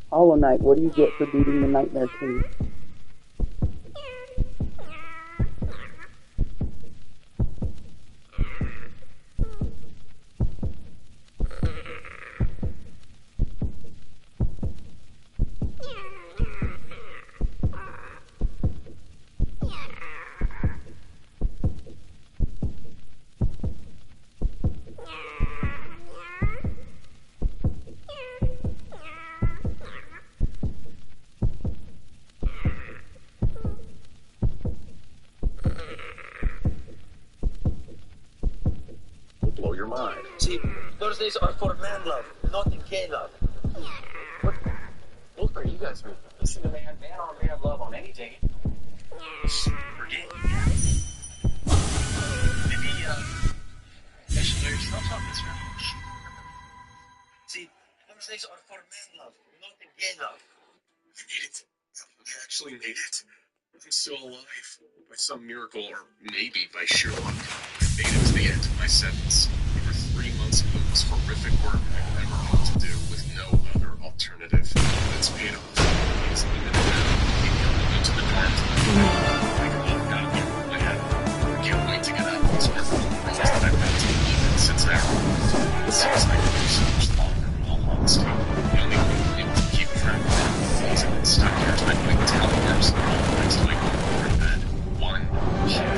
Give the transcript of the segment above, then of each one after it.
Hollow Knight, what do you get for beating the Nightmare King? Blow your mind. See, Thursdays are for man love, not gay love. What book are you guys reading? Listen to man on man love on any day. For gay. Maybe, missionaries, stop talking this round. See, Thursdays are for man love, not gay love. I made it. I actually made it. I'm still alive. By some miracle, or maybe by sheer luck. I made it to the end of my sentence. Over 3 months of the most horrific work I've ever had to do with no other alternative. seems like it took so much longer, in all honesty. The only way able to keep track of it is I've been stuck here by putting tally marks on all the next to my computer bed. 1 here.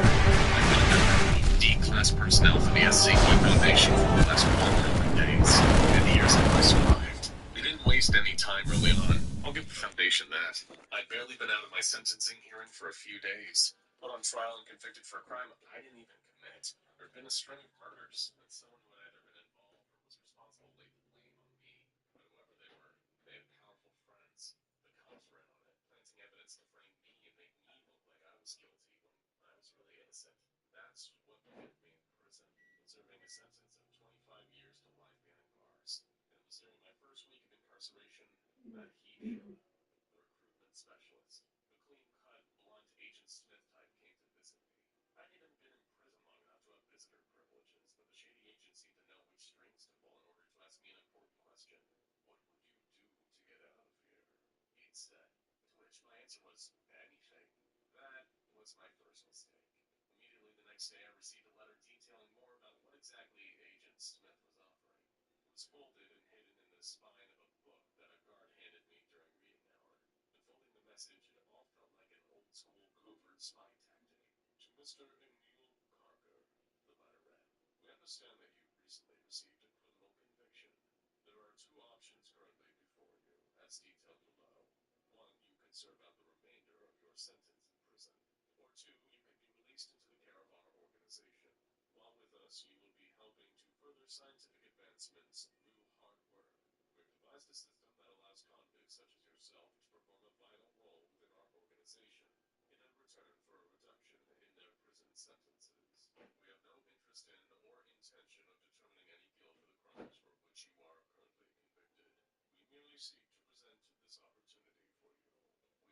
I've been a member of D-class personnel for the SCP Foundation for the last 100 days. And the years have I survived. We didn't waste any time early on. I'll give the Foundation that. I'd barely been out of my sentencing hearing for a few days. Put on trial and convicted for a crime I didn't even commit. There'd been a string of murders, and someone who had either been involved or was responsible laid the blame on me. But whoever they were, they had powerful friends. The cops were in on it, planting evidence to frame me and make me look like I was guilty when I was really innocent. That's what kept me in prison, serving a sentence of 25 years to life behind bars. And it was during my first week of incarceration that he showed up, the recruitment specialist. The clean-cut, blunt Agent Smith type came to visit me. I'd even been in prison long enough to have visitor privileges, but the shady agent seemed to know which strings to pull in order to ask me an important question. What would you do to get out of here? He'd said, to which my answer was, anything. That was my first mistake. Immediately the next day I received a letter detailing more about what exactly Agent Smith was offering. It was folded and hidden in the spine of a book that a guard handed me during reading hour. Unfolding the message, it all felt like an old-school covert spy tactic. To Mr. Emil Carker, the letter read, we understand that you recently received a criminal conviction. There are 2 options currently before you, as detailed below. 1, you can serve out the remainder of your sentence in prison. Or 2, you can be released into the care of our organization. While with us, you will be helping to further scientific advancements through hard work. We've devised a system that allows convicts such as yourself to perform a vital role within our organization in return for a reduction in their prison sentences. We have no interest in or intention of determining any guilt for the crimes for which you are currently convicted. We merely seek to present this opportunity for you.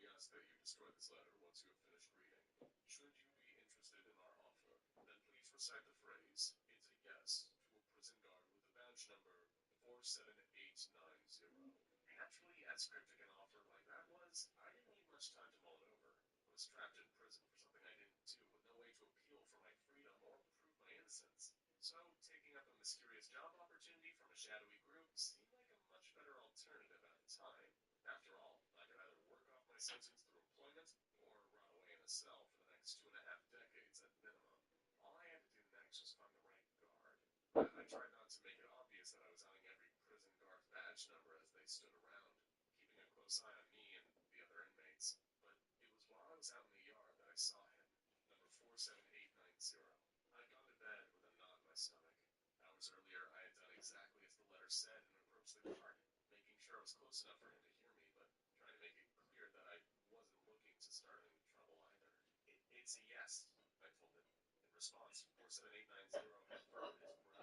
We ask that you destroy this letter once you have finished reading. Should you be interested in our offer, then please recite the phrase, it's a yes, to a prison guard with the badge number 47890. Naturally, as cryptic an offer like that was, I didn't need much time to mull it over. I was trapped in prison for something I didn't do, with no way to appeal for my freedom or prove my innocence. So, taking up a mysterious job opportunity from a shadowy group seemed like a much better alternative at the time. After all, I could either work off my sentence through employment, or rot away in a cell for the next 2.5 decades at minimum. All I had to do next was find the right guard. I tried not to make it obvious that I was eyeing every prison guard's badge number as they stood around, keeping a close eye on me and the other inmates. But it was while I was out in the yard that I saw him, number 47890. I'd gone to bed with a knot in my stomach. Hours earlier, I had done exactly as the letter said and approached the guard, making sure I was close enough for him to hear me, but trying to make it clear that I wasn't looking to start any trouble either. It's a yes, I told him. In response, 47890 confirmed his brow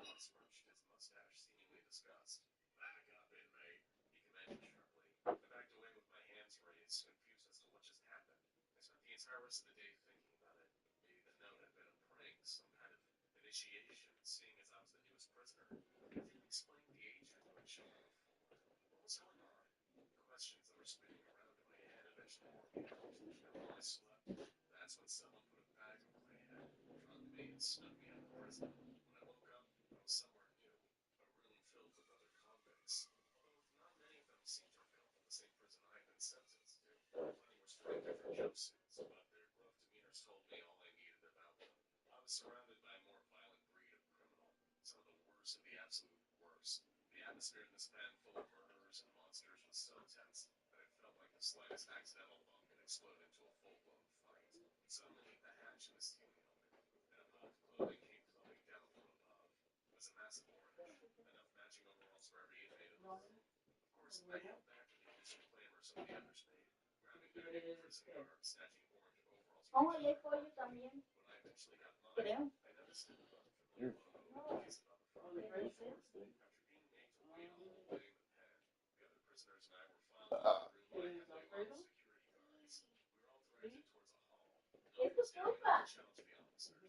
and smirched his mustache, seemingly disgust. Back up, inmate, he commanded sharply. I backed away with my hands raised, confused as to what just happened. I spent the entire rest of the day thinking about it. Maybe the note had been a prank, some kind of initiation, seeing as I was the newest prisoner. It didn't explain the age graduation going forward. What was going on? Questions that were spinning around in my head eventually wore me out. And while I slept, that's when someone put a bag over my head, drugged me, and snuck me out of prison. When I woke up, I was somewhere new, a room filled with other convicts. Although not many of them seemed to have come from the same prison I had been sentenced to. Plenty were sporting different jumpsuits, but their gruff demeanors told me all I needed about them. I was surrounded by a more violent breed of criminal, some of the worst of the absolute worst. The atmosphere in this pen full of murderers and monsters was so tense that it felt like the slightest accidental bump could explode into a full-blown fight. And suddenly, the hatch in the ceiling opened, and a pile of clothing came floating down from above. It was a massive orange, enough matching overalls for every inmate in the room. Of course, I held back the initial clamor some of the others made, grabbing their new prison garb, snatching orange overalls from each other. When I eventually got mine, I noticed an unfamiliar logo in the case above the front. After being made to wait a whole day in the pen, the other prisoners and I were filing out of the room by heavily armed security guards. We were all directed towards a hall. No one was daring enough to challenge the officers.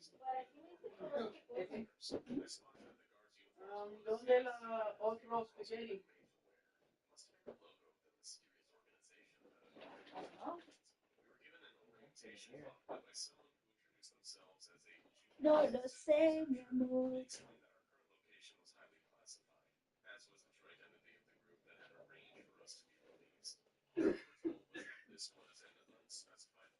Even one of the others. I spotted that the guards' uniforms were the same as the otros spaghetti made to wear. It must have been the logo of the mysterious organization that had infiltrated the movement. We were given an orientation followed by someone who introduced themselves as a junior No lo sé, mi researcher. amor. They explained that our current location was highly classified. was to be released. All we were told was that this was an unspecified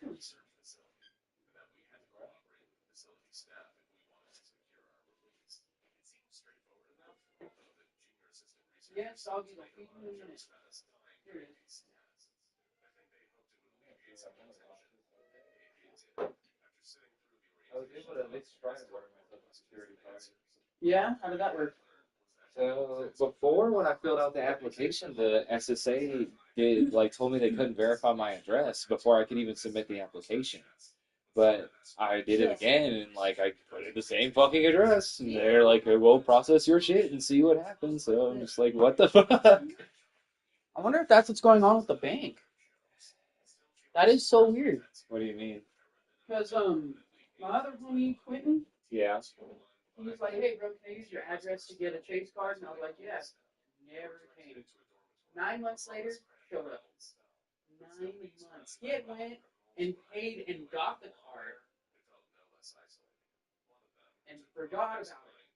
research facility, and that we had to cooperate with the facility staff if we wanted to secure our release. It seemed straightforward enough, although the junior assistant researchers Yes, I'll be seemed to like, take a lot of jokes at us dying during these tests. I think they hoped it would alleviate some of the tension. It did. After sitting through the I was orientation, able to at least try to wear my social security card. Yeah, how did that work? So before, when I filled out the application, the SSA told me they couldn't verify my address before I could even submit the application. But I did it again, and I put in the same fucking address, and they're like, "We'll process your shit and see what happens." So I'm just like, "What the fuck?" I wonder if that's what's going on with the bank. That is so weird. What do you mean? Because my other homie Quentin, Yeah. he was like, "Hey, bro, can I use your address to get a Chase card?" And I was like, "Yeah." Never came. 9 months later, showed up. 9 months. He had went and paid and got the card and forgot about it.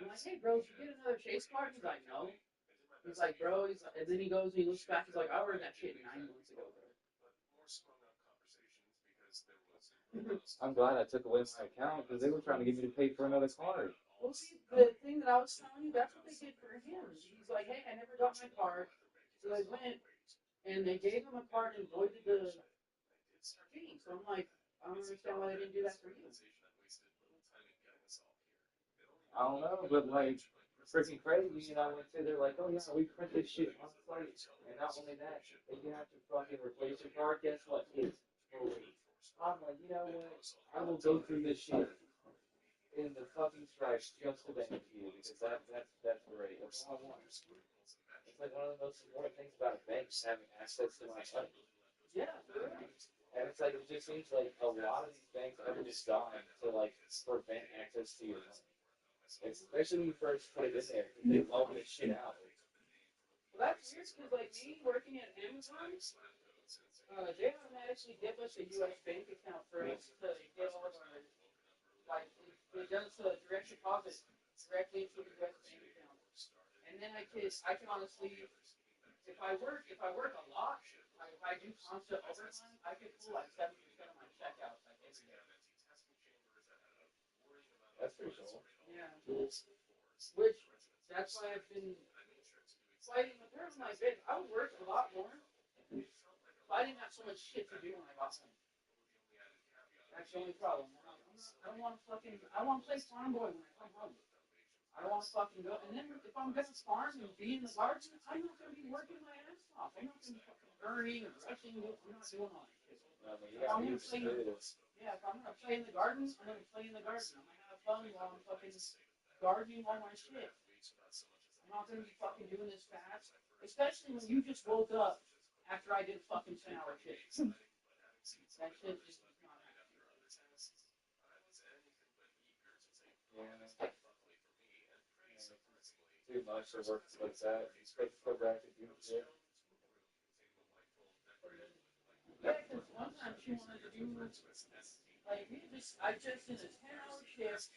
I'm like, "Hey, bro, did you get another Chase card?" He's like, "No." He's like, "Bro," and then he goes and he looks back. He's like, "I ordered that shit 9 months ago, bro." I'm glad I took away my account because they were trying to get me to pay for another card. Well, see, the thing that I was telling you, that's what they did for him. He's like, "Hey, I never got my card." So they went and they gave him a card and voided the fee. So I'm like, I don't understand why they didn't do that for you. I don't know, but freaking crazy. And I went to, they're like, "Oh yeah, we print this shit on site." And not only that, if you have to fucking replace your card, guess what? It's free. I'm like, you know what? I will go through this shit in the fucking stripes just to thank you because that's great. That's all I want. It's like one of the most important things about a bank is having access to my money. Yeah. And it's like it just seems like a lot of these banks are just dying to prevent access to your money. Especially when you first put it in there, because they log this shit out. Well, that's weird because me working at Amazon, they automatically give us a U.S. bank account for us to get all of our it does a direct deposit directly into the U.S. bank account. And then I can honestly, if I work a lot, if I do constant overtime, I could pull 70% of my checkouts every day. That's pretty cool. Yeah. Which that's why I've been fighting with her. I'm like, "Babe, I would work a lot more if I didn't have so much shit to do when I got home." That's the only problem. I don't want to play farm boy when I come home. I don't want to fucking go. And then if I'm going to farm and be in the garden, I'm not going to be working my ass off. I'm not going to be fucking burning and rushing. I'm not doing all that shit. If I'm going to play in the garden, I'm going to play in the garden. I'm going to have fun while I'm fucking gardening all my shit. I'm not going to be fucking doing this fast. Especially when you just woke up after I did a fucking 10-hour shift. That shit just was not happening. Yeah. Too much to work like that. You expect to go back and do shit. Yeah, because one time she wanted to do, I just did a 10-hour shift,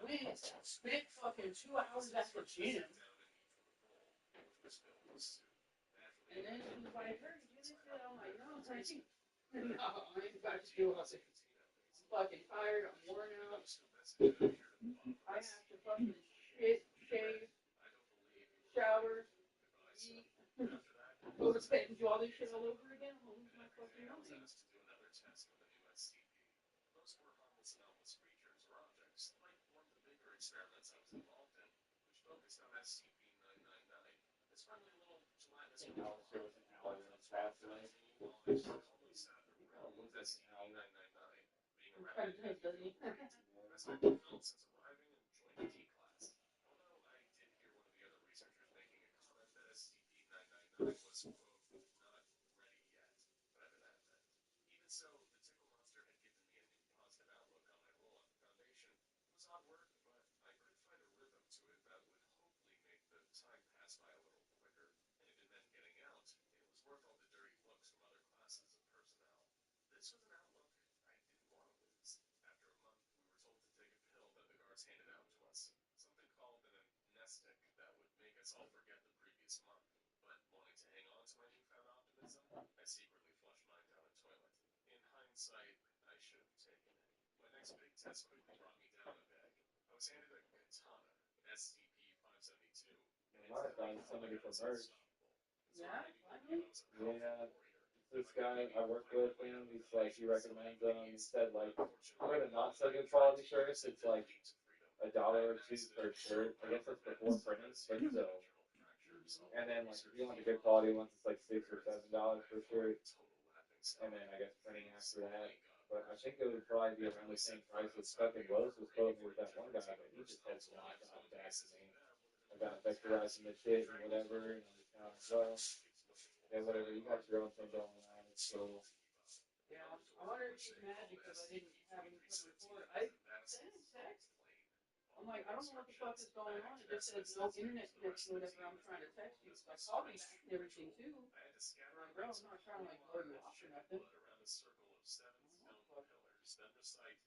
went, spent fucking 2 hours at the gym, and then she was like, "Hey, you did this?" I'm like, "No, I'm training." No, I ain't got to do it. I'm fucking tired, I'm worn out. I have to fucking shit, shave, shower, eat, go to bed and do all this shit all over again. I'm gonna lose my fucking mind. Most were harmless and harmless creatures or objects, like one of the bigger experiments I was involved in, which focused on SCP-999. This friendly little gelatinous SCP-999 being a rapid as I've been felt since arriving and joining T-Class. Although I did hear one of the other researchers making a comment that SCP-999 was, quote, not ready yet, but I've been adamant. Even so, the tickle monster had given me a new positive outlook on my role at the Foundation. It was odd work, but I could find a rhythm to it that would hopefully make the time pass by a little quicker. And if it meant getting out, it was worth all the dirty looks from other classes of personnel. This was an outlook I didn't want to lose. After a month, we were told to take a pill that the guards handed out to us. Something called an amnestic that would make us all forget the previous previous month, but wanting to hang on to my newfound optimism, I secretly flushed mine down the toilet. In hindsight, I should have taken it. My next big test quickly brought me down a peg. I was handed a Katana SCP-572. I might have found somebody from merch. Yeah, I mean, Yeah. This guy I work with, him, he's like, he recommends them. He said, like, for the not so good quality shirts, it's like $1 or $2 per shirt. I guess that's before printing, but still. And then, like, if you want the good quality ones, it's like $6 or $7 per shirt. And then I guess printing after that. But I think it would probably be around the same price as fucking Lowe's was quoting with that one guy, but he just had some back to me. I got vectorizing the shit and whatever, and I was kind of, well, yeah, whatever, you got your own thing going on, it's cool. yeah, I wonder if she's mad because I didn't have any cover before. I sent a text. I'm like, I don't know what the fuck is going on. It just says no internet connection whenever I'm trying to text you. So I called you back and everything too. I'm like, bro, I'm not trying to like blow you off or nothing. Then recite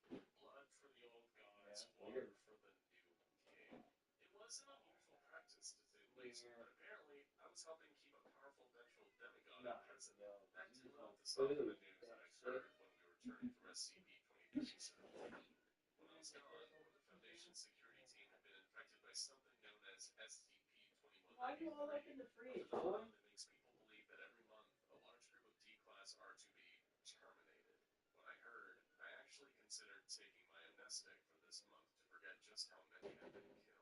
blood for the old gods, Yeah, water weird. for the new king. It was an unusual practice, to say the least, but apparently I was helping keep a powerful vengeful demigod in prison. That didn't help to soften the news that I heard when we returned from SCP-2037. When I was gone, the Foundation's security team had been infected by something known as SCP-21. Why are you all up in the fridge, boy? That makes people believe that every month a large group of D-Class are to be terminated. When I heard, I actually considered taking my amnestic for this month to forget just how many had been killed.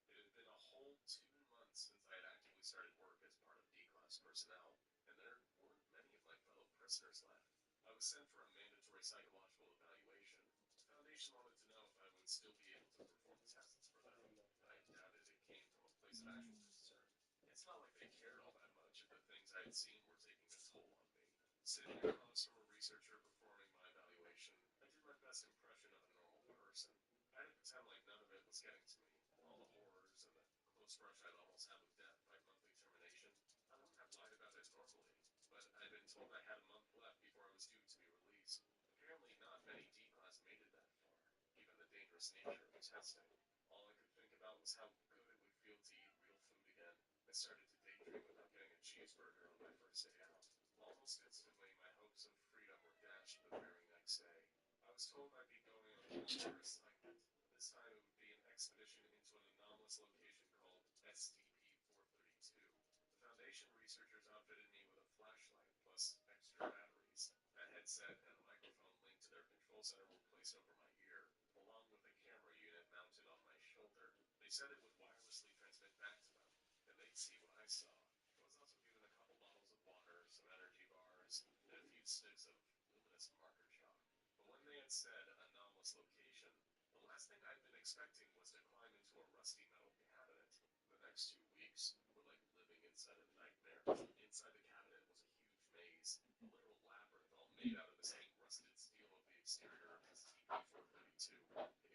It had been a whole 2 months since I had actively started work as part of D-Class personnel, and there weren't many of my fellow prisoners left. I was sent for a mandatory psychological evaluation. The Foundation wanted to know if I would still be able to perform tests for them. I doubted it came from a place of actual concern. It's not like they cared all that much if the things I had seen were taking a toll on me. Sitting across from a researcher performing my evaluation, I did my best impression of a normal person. I had to pretend like none of it was getting to me. All the horrors and the close brush I'd almost had with death by monthly termination. I wouldn't have lied about it normally, but I'd been told I had a month left before I was due to be released. Apparently not many D-Class made it that far, given the dangerous nature of the testing. All I could think about was how good it would feel to eat real food again. I started to daydream about getting a cheeseburger on my first day out. Almost instantly, my hopes of freedom were dashed the very next day. I was told I'd be going on another assignment. This time it would be an expedition into an anomalous location called SCP-432. The Foundation researchers outfitted me with a flashlight plus extra batteries. A headset and a microphone linked to their control center were placed over my ear, along with a camera unit mounted on my shoulder. They said it would wirelessly transmit back to them, and they'd see what I saw. I was also given a couple bottles of water, some energy bars, and a few sticks of luminous marker chalk. But when they had said anomalous location, the last thing I'd been expecting was to climb into a rusty metal cabinet. The next 2 weeks were like living inside a nightmare. Inside the cabinet was a huge maze, a literal labyrinth all made out of the same rusted steel of the exterior of SCP-432.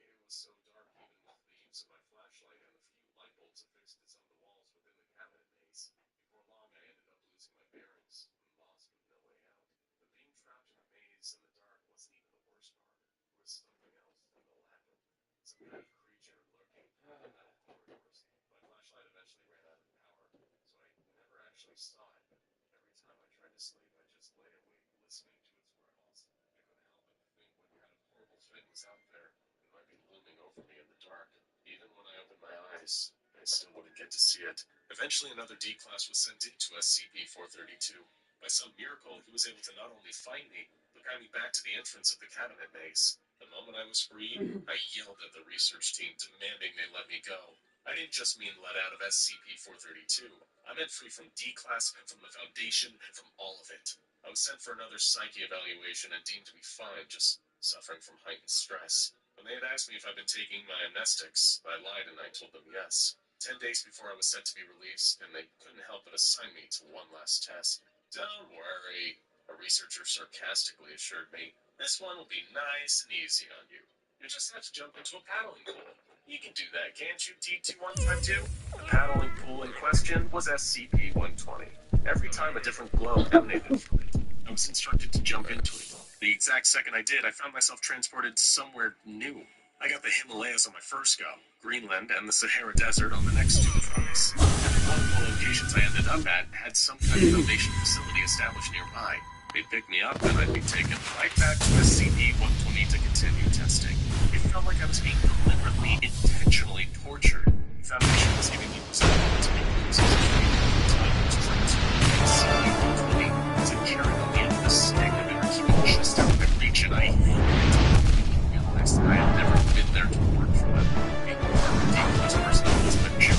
It was so dark even with the use of my flashlight and the few light bulbs affixed to some of the walls within the cabinet maze. Before long, I ended up losing my bearings and lost with no way out. But being trapped in a maze in the dark wasn't even the worst part. There was something else in the labyrinth. Some kind of creature lurking in the metal corridors. My flashlight eventually ran out of power, so I never actually saw it. Every time I tried to sleep, I just lay awake listening to its growls. I couldn't help but think what kind of horrible thing was out there and might be looming over me in the dark. Even when I opened my eyes, I still wouldn't get to see it. Eventually, another D-Class was sent into SCP-432. By some miracle, he was able to not only find me, but guide me back to the entrance of the cabinet maze. The moment I was free, I yelled at the research team, demanding they let me go. I didn't just mean let out of SCP-432. I meant free from D-Class, from the Foundation, from all of it. I was sent for another psyche evaluation and deemed to be fine, just suffering from heightened stress. When they had asked me if I'd been taking my amnestics, I lied and I told them yes. 10 days before I was set to be released, and they couldn't help but assign me to one last test. Don't worry, a researcher sarcastically assured me. This one will be nice and easy on you. You just have to jump into a paddling pool. You can do that, can't you, T2152? The paddling pool in question was SCP-120. Every time a different glow emanated from it, I was instructed to jump into it. The exact second I did, I found myself transported somewhere new. I got the Himalayas on my first go, Greenland and the Sahara Desert on the next two tries. And one of the locations I ended up at had some kind of foundation facility established nearby. They'd pick me up and I'd be taken right back to SCP-120 to continue testing. It felt like I was being deliberately, intentionally tortured. The Foundation was giving me some to make use of time, which is like SCP-120 was a carrot on the end of the stick that they were keeping just out of my reach, and I realized that I had never been there to work for them. Being part of the D-class personnel was a job.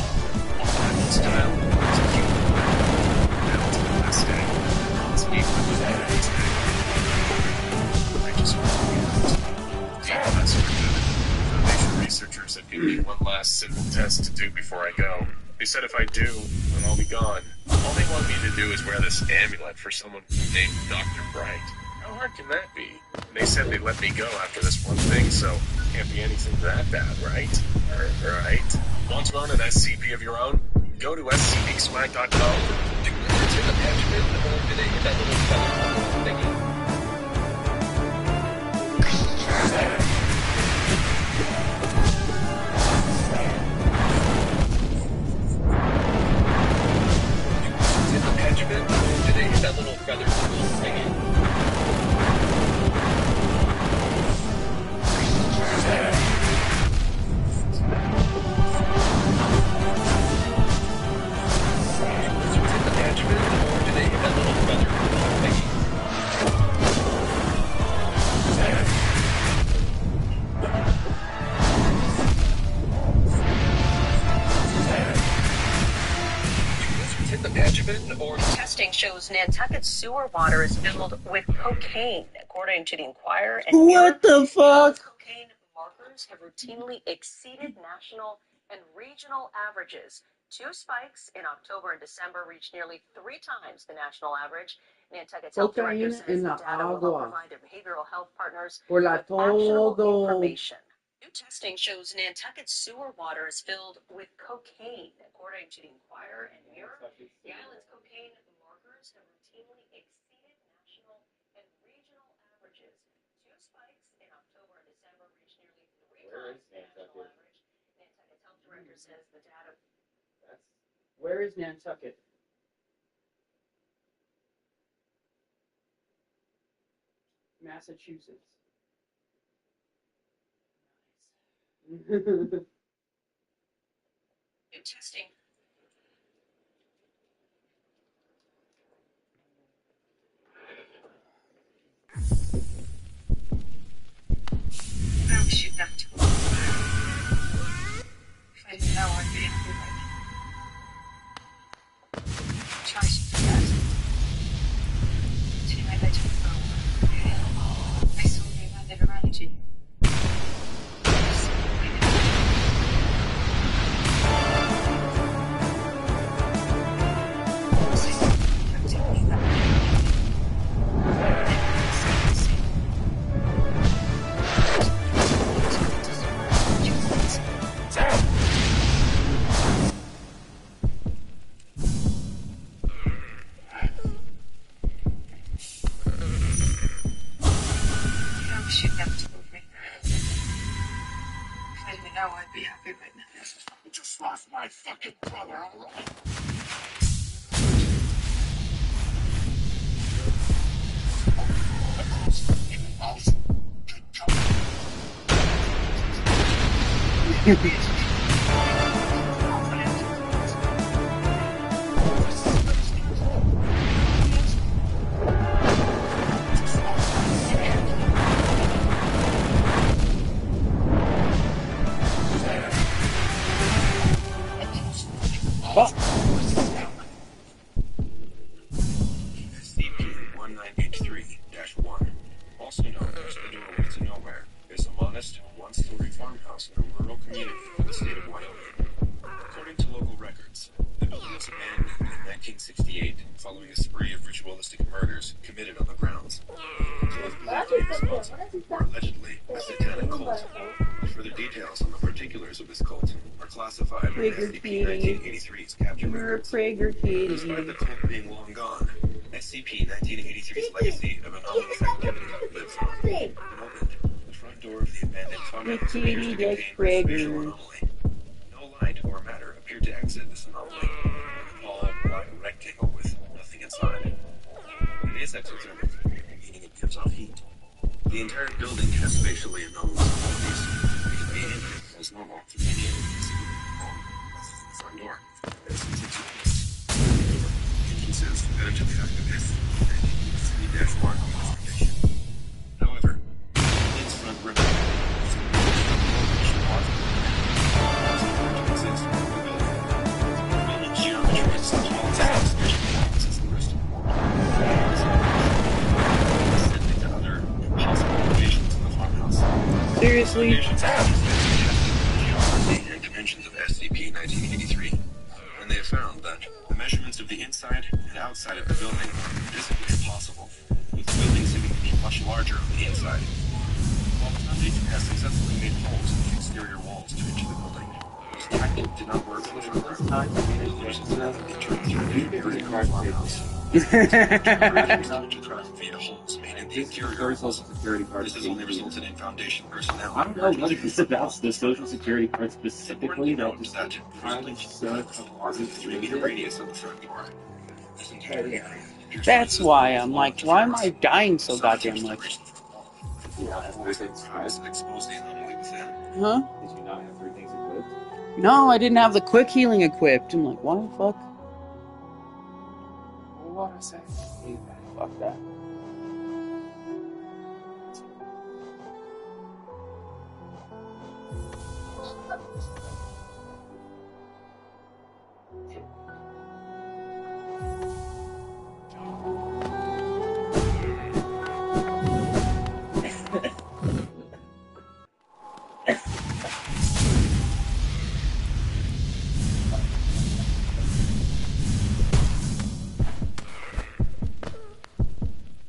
All I was to them was a human. Now to the last day. It's me with the next day. I just want to get out. D-class were good. Foundation researchers had given me one last simple test to do before I go. They said if I do, then I'll be gone. All they want me to do is wear this amulet for someone named Dr. Bright. How hard can that be? They said they'd let me go after this one thing, so can't be anything that bad, right? Right. Want to own an SCP of your own? Go to scpswag.com. Do wizards hit the Benjamin, or do they hit that little feather thingy? Do wizards hit the Benjamin, or do they hit that little feather thingy? Testing shows Nantucket sewer water is filled with cocaine, according to the Inquirer. And What the fuck? Cocaine markers have routinely exceeded national and regional averages. Two spikes in October and December reached nearly 3 times the national average. Nantucket's health director says the data will help provide their behavioral health partners with actionable information. New testing shows Nantucket's sewer water is filled with cocaine, according to the Inquirer and Mirror. The island's cocaine markers have routinely exceeded national and regional averages. Two spikes in October and December reached nearly 3 times the national average. Nantucket's health director says the data. Where is Nantucket? Massachusetts. New testing. I wish you'd never told me. If I didn't know, I'd be happy right now. Try something else. Tonight I took over. I saw you about the virology. I'd be happy right now. I just lost my fucking brother, alright? SCP-1983-1, also known as the Doorway to Nowhere, is a modest, one-story farmhouse in a rural community in the state of Wyoming. According to local records, the building was abandoned in 1968 following a spree of ritualistic murders committed on the grounds. Those believed to be responsible were allegedly a satanic cult. Further details on the particulars of this cult are classified in SCP-1983's capture records. Despite the cult being long gone, SCP-1983's legacy of anomalous activity lives on. The moment, the front front door of the abandoned farmhouse appears to kitty contain does a spatial Gregor. anomaly. No light or matter appeared to exit this anomaly. All black rectangle with nothing inside. But it is exothermic, meaning it gives off heat. The entire building has spatially anomalous qualities. It can be entered as normal through any exit home, other than the front door. Since it's entrances added to the fact that it's 3-1 foundation. However, its front rim exist in the building. The building's geometry is as well as as the rest of the world. Ascending to other impossible elevations in the farmhouse. Seriously? Foundations have geometry and dimensions of SCP-1983, and they have found that the measurements of the inside and outside of the building are physically impossible, with the building seeming to be much larger on the inside. While the Foundation has successfully made holes in the exterior walls to enter the building, this tactic did not work for the front room. Builders have never entered through the interior of the farmhouse. To track via holes made in the interior walls. This has only resulted in Foundation personnel. I don't know what it is about the social security card It's important specifically to that note just that there's only so 3-meter radius of the front door. This entire area appears to That's resist why the I'm flow like, of why am I deterrence. dying so Some goddamn attempts to much? breach the front wall. yeah, This has exposed the anomaly within. Huh? did you not have three things equipped? No, I didn't have the quick healing equipped. I'm like, why the fuck? What was that? Fuck that.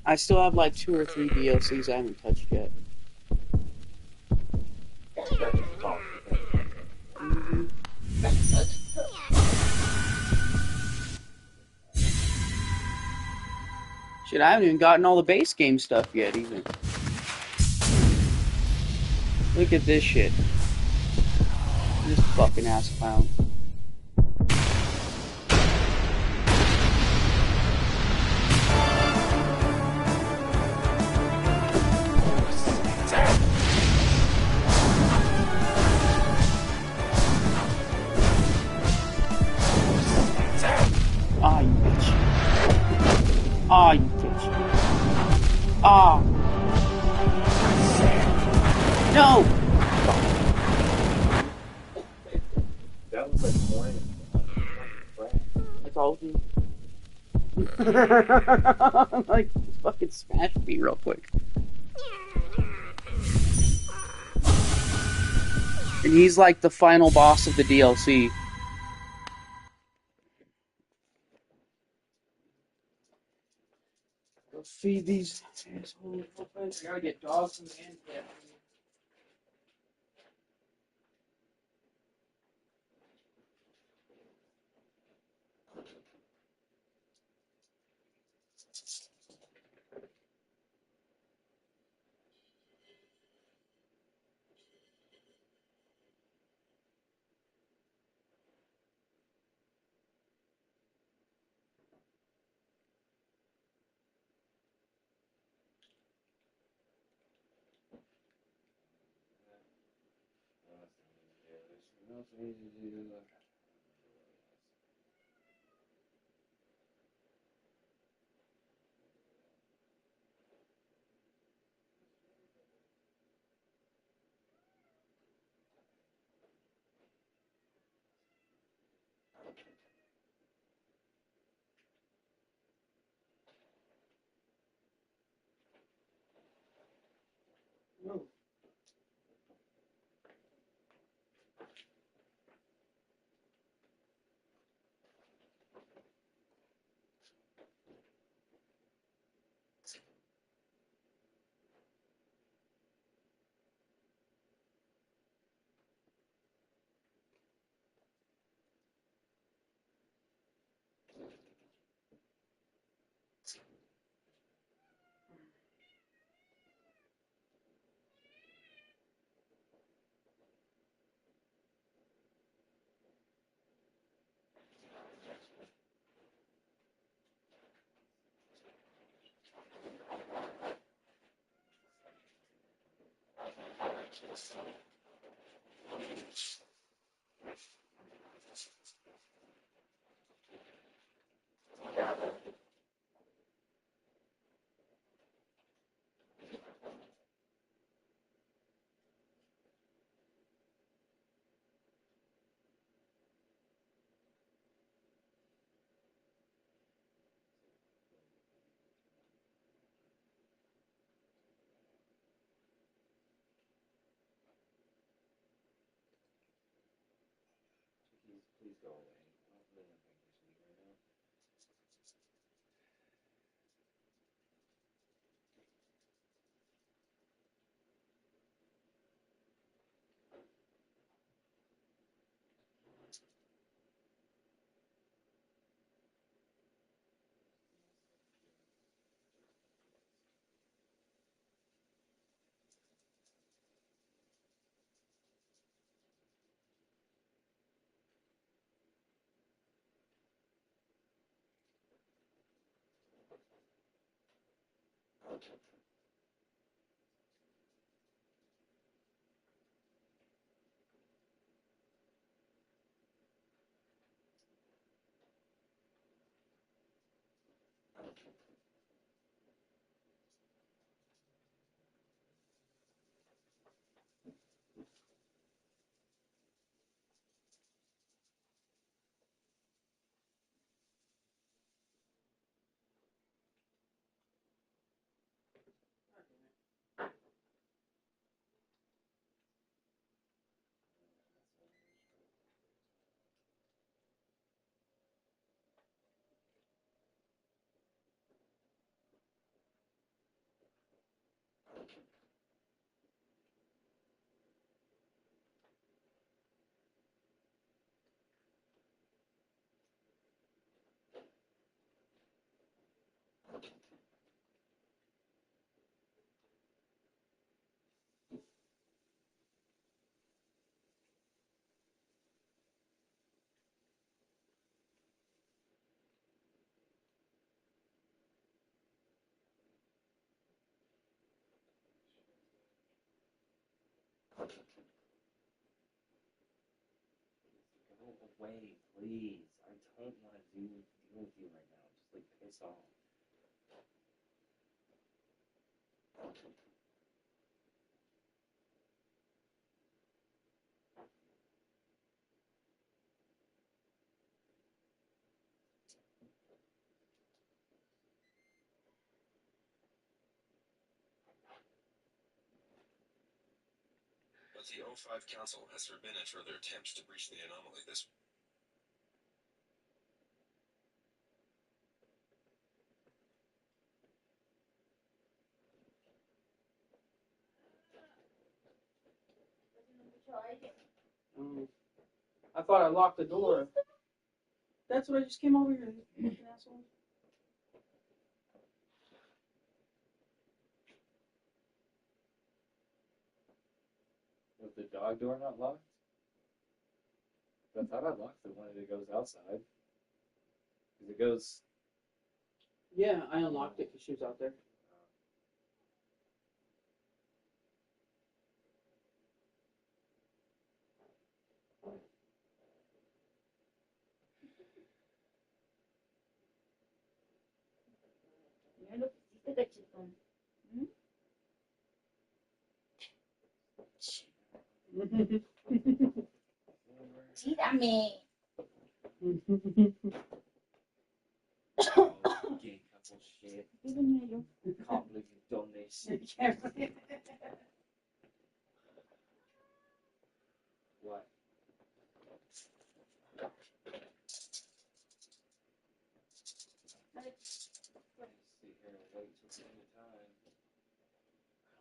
I still have like 2 or 3 DLCs I haven't touched yet. Mhm. Shit, I haven't even gotten all the base game stuff yet, even. Look at this shit. This fucking ass clown. Ah, you bitch. Ah, you bitch. Ah. No! That was like one. I told you. Like, fucking smash me real quick. And he's like the final boss of the DLC. Go feed these assholes. I gotta get dogs from the end cat. Please go away. I don't really want to think this week right now. Go away, please. I don't want to deal with you right now. Just like piss off. But the O5 Council has forbidden further attempts to breach the anomaly this I thought I locked the door. That's what I just came over here. You fucking asshole. Was the dog door not locked? I thought I locked the one that goes outside. Because it goes. Yeah, I unlocked it because she was out there. Mira lo que hiciste, cachetón. Tírame. Gay couple shit. Tírame yo. Can't believe you've done this. What? Sit here and wait till the end of time. I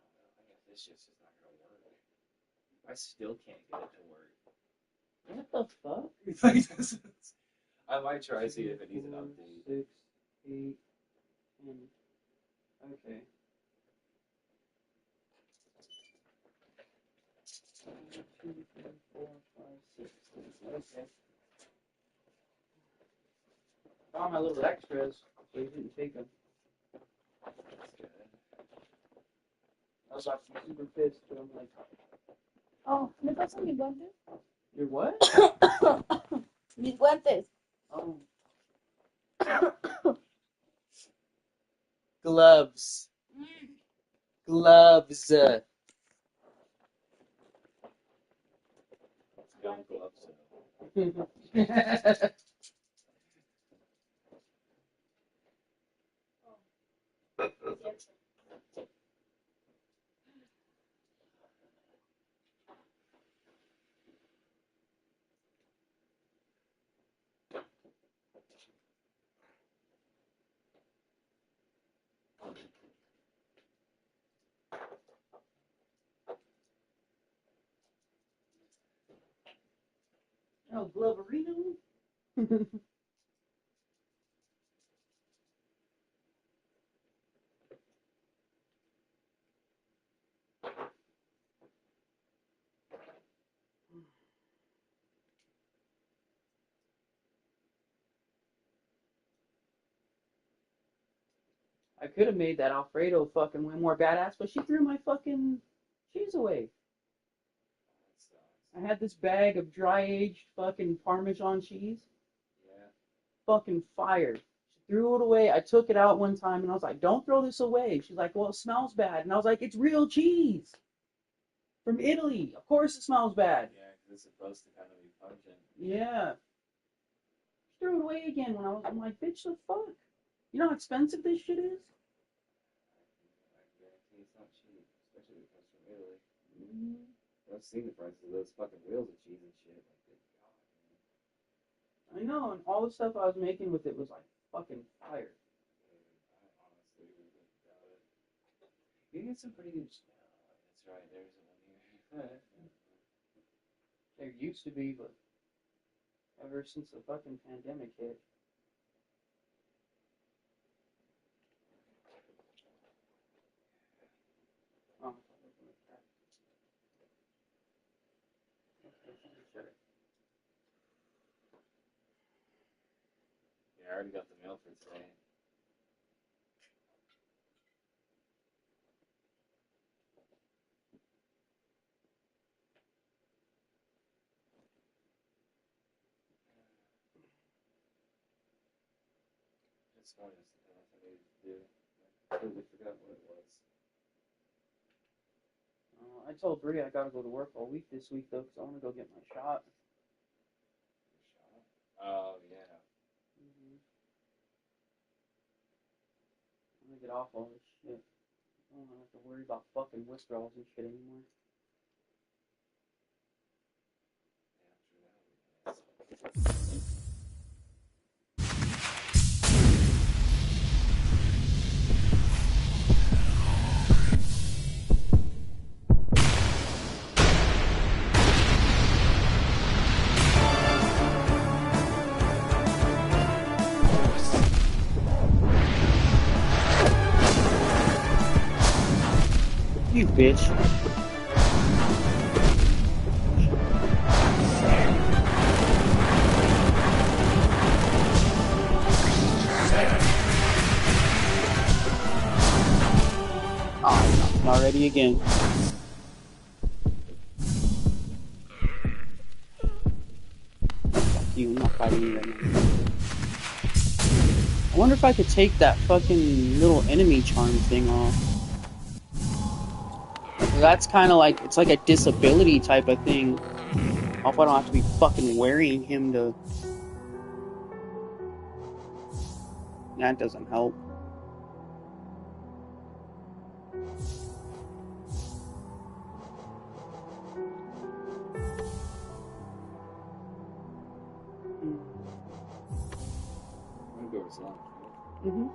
don't know. I guess this shit's just not gonna work. I still can't get it to work. What the fuck? I might try to see if it needs an update. 6, 8, 10. Okay. 1, 2, 3, 4, 5, 6. Okay. Found my little extras, so you didn't take them. That's good. I was about to be super pissed, but I'm like, Oh, ¿me pasan mis guantes? Your what? Mis guantes. Oh. Gloves. Gloves. Gun gloves. Oh, Gloverino. I could have made that Alfredo fucking way more badass, but she threw my fucking cheese away. I had this bag of dry aged fucking Parmesan cheese. Yeah. Fucking fire. She threw it away. I took it out one time and I was like, don't throw this away. She's like, well, it smells bad. And I was like, it's real cheese. From Italy. Of course it smells bad. Yeah, because it's supposed to kind of be pungent. Yeah. She threw it away again when I'm like, bitch, the fuck? You know how expensive this shit is? I guarantee it's not cheap, especially if it comes from Italy. I've seen the prices of those fucking wheels of cheese and shit. Like, good God, man. I know, and all the stuff I was making with it was like fucking fire. I honestly wouldn't doubt it. You get some pretty good. Oh, that's right. There's one here. There used to be, but ever since the fucking pandemic hit. Oh, Yeah, I already got the mail for today. It's fine. It's the stuff I needed to do. I completely forgot what it was. I told Bree I gotta go to work all week this week though, because I want to go get my shot. Oh, yeah. I'm gonna get off all this shit. I don't have to worry about fucking withdrawals and shit anymore. You bitch. Oh, not ready again. Fuck you, I'm not fighting you right now. I wonder if I could take that fucking little enemy charm thing off. That's kind of like, it's like a disability type of thing. I don't have to be fucking wearing him to... That doesn't help. I'm gonna go with lunch. Mm-hmm.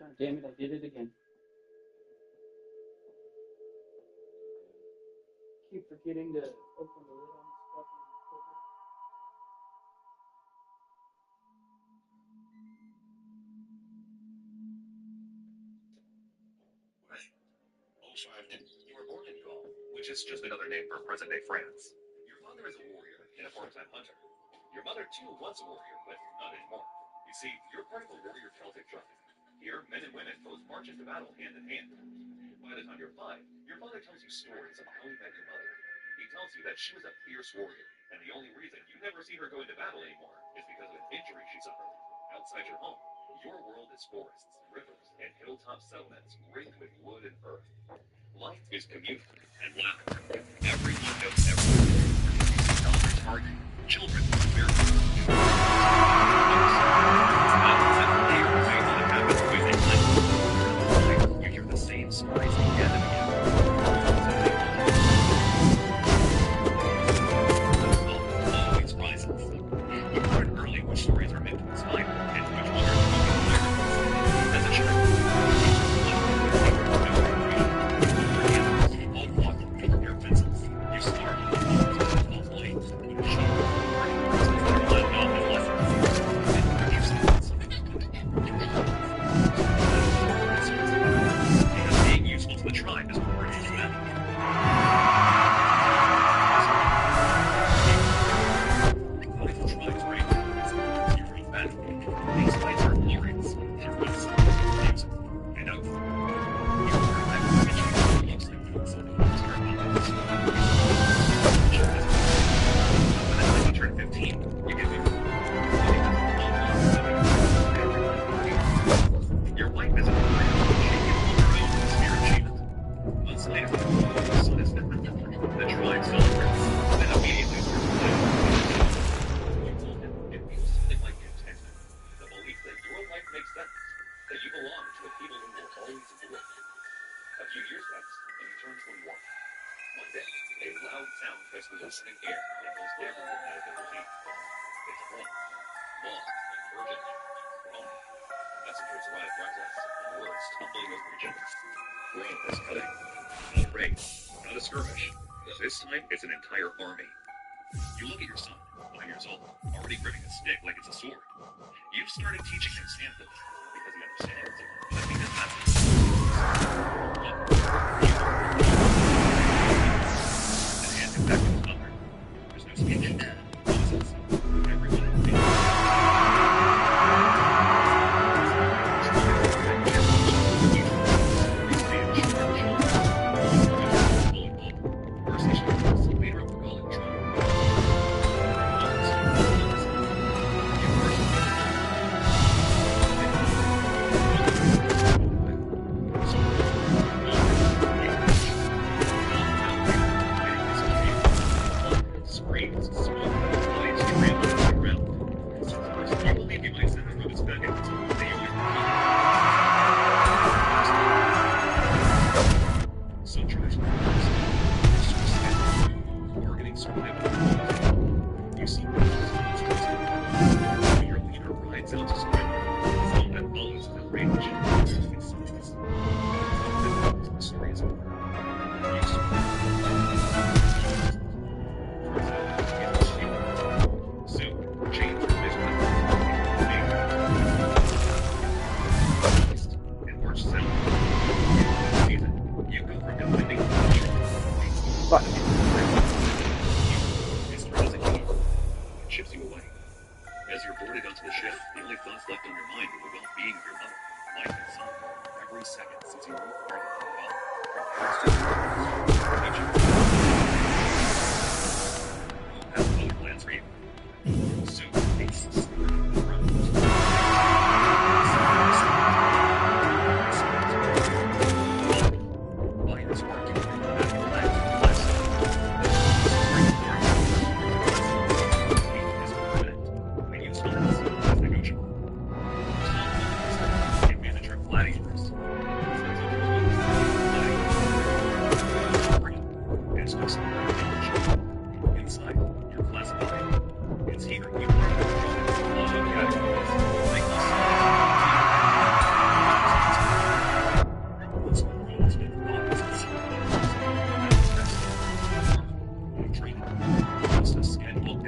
God damn it, I did it again. Keep forgetting to open the lid on this fucking cooker. You were born in Gaul, which is just another name for present-day France. Your father is a warrior and a part-time hunter. Your mother, too, was a warrior, but not anymore. You see, you're part of a warrior Celtic tribe. Here, men and women both march into battle hand in hand. By the time you're 5, your father tells you stories of how he met your mother. He tells you that she was a fierce warrior, and the only reason you never see her go into battle anymore is because of an injury she suffered. Outside your home, your world is forests, rivers, and hilltop settlements rigged with wood and earth. Life is communal and loud. Everyone knows everyone. Elders argue. Children fear. You hear the same stories again and again. Always rises. You learn early which stories are meant to inspire and which ones are to be as a child. You start with blades, being useful to the tribe is more humanity. These fights are glorious, through wisdom, music, and oath. You learn that courage looks like by the time you turn 15, you get your wife is a warrior. She can hold her own with spear achievement. Months later, the son is dead. The tribe celebrates, and immediately starts playing. You told him it means something like contentment, the belief that your life makes sense, that you belong to a people who will always endure. A few years pass, and you turn 21. One day, a loud sound fills the listening air and pulls everyone out of their routine. It's home. Long and urgent. Home. Messengers arrive breathless, words tumbling over each other. Growth is cutting. Not a raid, not a skirmish. This time, it's an entire army. You look at your son, 9 years old, already gripping a stick like it's a sword. You've started teaching him Sanskrit because he understands, but because that's and hand him back to his mother. There's no speech. Nonsense. Everyone will be.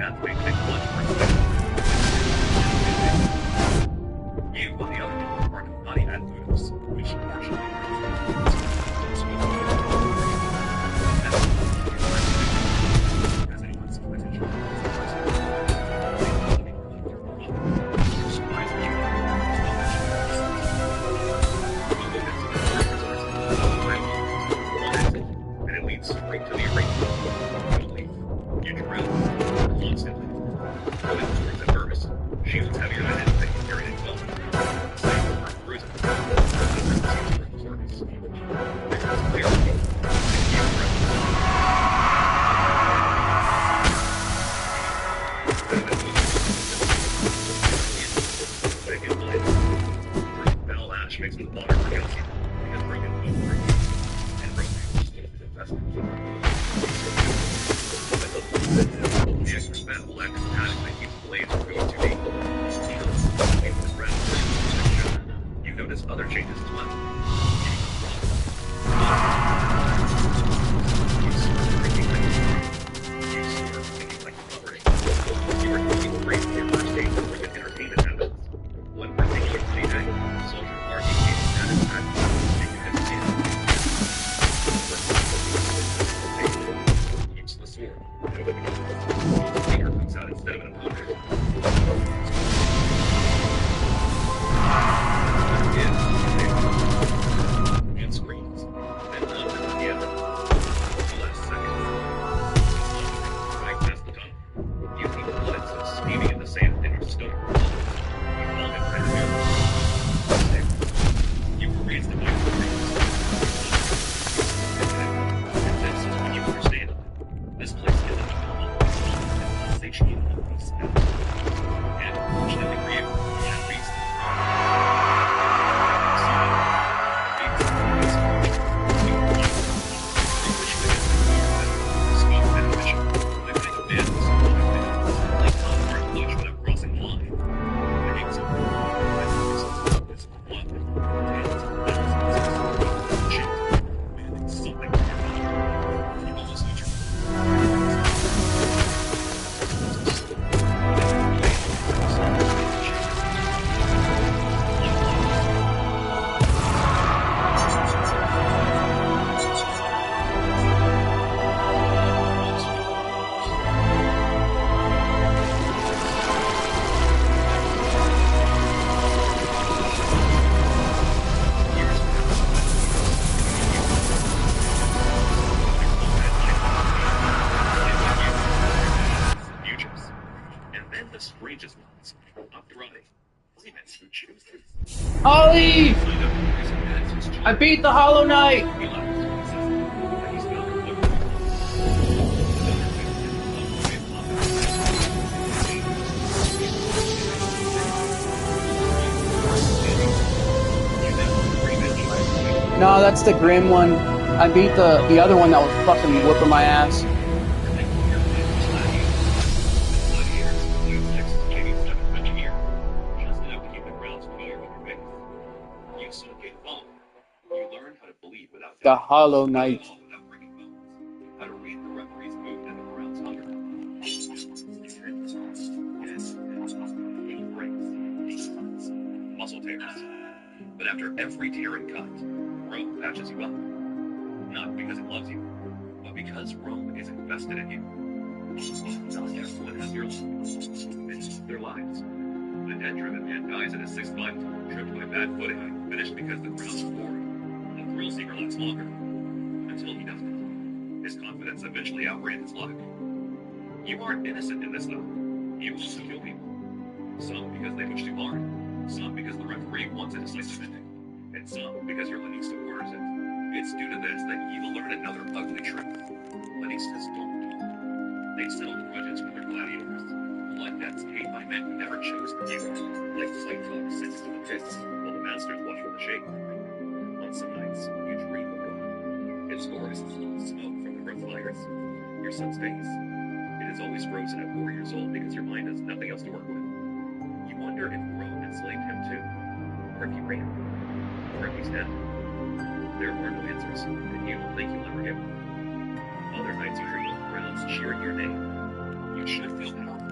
path may take much more space. You, on the other hand, are naughty at Buddhists, which fortunately as anyone's potential. And it leads straight to the arrangement. You leave. You drown constantly. Going towards the verse. Shields heavier than anything carried in clothing. Same for bruising. Battle ash mixed with water for calcium. Because broken bone breaks. And broken is investment. The expandable X adequately keeps blades from going too deep. You notice other changes as well. You start thinking like property. You were taking a break in your first stage of urban entertainment habits. One particular day, Soldier Party came status at keeps the sword. The finger comes out instead of an opponent. And screams. Then one again. The last second. Right past the tunnel. You see the blood that's steaming in the sand in your stomach. You fall in right here. You were raised in my and this is when you understand. This place isn't a normal satiated of these spells. And fortunately for you, that beast Ollie! I beat the Hollow Knight! No, that's the Grim one. I beat the other one that was fucking whooping my ass. The Hollow Knight. How to read the referee's movement and the crowd's hunger. It breaks, muscle tears. But after every tear and cut, Rome patches you up. Not because it loves you, but because Rome is invested in you. Not everyone has your life. It's their lives. A dead-driven man dies in his 6th fight, tripped by bad footing, finished because the crowd's bored. The thrill seeker lasts longer, until he doesn't. His confidence eventually outran his luck. You aren't innocent in this, though. You also kill people. Some because they push too hard. Some because the referee wants a decisive ending. And some because your Lenistas orders it. It's due to this that you will learn another ugly truth. Lenistas don't talk. They settle grudges with their gladiators. Blood debts paid by men who never chose to give. Like fight clubs sentenced to the pits, while the masters watch from the shade. On some nights, you dream of God. Its forest is full of smoke from the growth fires. Your son's face. It is always frozen at 4 years old because your mind has nothing else to work with. You wonder if Rome enslaved him too, or if he ran, or if he's dead. There are no answers, and you don't think you'll ever get one. Other nights you dream of crowds cheering your name. You should feel powerful.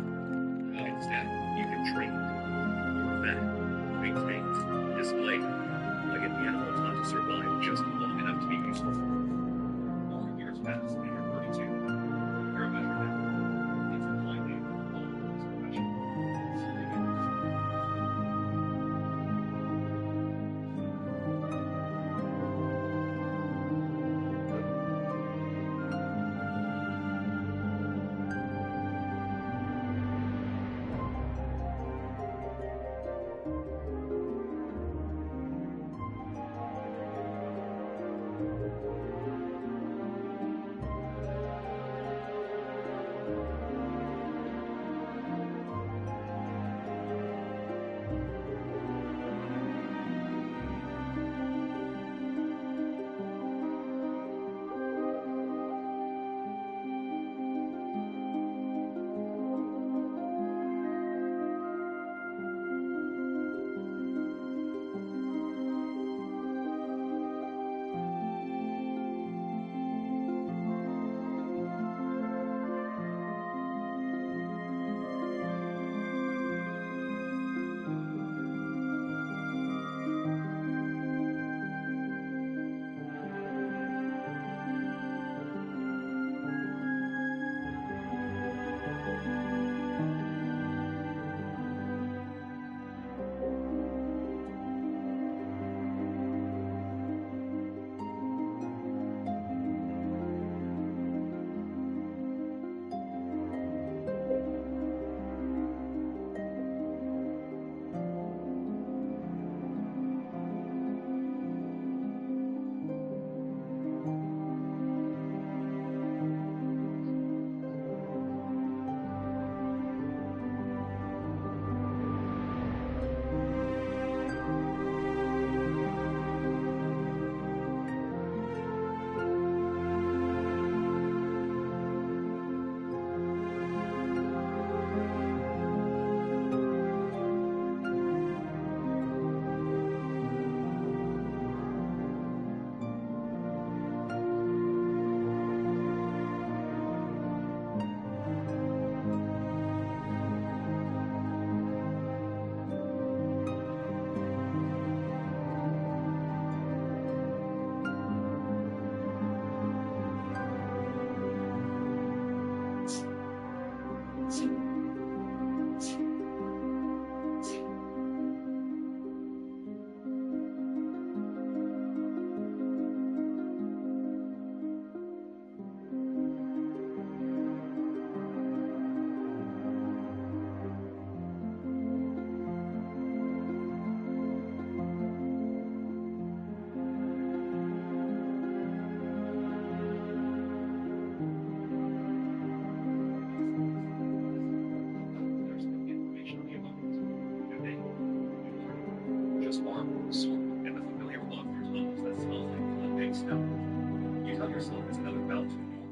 yourself as another bout to ignore,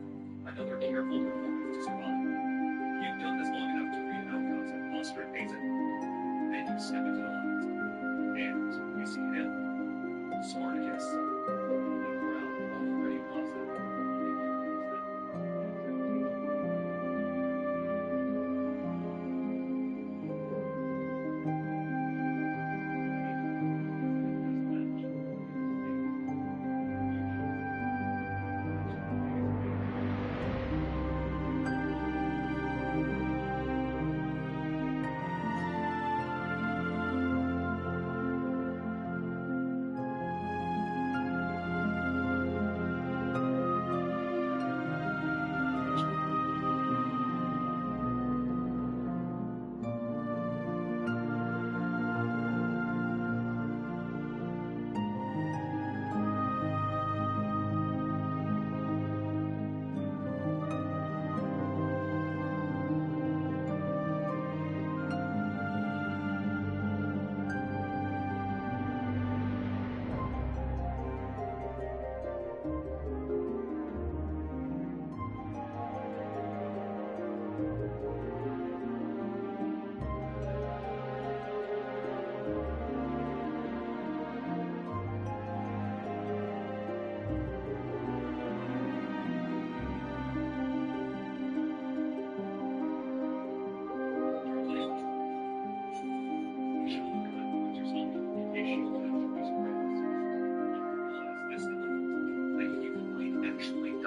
another careful performance to survive. You've done this long enough to read outcomes and posture and pace it. Then you step into the light, and you see him, Spartacus. The crowd already loves him.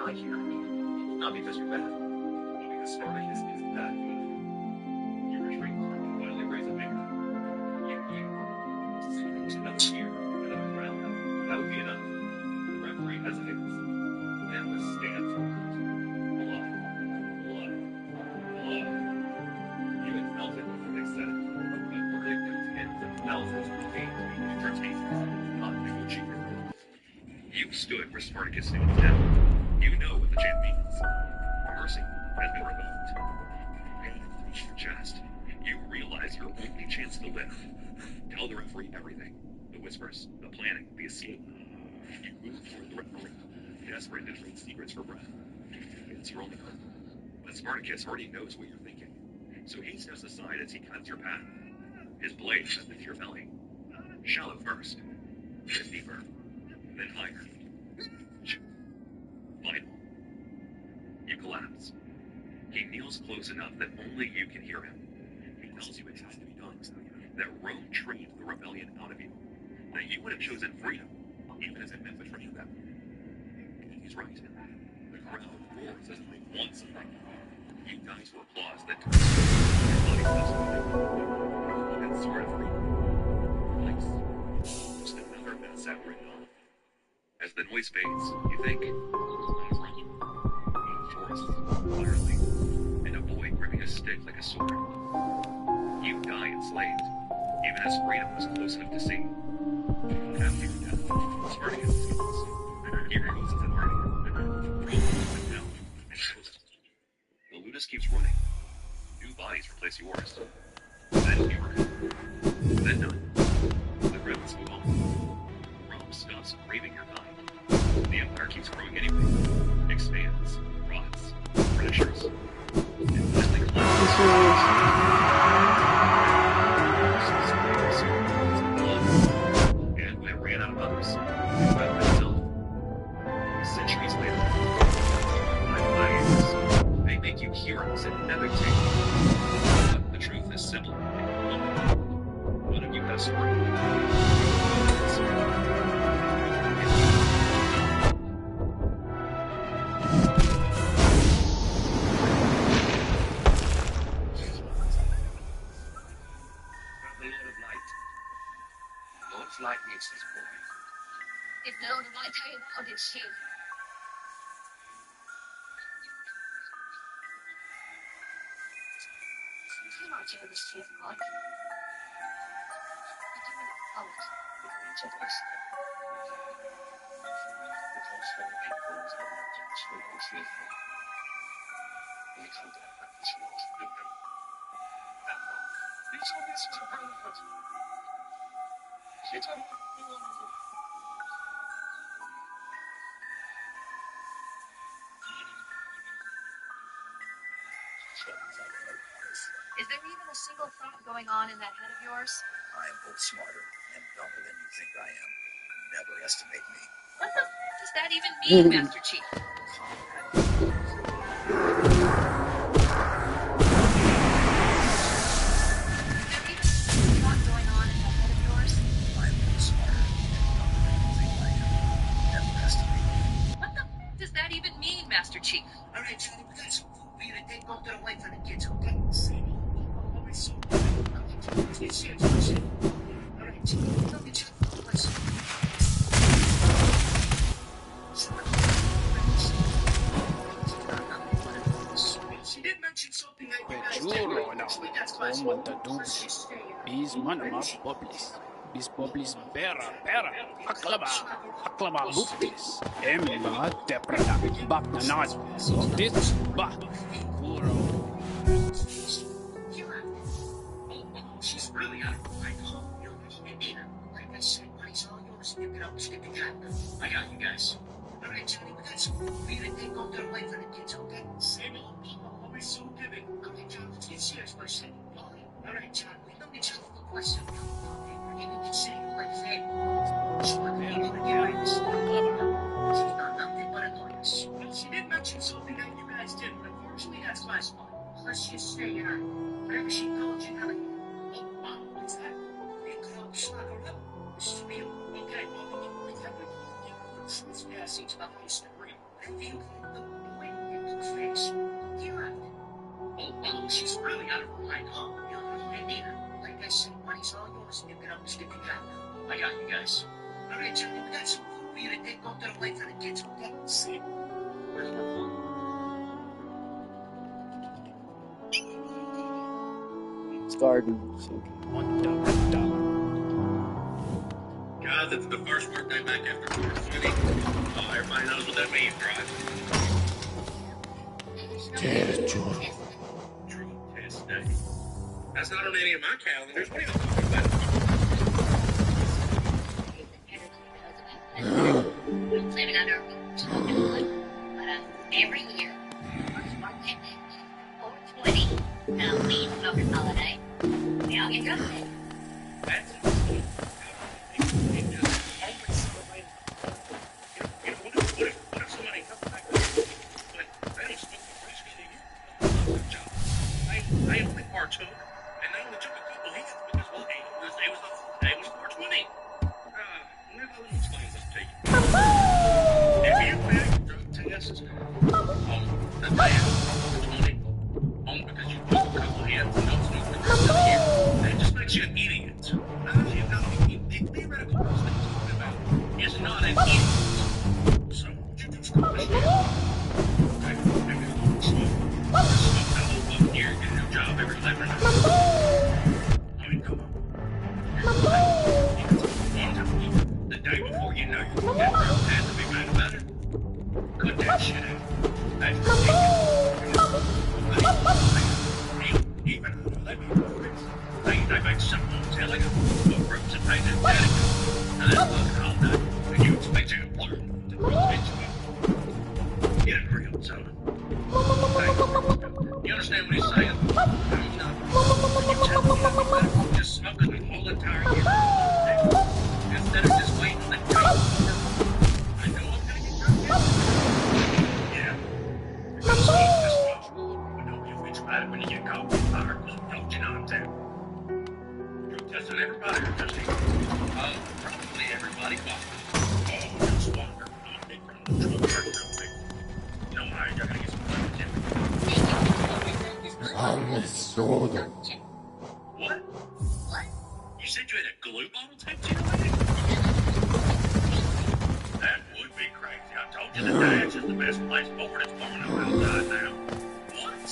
Here. Not because you're bad, but because Spartacus is that good. You retreat while they raise a finger. You another cheer, another round. That would be enough. The referee hesitates. Then the stands are blood, blood, blood. You had felt it before they said it. A verdict of tens of thousands of paid to be entertained, not negotiated. You stood where Spartacus stands now. You know what the chant means. Mercy has been revoked. And through your chest, you realize your only chance to live. Tell the referee everything. The whispers, the planning, the escape. You move toward the referee, desperate to trade secrets for breath. It's your only hope. But Spartacus already knows what you're thinking. So he steps aside as he cuts your path. His blade cuts into your belly. Shallow first, then deeper, then higher. Final. You collapse. He kneels close enough that only you can hear him. He tells you it has to be done. That Rome trained the rebellion out of you. That you would have chosen freedom, even if it meant betraying them. And he's right. The crowd roars as they want something. You guys will applause that your body stops moving. And sort of place. Just another mess written on. As the noise fades, you think, clearly, and a boy gripping a stick like a sword. You die enslaved, even as freedom was close enough to see. After your death, Spartacus escapes. He reposes in Ardia. Rome is down and shows it. The Ludus keeps running. New bodies replace yours. Then fewer. Then none. The rebels move on. Rome stops craving your kind. The empire keeps growing anyway. Expands. Rots. Fractures. And finally collapses. And when it ran out of others, it found itself. Centuries later, they make you heroes in epic tales. But the truth is simple. One of you had a story. Light needs this boy. If the Lord of Light tell you about it, she. Too much of this chief God. I do not fault each of us. Because some people is not to sleep. We can't have this world to do them. These are this to benefit. Is there even a single thought going on in that head of yours? I am both smarter and dumber than you think I am. Never estimate me. What the does that even mean, Master Chief? Is there even a single thought going on in that head of yours? I am both smarter and dumber than you think I am. Never estimate me. What the does that even mean, Master Chief? All right, Johnny, we got some food for you to take home to the wife and the kids, okay? It's serious, listen. All right, tell me, Johnny, listen. She did mention something that you guys did. Juro na Roman da dubs. Bis manama boblis. Bis boblis bera bera. Aklama luptis. Emma depreda. Bak na nas. This ba. Kuro. She's really out of her mind. Like I said, money's all yours. You get up and skip the job. I got you guys. All right, Johnny, we got some food for you to take home to the wife and the kids, okay? Sammy, always so giving. Okay, John, let's get serious for a second. All right, John, we don't get you a question. You can consider you like family. She's not nothing but annoyance. She did mention something that you guys did, but unfortunately that's classified. Let's just say, whatever she told you, now, wow, what's that? They call slap her up. This is real. Okay, well, we have to truth passing to the highest degree. And you can look away into the face. Yeah. Oh, wow, she's really out of her mind, huh? Yeah, like I said, money's all yours, and you get up and skip the job. I got you guys. All right, Johnny, we got some food for you to take home to the wife and the kids, okay? See? It's garden. God, that's the first workday back after 420. Oh, everybody knows what that means, right? True test day. That's not on any of my calendars. What are you talking about? Living under a roof, but every year, March 420, we over holiday, we all get drunk. That's it. What if somebody comes back like, that is I only partook, and I only took a couple hits because, well, it was 420. Let me explain this to you. If you fail drug tests on the day of 20, only because you took a couple hits and don't smoke the rest of the year, that just makes you an idiot. The theoretical things he's talking about is not an idiot. So, would you just go to shit? Okay, maybe a little smoke. Smoke that whole fucking year and get a new job every 11 hours. I mean, come on. The day before you know you get real bad to be mad about it, cut that shit out. That's ridiculous. Even they make something telling what groups have paid their daddy. And they're working all day. And you expect your employer to respect you. Get it real, son. You understand what he's saying? You tell me I'd be better off just smoking the whole entire year. Instead of just waiting on the day. I know I'm gonna get drunk again. Yeah. Because it's responsible. But don't you bitch about it when you get caught with fire, because don't you know I'm there? Drug testing everybody or just probably everybody, but just wonder. I'm a big criminal drug real big. You know why? You're gonna get some blood in What? What? You said you had a glue bottle taped to your leg? That would be crazy. I told you the Dash is the best place for it. It's warm enough outside now. What?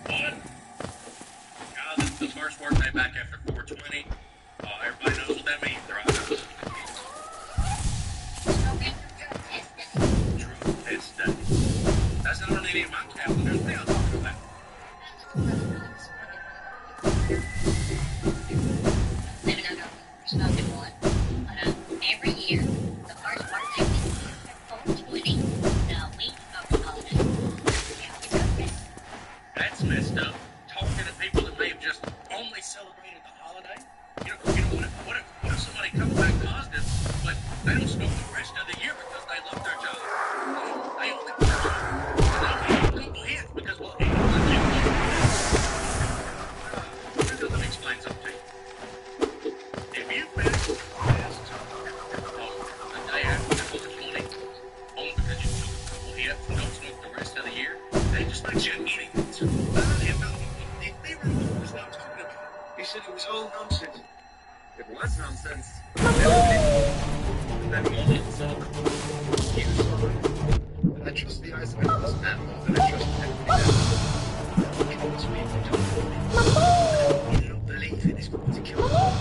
What? God, this is the first workday back after 420. Everybody knows what that means, right? True test day. That's not on any of my calendars. What are y'all talking about? Living under a roof, smoking one, but every year, the first birthday week, 420, the week of the holiday, we all get drunk. That's messed here for not smoke the rest of the year? They just like you eating it. They were was not talking about. He said it was all nonsense. It was nonsense. Then he saw it. And I trust the eyes of an honest man more than I trust everybody else. Because people don't believe it is going to kill them.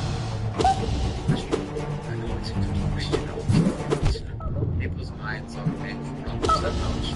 I know it's a good question. People's minds are made for problems that much.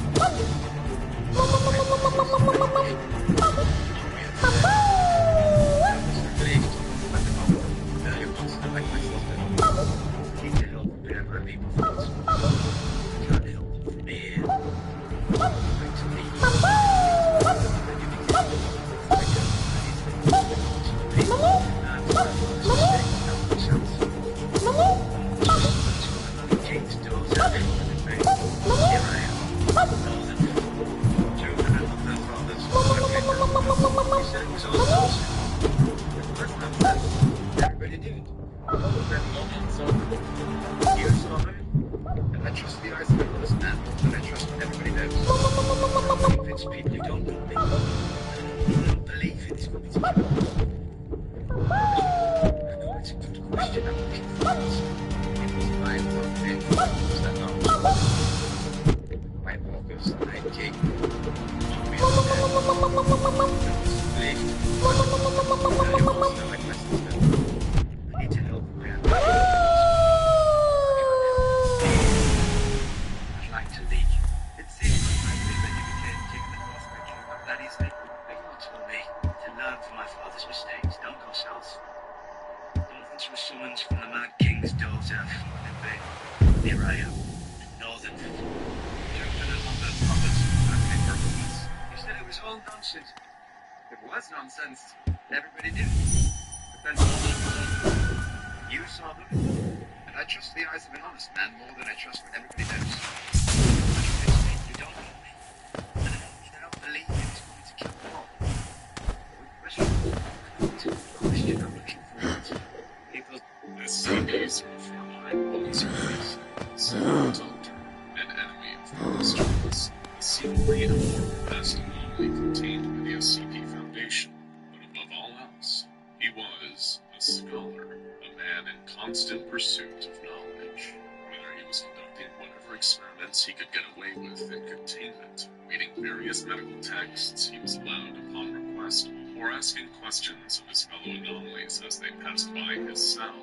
He could get away with in containment, reading various medical texts he was allowed upon request, or asking questions of his fellow anomalies as they passed by his cell.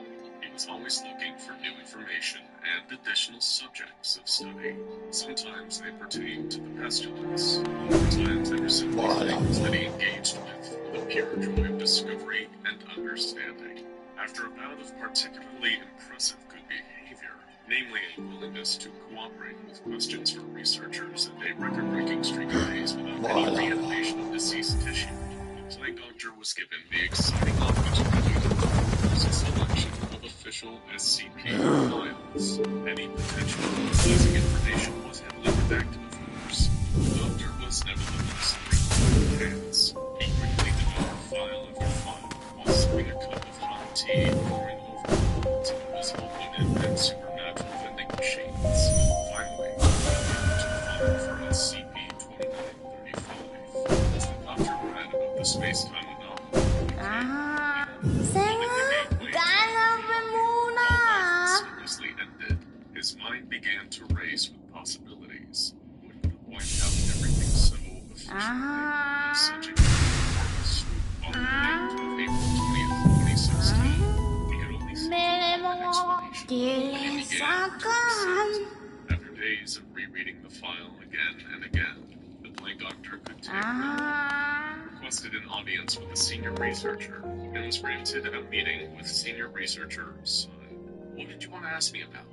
He was always looking for new information and additional subjects of study. Sometimes they pertained to the pestilence, other times they were simply things that he engaged with a pure joy of discovery and understanding. After a bout of particularly impressive good behavior, namely a willingness to cooperate with questions from researchers and a record-breaking streak of days without any reanimation of deceased tissue, the Plague Doctor was given the exciting opportunity to propose a selection of official SCP files. Any potential compromising information was heavily redacted, of course. The Doctor was nevertheless free with hands. He quickly devoured file after file while sipping a cup of hot tea, pouring over to invisible wooden and supernatural vending machines. Finally, he came to the file for SCP-2935. As the Doctor read about the space-time anomaly, mysteriously ended, his mind began to race with possibilities. What could have wiped out everything so efficiently in such a horrible swoop on the night of April 20th, 2016? He had only seen an explanation when he began to accept. After days of rereading the file again and again, the Plague Doctor could take requested an audience with a senior researcher and was granted a meeting with senior researcher Sun. What did you want to ask me about?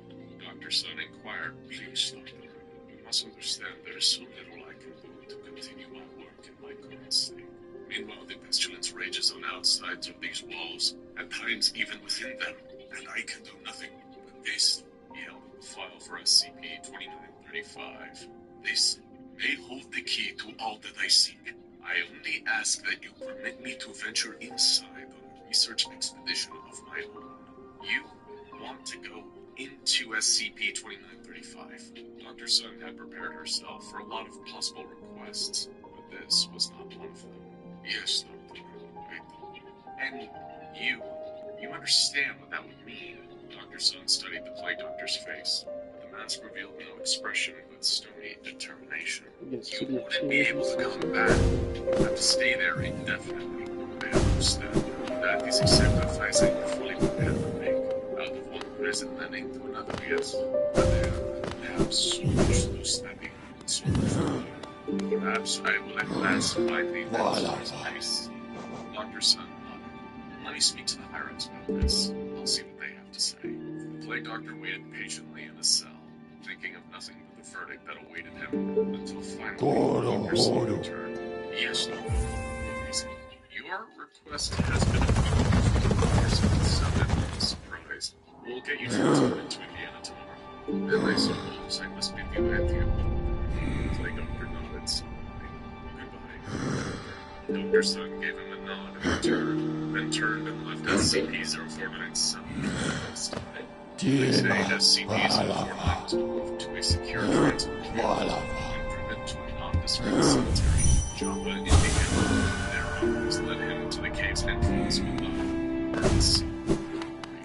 Dr. Sun inquired. Please, Doctor. You must understand there is so little I can do to continue my work in my current state. Meanwhile, the pestilence rages on outsides of these walls, at times even within them, and I can do nothing but this. He held the file for SCP-2935. This may hold the key to all that I seek. I only ask that you permit me to venture inside on a research expedition of my own. You want to go, into SCP-2935. Dr. Sun had prepared herself for a lot of possible requests, but this was not one of them. Yes, Doctor. And you understand what that would mean. Dr. Sun studied the Plague Doctor's face. The mask revealed no expression but stony determination. You wouldn't be able to come back. You have to stay there indefinitely. I understand. That is exactly the advice I fully prepared to make. Out of one prison and into another, yes. But they have so much to study, so much to learn. Perhaps I will at last finally let his face. Dr. Sun, let me speak to the higher-ups about this. I'll see what they have to say. The Plague Doctor waited patiently in a cell, thinking of nothing but the verdict that awaited him, until finally Dr. Sun returned. Yes, Doctor. Your request has been accomplished. Some evidence surprise. We'll get you transferred to Indiana tomorrow. And I suppose I must bid you adieu. The Plague Doctor nodded solemnly. Goodbye. Dr. Sun gave him a nod in return, then turned and left SCP-049's cell. They say SCP-049 was moved to a secure transport vehicle and driven to a nondescript cemetery in Joppa, Indiana. Their officers led him to the cave's entrance with the birds.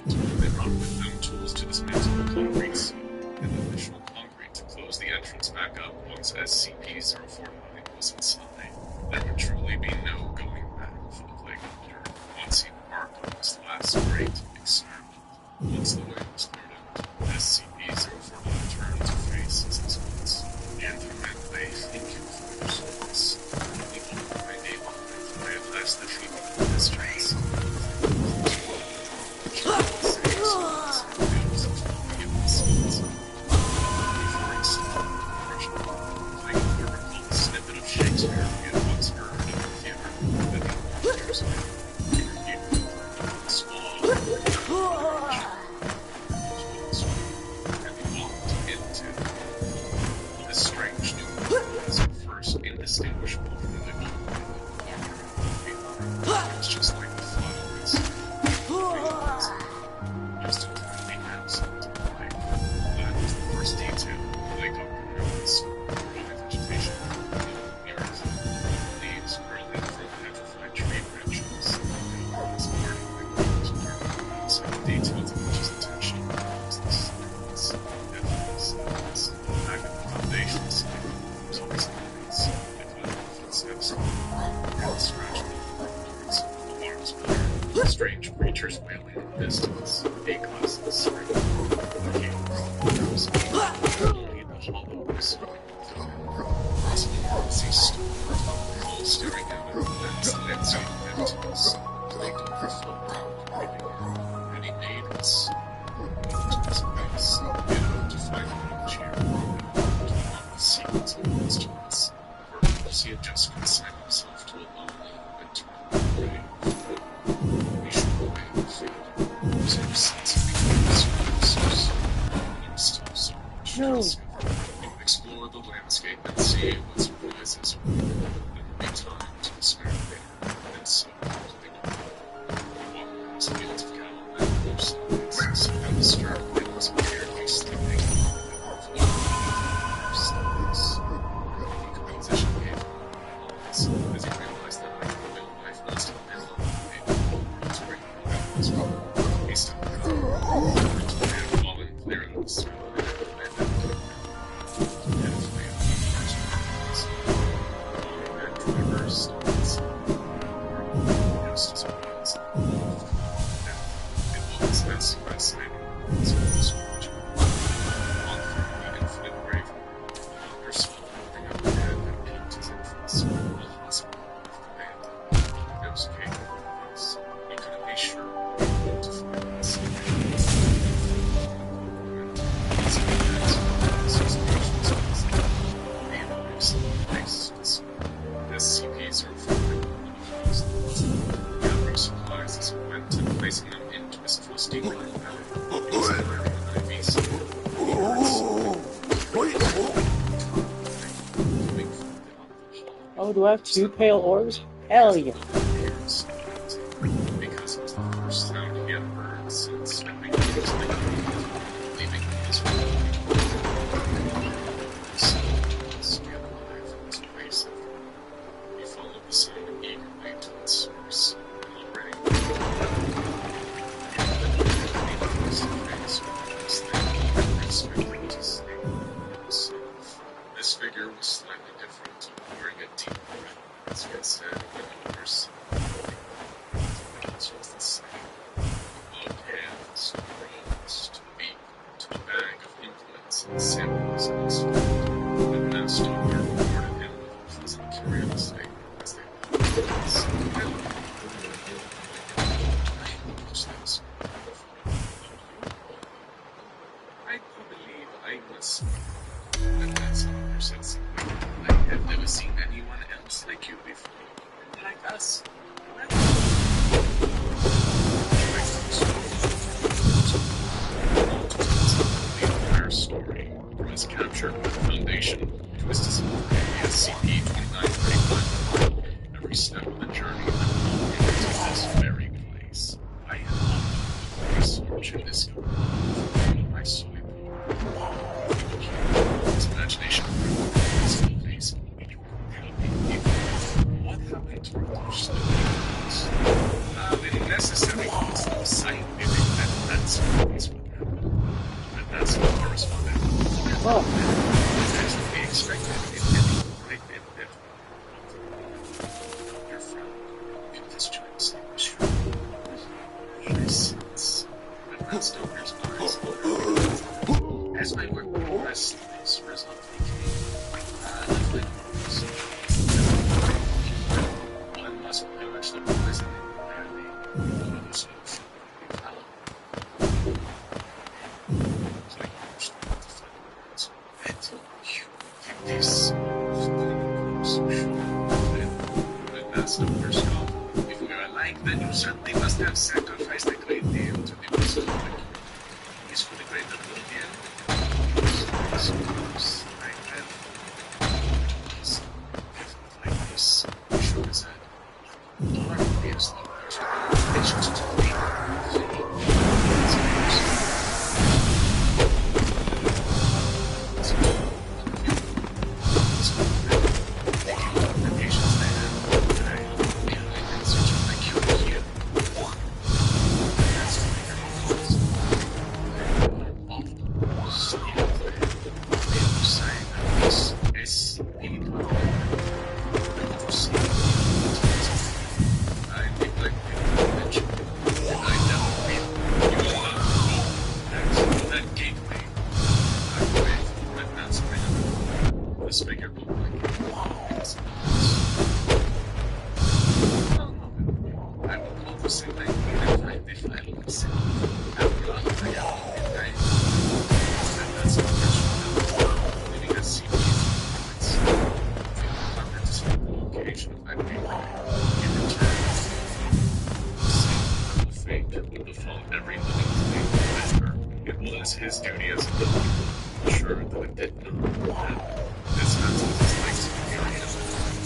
They brought with them tools to dismantle the concrete seal and additional concrete to close the entrance back up once SCP-049 was inside. There would truly be no going back for the Plague Doctor once he embarked on this last great experiment. Once the way was cleared out, SCP-049 turned to face his experts, and through men they think him for their service. The only day of life I at last the treatment of this trace. Shakespeare he had once heard in the theater that the authors had reviewed the swallow and he walked into this strange new world as at first indistinguishable from the new world. It was just like the flowers, just entirely absent of life. That was the first detail they got to notice. Vegetation. Leaves curling from petrified tree branches. This party windows were details of which his attention was the silence, deafening silence. Back at the foundation site, there was always noise, the clatter of footsteps, and scratching of floors, alarms blaring, strange creatures wailing in the distance, A-classes screaming, the cave, only the hollow whistle. As he stood, all staring out at the vast landscape of emptiness, Plague Doctor felt breathing in, and he made his way to his face, get out to find a chair, and unlock the secrets of the instruments. Perhaps he had just consigned himself to a lonely, eternal grave. He shook away the fate. So sense of being there was still so much to discover. Explore the landscape and see what surprises you. There will be time to experiment, and so to think about it. Walk across fields of cattle and bush sides, so how the stern winds appeared to be sleeping, and floating beneath their stars. Decomposition gave him pause, as he realized that like real life must have been eliminated, the world's great problems were. He stepped out, to man fallen clear of the surrounding Oh, do I have two pale orbs? Hell yeah. Because it was the first sound he had heard since everything was leaving. slightly different, wearing a deep red. As Fred said, when the nurse was the same. Gloved hands, rings, to the beak, to the bag of implements and samples in his foot. The master regarded him with pleasant curiosity as they walked towards the island. I do believe I must. And that's how you said simply. I have never seen anyone else like you before. Like us. The entire story from his capture by the Foundation to his discovery of the SCP-2935. Every step of the journey that brought him to this very place. I have research and discovery. I saw it. His imagination was amazing. What happened to our studies? When necessary, it's not scientific. That's always what happened. And that's the correspondent. As to be expected in any great endeavor. Your friend, if this joins the issue, I sense that Mastoker's eyes open. As my work progressed, this result became like one must perish the poison entirely. Others will be found. So I used to find words that you did this. When Mastoker scoffed, if we are alike, then you certainly must have sacrificed a great deal to the pursuit of the cure. Is for the greater good of the end. Yes, of course, I have. Yes, if like this, he shook his head. Obviously, it's just to me. His duty as a doctor, sure that it did not. This has his legs to be carried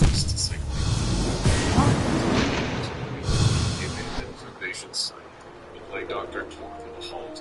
just to say. He made the Foundation site. The lay doctor came to a halt.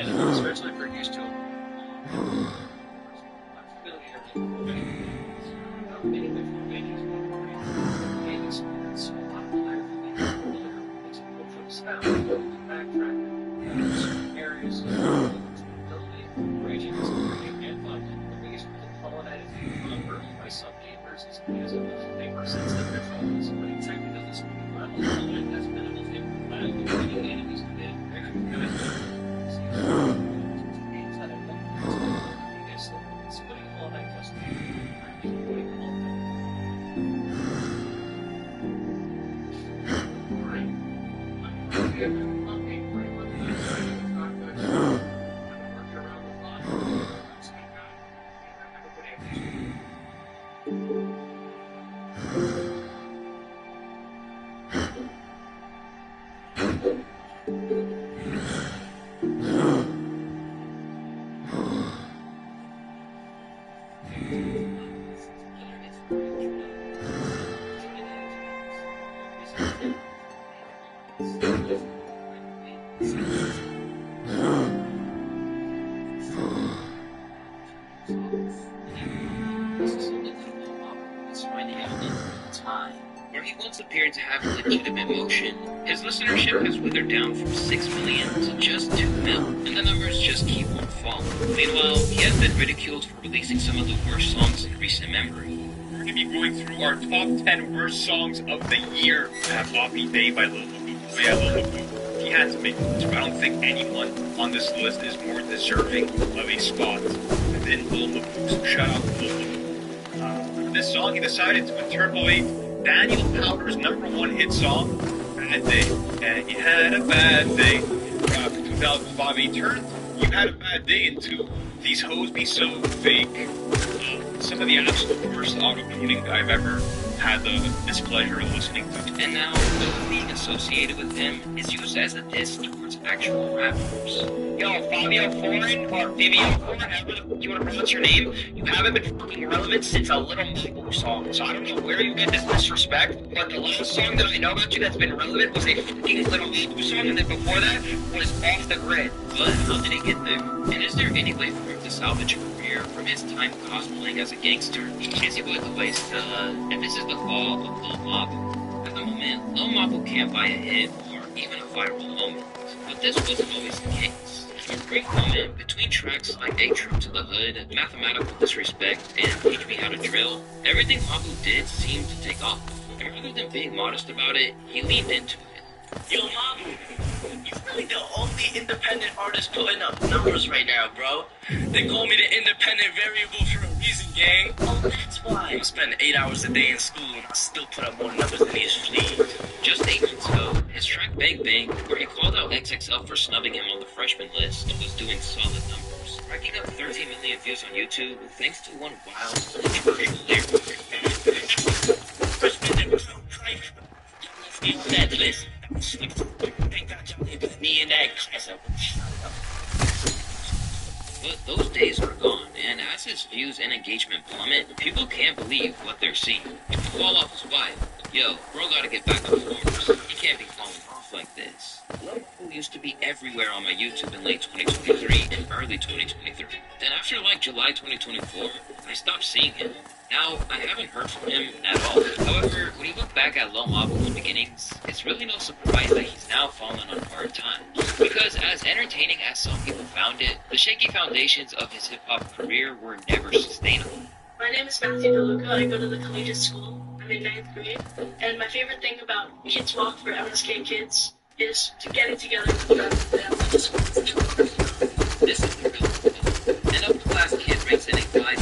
Especially if you're used to it. time. Where he once appeared to have legitimate motion, his listenership has withered down from 6 million to just 2 mil, and the numbers just keep on falling. Meanwhile, he has been ridiculed for releasing some of the worst songs in recent memory. We're going to be going through our top 10 worst songs of the year. Happy Day by Lil Mabu. So yeah, Lil Mabu, he had to make it. So I don't think anyone on this list is more deserving of a spot than Lil Mabu. So shout out to Lil Mabu. For this song, he decided to interpolate Daniel Powder's #1 hit song, Bad Day. And you had a bad day. 2005, he turned You Had a Bad Day into These Hoes Be So Fake. Some of the absolute worst auto-tuning I've ever had the displeasure of listening to. And now, though being associated with him is used as a diss towards actual rappers. Yo, Fabio Foreign, or Vivio Foreign, however you want to pronounce your name, you haven't been fucking relevant since a Little Mabu song. So I don't know where you get this disrespect, but the last song that I know about you that's been relevant was a fucking Little Mabu song, and then before that was Off the Grid. But how did he get there? And is there any way for him to salvage a career from his time cosplaying as a gangster? Is he by the way still, and this is the fall of Lil Mabu. At the moment, Lil Mabu can't buy a hit or even a viral moment. But this wasn't always the case. A brief moment between tracks like A Trip to the Hood, Mathematical Disrespect, and Teach Me How to Drill, everything Mabu did seemed to take off. And rather than being modest about it, he leaned into it. Yo, Mabu, you're really the only independent artist putting up numbers right now, bro. They call me the independent variable for a reason, gang. Oh, that's why. I spend 8 hours a day in school and I still put up more numbers than these fleas. Just 8 months ago, his track Bang Bang, where he called out XXL for snubbing him on the freshman list, was doing solid numbers, racking up 13 million views on YouTube thanks to one wild, controversial lyric. Freshman was so trite. On that list. Thank God y'all didn't put me in that class. But those days are gone, and as his views and engagement plummet, people can't believe what they're seeing. If you fall off his wife, yo, bro gotta get back on the horse. He can't be falling off like this. Lil Mabu used to be everywhere on my YouTube in late 2023 and early 2023. Then after like July 2024, I stopped seeing him. Now, I haven't heard from him at all. However, when you look back at Lil Mabu's beginnings, it's really no surprise that he's now fallen on hard times. Because as entertaining as some people found it, the shaky foundations of his hip-hop career were never sustainable. My name is Matthew DeLuca. I go to the collegiate school. I'm in 9th grade. And my favorite thing about Kids Walk for MSK Kids is to getting together with the elementary school. This is the real An upper-class kid ranks in a 5'10",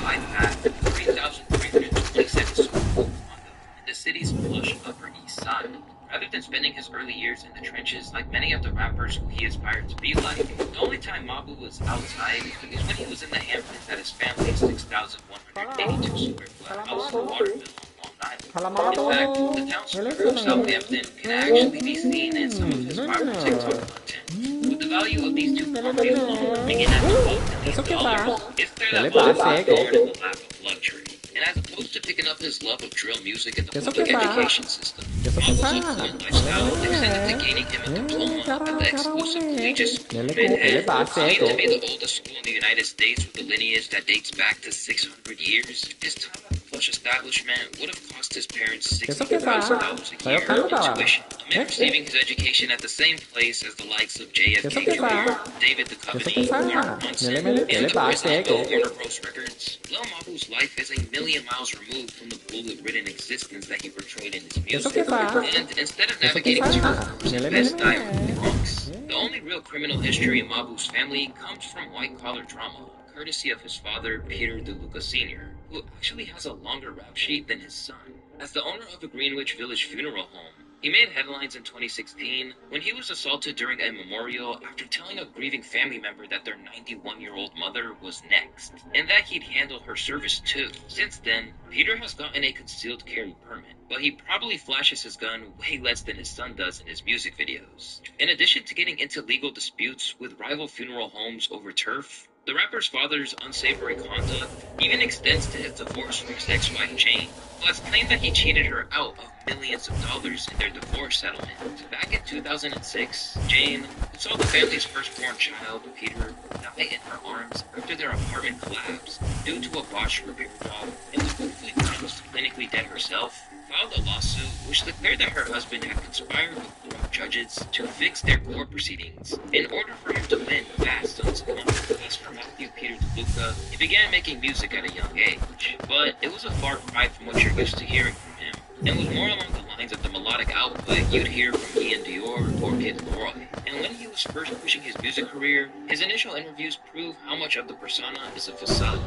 5'5", 3,327 school in the city's plush Upper East Side. Rather than spending his early years in the trenches like many of the rappers who he aspired to be like, the only time Mabu was outside is when he was in the Hamptons at his family's 6,182 square foot house in Waterville on Long Island. In fact, the town square of Southampton can actually be seen in some of his viral TikTok content. With the value of these two properties alone being at $12 million, it's clear that Mabu was born in the lap of luxury. And as opposed to picking up his love of drill music in the public education system, Mabu's affluent lifestyle extended to gaining him a diploma at the exclusive collegiate school in Manhattan. Claimed to be the oldest school in the United States with a lineage that dates back to 600 years, his time at the plush establishment would have cost his parents $60,000 a year in tuition, amid receiving his education at the same place as the likes of JFK Jr., David Duchovny, Mark Ronson, and Warner Bros. Records. Lil Mabu's life is a million miles removed from the bullet-ridden existence that he portrayed in his music. And instead of navigating turnovers and Bed-Stuy or the Bronx, the only real criminal history in Mabu's family comes from white-collar drama, courtesy of his father, Peter DeLuca Sr., who actually has a longer rap sheet than his son. As the owner of a Greenwich Village funeral home, he made headlines in 2016 when he was assaulted during a memorial after telling a grieving family member that their 91-year-old mother was next, and that he'd handle her service too. Since then, Peter has gotten a concealed carry permit, but he probably flashes his gun way less than his son does in his music videos. In addition to getting into legal disputes with rival funeral homes over turf, the rapper's father's unsavory conduct even extends to his divorce from his ex-wife Jane, who has claimed that he cheated her out of millions of dollars in their divorce settlement. Back in 2006, Jane, who saw the family's firstborn child, Peter, die in her arms after their apartment collapsed due to a botched repair job and was briefly pronounced clinically dead Ted herself filed a lawsuit which declared that her husband had conspired with corrupt judges to fix their court proceedings in order for him to win fast on his own. As for Matthew Peter DeLuca, he began making music at a young age, but it was a far cry from what you're used to hearing from him, and was more along the lines of the melodic output you'd hear from Ian Dior or Kid Leroy. And when he was first pushing his music career, his initial interviews prove how much of the persona is a facade.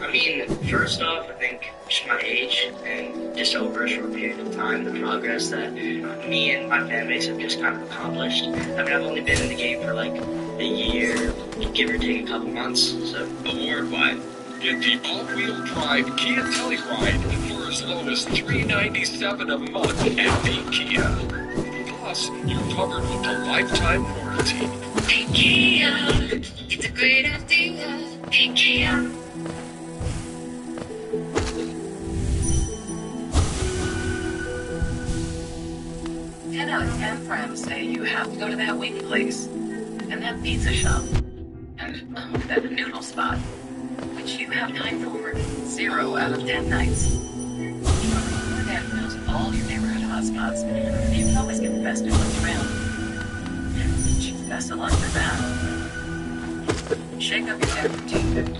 I mean, first off, I think just my age and just over a short period of time, the progress that me and my fan base have just kind of accomplished. I mean, I've only been in the game for like a year, give or take a couple months, so. Award 5. Get the all-wheel drive Kia Telluride for as low as $397 a month at Big Kia. Plus, you're covered with a lifetime warranty. Big Kia, it's a great idea. Big Kia. Ten out of 10 friends say you have to go to that wing place, and that pizza shop, and that noodle spot, which you have time for 0 out of 10 nights. Your dad knows all your neighborhood hotspots, and you can always get the best new ones around. Best of luck with that. Shake up your dad routine.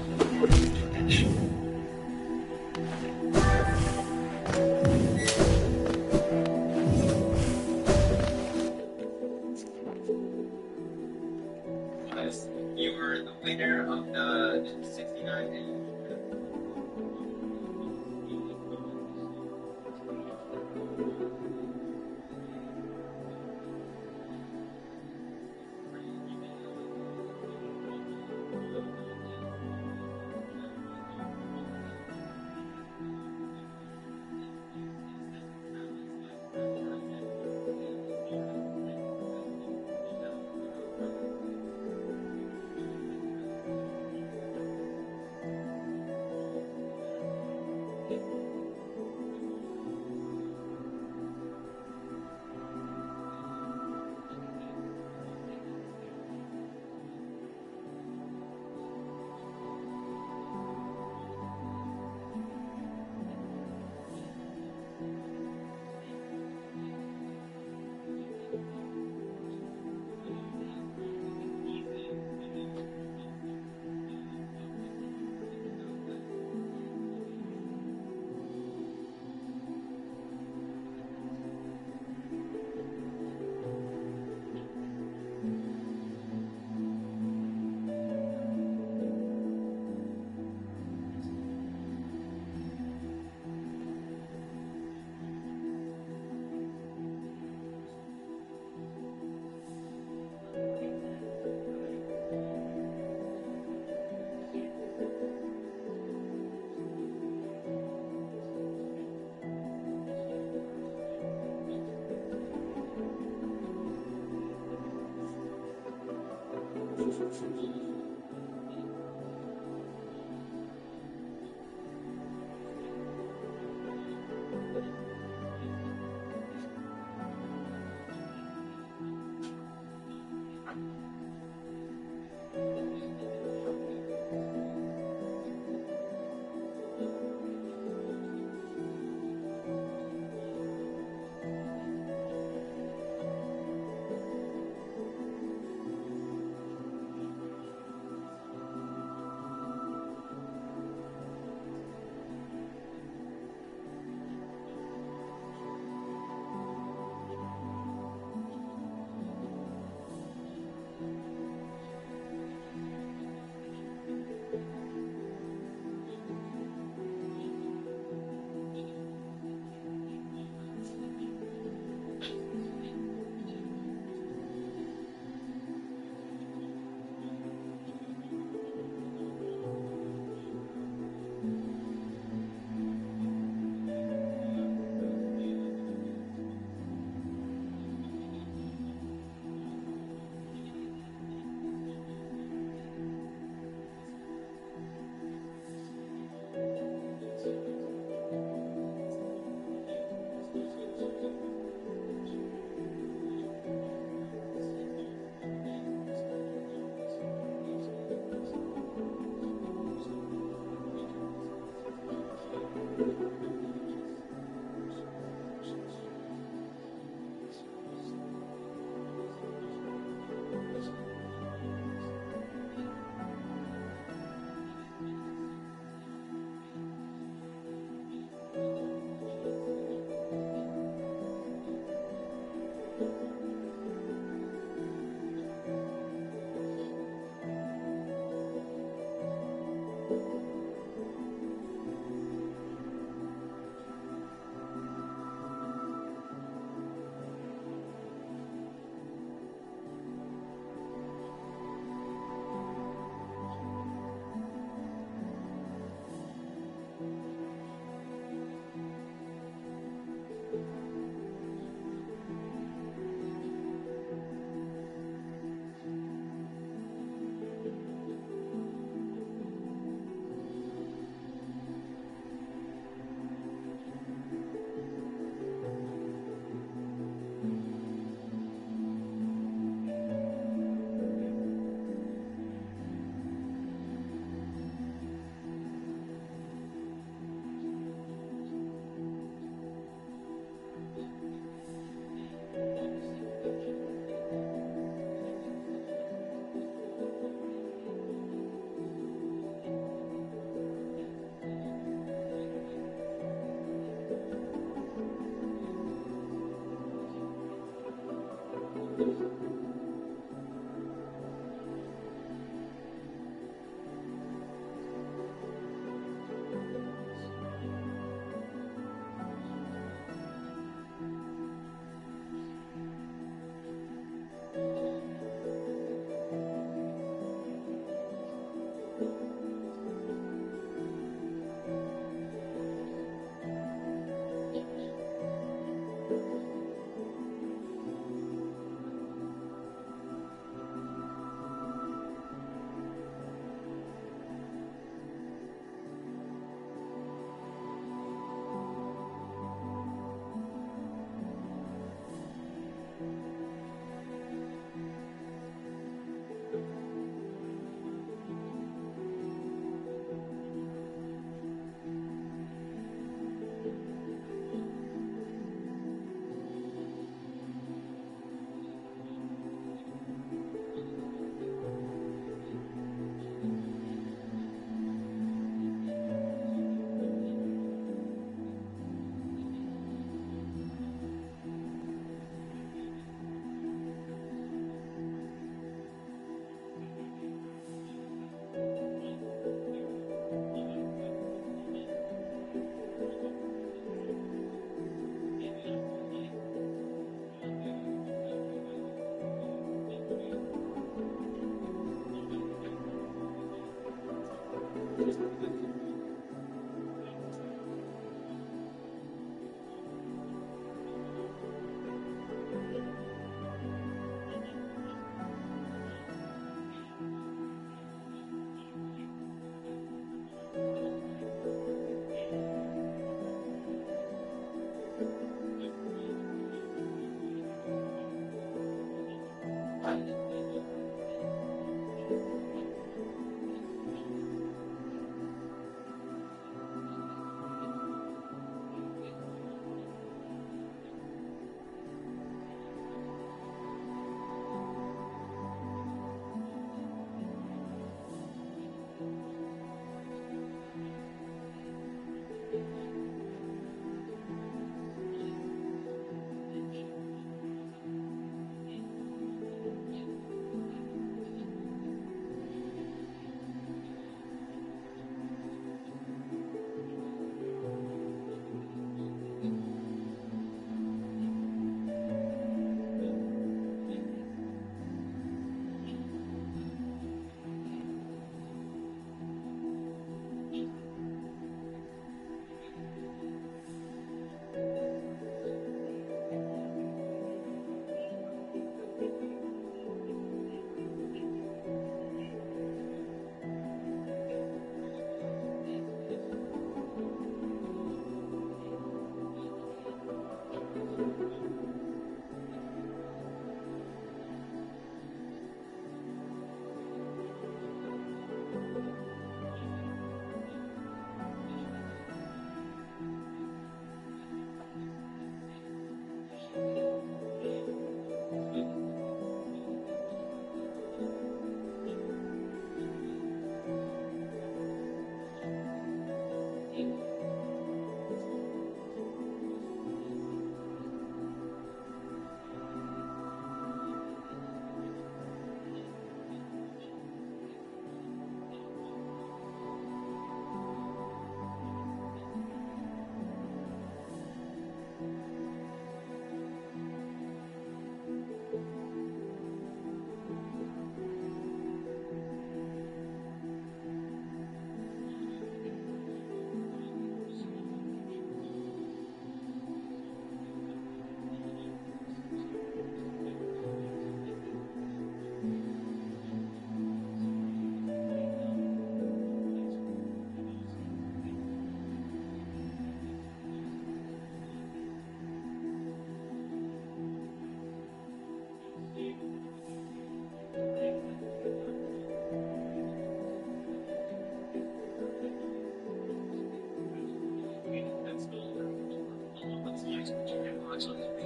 You were the winner of the 69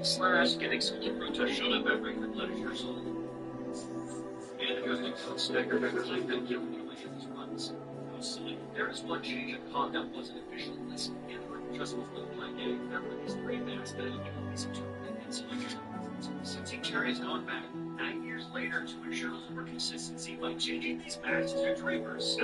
Slash getting school protest showed up at Ringwood Letters years old. And Ghosting Stacker regularly been given away in these months. There is one change of conduct wasn't officially listed, and just before the Black Day, there were these three bands that had been released to and selection. Since each Oscar has gone back 9 years later to ensure more consistency by changing these patches to drivers.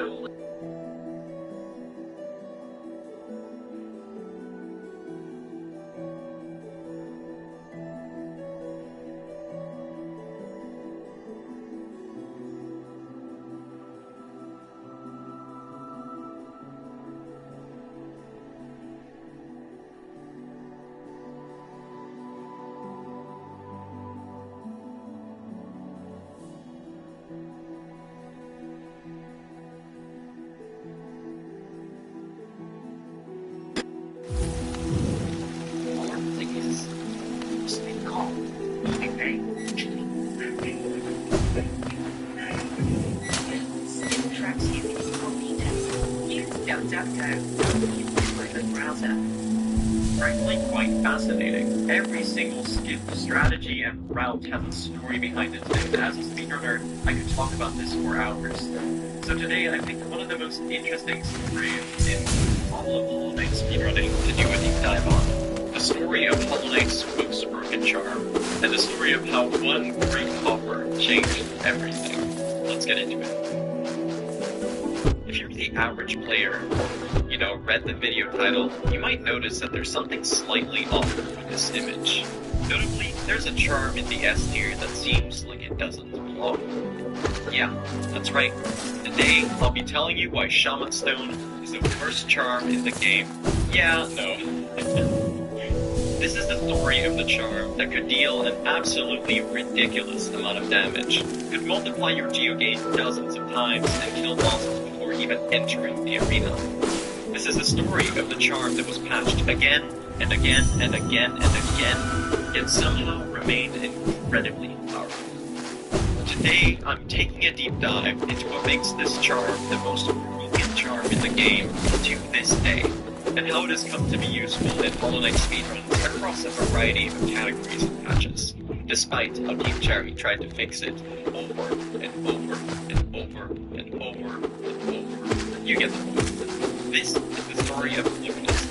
Frankly, quite fascinating. Every single skip, strategy, and route has a story behind it, and as a speedrunner, I could talk about this for hours. So today, I picked one of the most interesting stories in all of Hollow Knight speedrunning to do a deep dive on. The story of Hollow Knight's Book's Broken Charm, and the story of how one great copper changed everything. Let's get into it. If you're the average player, read the video title, you might notice that there's something slightly off with this image. Notably, there's a charm in the S tier that seems like it doesn't belong. Yeah, that's right. Today, I'll be telling you why Shaman Stone is the worst charm in the game. Yeah, no. This is the story of the charm that could deal an absolutely ridiculous amount of damage, could multiply your Geogain dozens of times, and kill bosses before even entering the arena. This is the story of the charm that was patched again, and again, and again, and again, yet somehow remained incredibly powerful. Today, I'm taking a deep dive into what makes this charm the most broken charm in the game to this day, and how it has come to be useful in Hollow Knight speedruns across a variety of categories and patches, despite how Team Cherry tried to fix it over and over and over and over and over. You get the point. This is the story of Flukeness.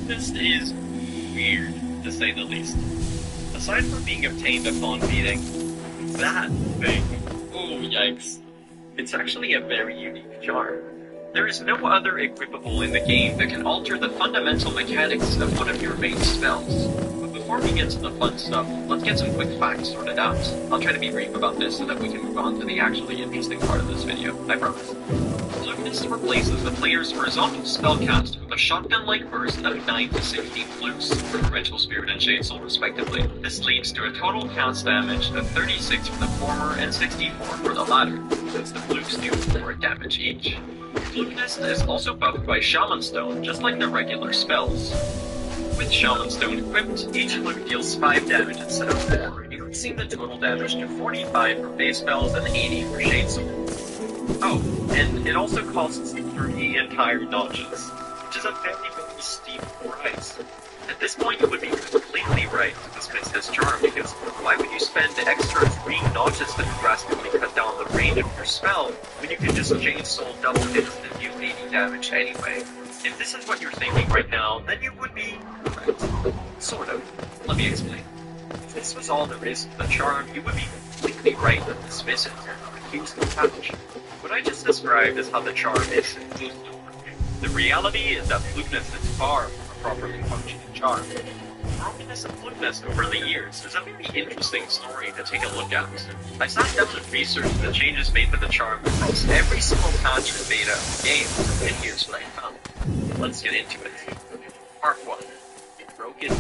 This is weird, to say the least. Aside from being obtained upon beating, that thing, oh yikes, it's actually a very unique charm. There is no other equipable in the game that can alter the fundamental mechanics of one of your main spells. Before we get to the fun stuff, let's get some quick facts sorted out. I'll try to be brief about this so that we can move on to the actually interesting part of this video, I promise. Flukeness replaces the player's horizontal spellcast with a shotgun-like burst of 9 to 16 flukes for Torrential Spirit and Shadesoul respectively. This leads to a total cast damage of 36 for the former and 64 for the latter, since the flukes do 4 damage each. Flukeness is also buffed by Shaman Stone, just like the regular spells. With Shaman Stone equipped, each fluke deals 5 damage instead of 4, increasing the total damage to 45 for base spells and 80 for Shadesoul. Oh, and it also costs 3 entire notches, which is a very, very steep price. At this point, you would be completely right to dismiss this charm, because why would you spend the extra 3 notches to drastically cut down the range of your spell, when you can just Shadesoul double hits and deal 80 damage anyway? If this is what you're thinking right now, then you would be correct. Sort of. Let me explain. If this was all there is to the charm, you would be completely right to dismiss it and refuse the patch. What I just described is how the charm is supposed to work. The reality is that Flukeness is far from a properly functioning charm. Brokenness and Flukeness over the years is a very interesting story to take a look at. I sat down and researched the changes made to the charm across every single patch and beta of the game, and here's what I found. Let's get into it. Part 1. Broken.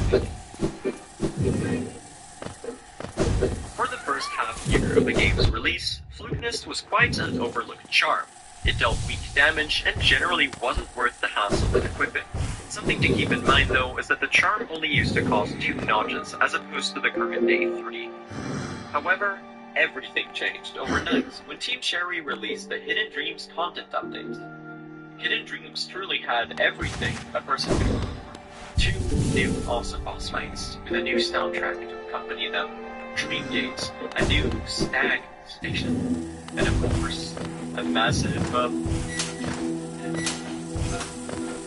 For the first half year of the game's release, Flukeness was quite an overlooked charm. It dealt weak damage and generally wasn't worth the hassle of equipping. Something to keep in mind though is that the charm only used to cost 2 notches as opposed to the current day 3. However, everything changed overnight when Team Cherry released the Hidden Dreams content update. Hidden Dreams truly had everything a person could want. 2 new awesome boss fights with a new soundtrack to accompany them, Dream Gates, a new Stag station. And of course, a massive,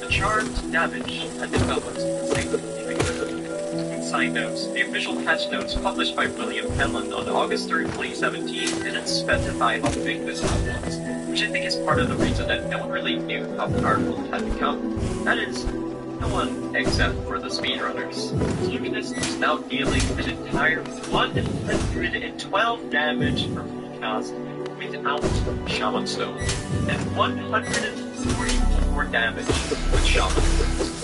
the charmed damage had developed significantly. Side notes, the official patch notes published by William Penland on August 3rd, 2017 didn't specify how big this one was, which I think is part of the reason that no one really knew how powerful it had become. That is, no one except for the speedrunners. Luminous is now dealing an entire 112 damage per full cast without Shaman Stone, and 144 damage with Shaman Stone.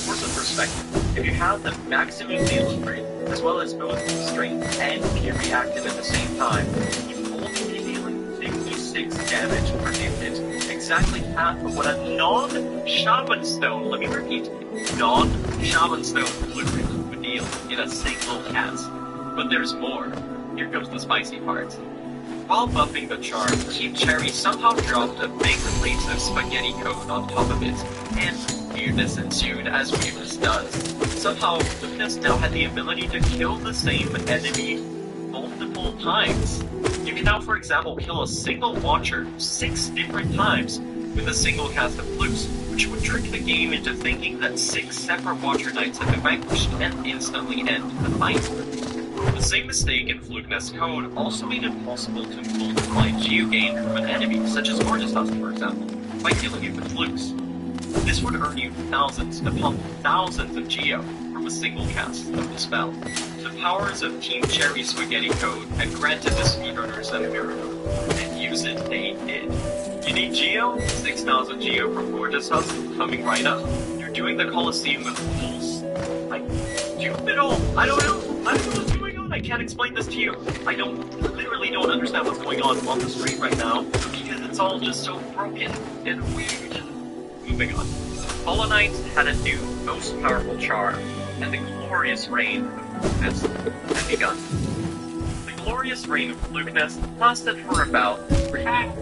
For some perspective, if you have the maximum deal strength, as well as both strength and fury active at the same time, you will only be dealing 56 damage per unit, exactly half of what a non-Shaman Stone, let me repeat, non-Shaman Stone blueprint would deal in a single cast. But there's more. Here comes the spicy part. While buffing the charm, Team Cherry somehow dropped a big plate of spaghetti code on top of it, and weirdness ensued, as weirdness does. Somehow, Luminous now had the ability to kill the same enemy multiple times. You can now, for example, kill a single Watcher 6 different times with a single cast of Flukes, which would trick the game into thinking that 6 separate Watcher Knights have been vanquished and instantly end the fight. The same mistake in Flukeness code also made it possible to multiply Geo gain from an enemy, such as Gorgeous Dust, for example, by killing it with Flukes. This would earn you thousands upon thousands of Geo from a single cast of the spell. The powers of Team Cherry Spaghetti code had granted the speedrunners a miracle, and use it they did. You need Geo? 6,000 Geo from Gorgeous Dust coming right up. You're doing the Colosseum with fools. Like, stupid all. I don't know what's going on. I can't explain this to you. I literally don't understand what's going on the screen right now, because it's all just so broken and weird. Moving on. Hollow Knight had a new, most powerful charm, and the glorious reign of Flukeness had begun. The glorious reign of Flukeness lasted for about 3 hours.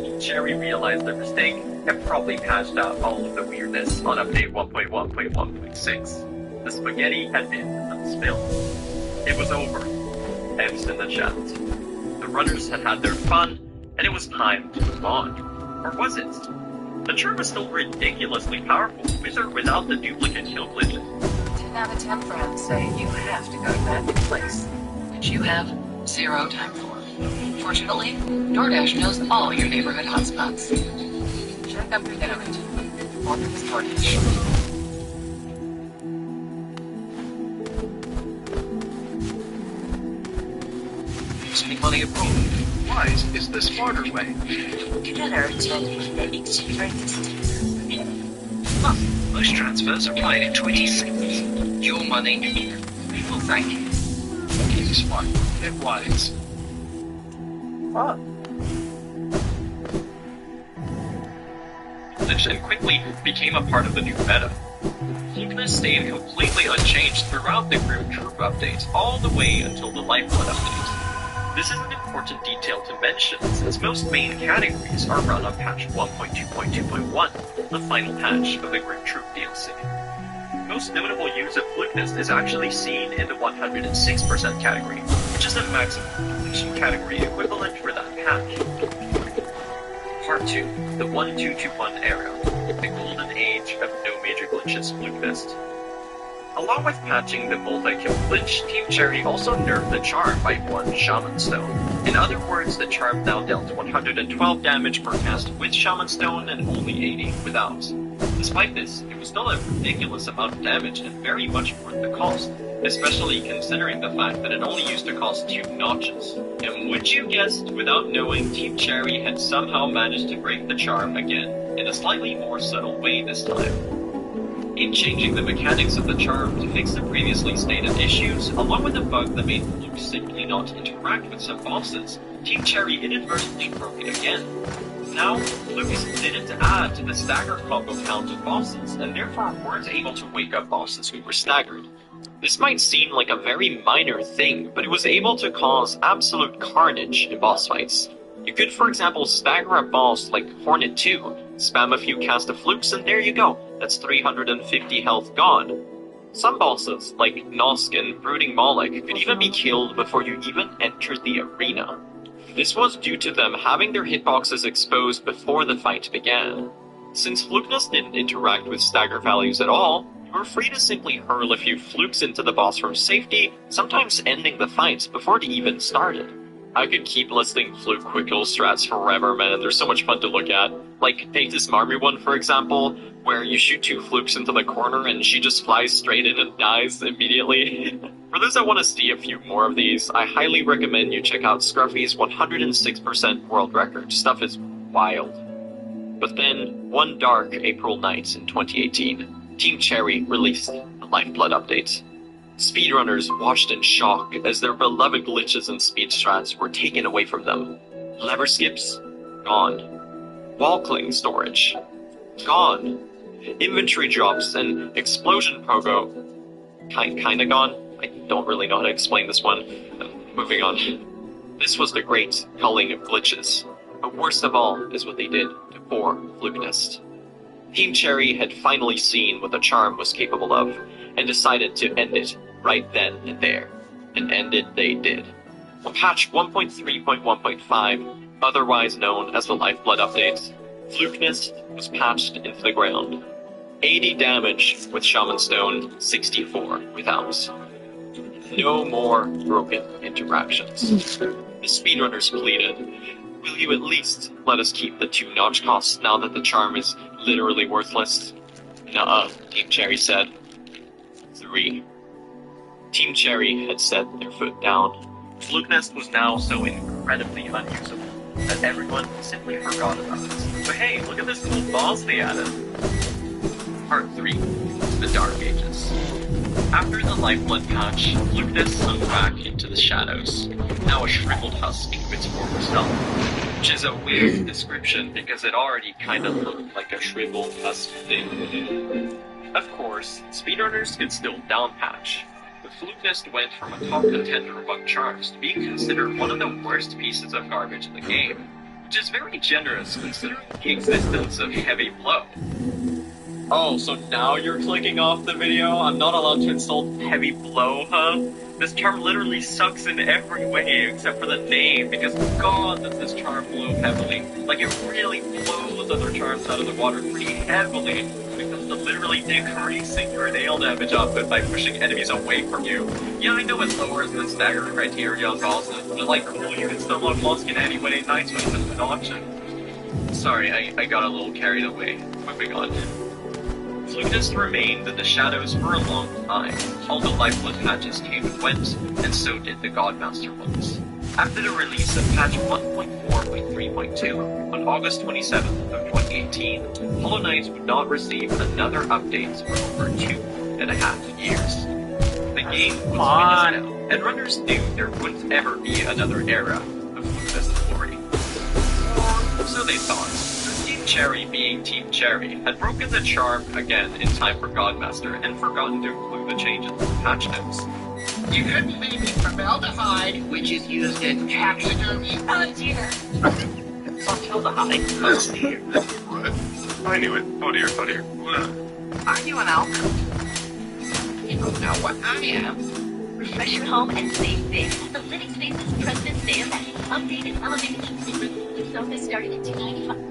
Team Cherry realized their mistake and probably patched out all of the weirdness on update 1.1.1.6. The spaghetti had been unspilled. It was over. M's in the chat. The runners had had their fun, and it was time to move on. Or was it? The charm was still ridiculously powerful, with or without the duplicate kill glitches. 10 out of 10 friends say you have to go to that new place, which you have 0 time for. Fortunately, DoorDash knows all your neighborhood hotspots. Check up your damage. Or use DoorDash. Spending money abroad. Wise is the smarter way. Together to exchange rate distance. Most transfers applied in 20 seconds. Your money, we will thank you. Keep smart and wise. And quickly became a part of the new meta. Flukeness stayed completely unchanged throughout the Grim Troop updates, all the way until the Lifeblood update. This is an important detail to mention, since most main categories are run on patch 1.2.2.1, the final patch of the Grim Troop DLC. Most notable use of Flukeness is actually seen in the 106% category, which is the maximum completion category equivalent for that patch. Part 2, the 1.2.2.1 era, the golden age of no major glitches Flukeness. Along with patching the multi-kill glitch, Team Cherry also nerfed the charm by 1 Shaman Stone. In other words, the charm now dealt 112 damage per cast with Shaman Stone and only 80 without. Despite this, it was still a ridiculous amount of damage and very much worth the cost, especially considering the fact that it only used to cost 2 notches. And would you guess, without knowing, Team Cherry had somehow managed to break the charm again, in a slightly more subtle way this time. In changing the mechanics of the charm to fix the previously stated issues, along with a bug that made Fluke simply not interact with some bosses, Team Cherry inadvertently broke it again. Now, Fluke's didn't add to the stagger combo count of bosses, and therefore weren't able to wake up bosses who were staggered. This might seem like a very minor thing, but it was able to cause absolute carnage in boss fights. You could, for example, stagger a boss like Hornet 2, spam a few cast of Flukes, and there you go, that's 350 health gone. Some bosses, like Nosk and Brooding Moloch, could even be killed before you even entered the arena. This was due to them having their hitboxes exposed before the fight began. Since Flukeness didn't interact with stagger values at all, you were free to simply hurl a few flukes into the boss from safety, sometimes ending the fight before it even started. I could keep listing fluke quick kill strats forever, man. They're so much fun to look at. Like Peyton's Marmy one, for example, where you shoot 2 flukes into the corner and she just flies straight in and dies immediately. For those that want to see a few more of these, I highly recommend you check out Scruffy's 106% world record. Stuff is wild. But then, one dark April night in 2018, Team Cherry released the Lifeblood update. Speedrunners watched in shock as their beloved glitches and speed strats were taken away from them. Lever skips? Gone. Wall cling storage? Gone. Inventory drops and explosion pogo? Kinda gone? I don't really know how to explain this one. Moving on. This was the great culling of glitches. But worst of all is what they did to poor Flukeness. Team Cherry had finally seen what the charm was capable of, and decided to end it right then and there. And end it they did. On patch 1.3.1.5, otherwise known as the Lifeblood update, Flukeness was patched into the ground. 80 damage with Shaman Stone, 64 without. No more broken interactions. The speedrunners pleaded, "Will you at least let us keep the 2-notch costs now that the charm is literally worthless?" Nuh-uh, Team Cherry said. 3. Team Cherry had set their foot down. Flukeness was now so incredibly unusable that everyone simply forgot about it. But hey, look at this cool boss they added. Part 3. The Dark Ages. After the Lifeblood patch, Flukeness sunk back into the shadows, now a shriveled husk of its former self. Which is a weird description because it already kind of looked like a shriveled husk thing. Of course, speedrunners could still downpatch, but Flukeness went from a top contender among charms to being considered one of the worst pieces of garbage in the game, which is very generous considering the existence of Heavy Blow. Oh, so now you're clicking off the video? I'm not allowed to insult Heavy Blow, huh? This charm literally sucks in every way except for the name, because god does this charm blow heavily. Like, it really blows other charms out of the water pretty heavily. Because to literally decreasing your nail damage output by pushing enemies away from you. Yeah, I know it lowers the stagger criteria on bosses, but like, cool, you can still load Moskin anyway, nice when it's an option. Sorry, I got a little carried away. Moving on. Flukeness remained in the shadows for a long time. All the Lifeblood patches came and went, and so did the Godmaster ones. After the release of patch 1.4.3.2 on August 27th of 2018, Hollow Knight would not receive another update for over 2.5 years. The game was finished now, and runners knew there wouldn't ever be another era of Flukeness glory. Or so they thought. Team Cherry, being Team Cherry, had broken the charm again in time for Godmaster and forgotten to include the changes in the patch notes. You could be making formaldehyde, which is used in taxidermy. Oh dear. Formaldehyde? Oh dear. What? I knew it. Oh dear, oh dear. Are you an elk? You don't know what I am. Refresh your home and save big. The Living Spaces President's Day event. Updated elevated the sofa starting in $2.95.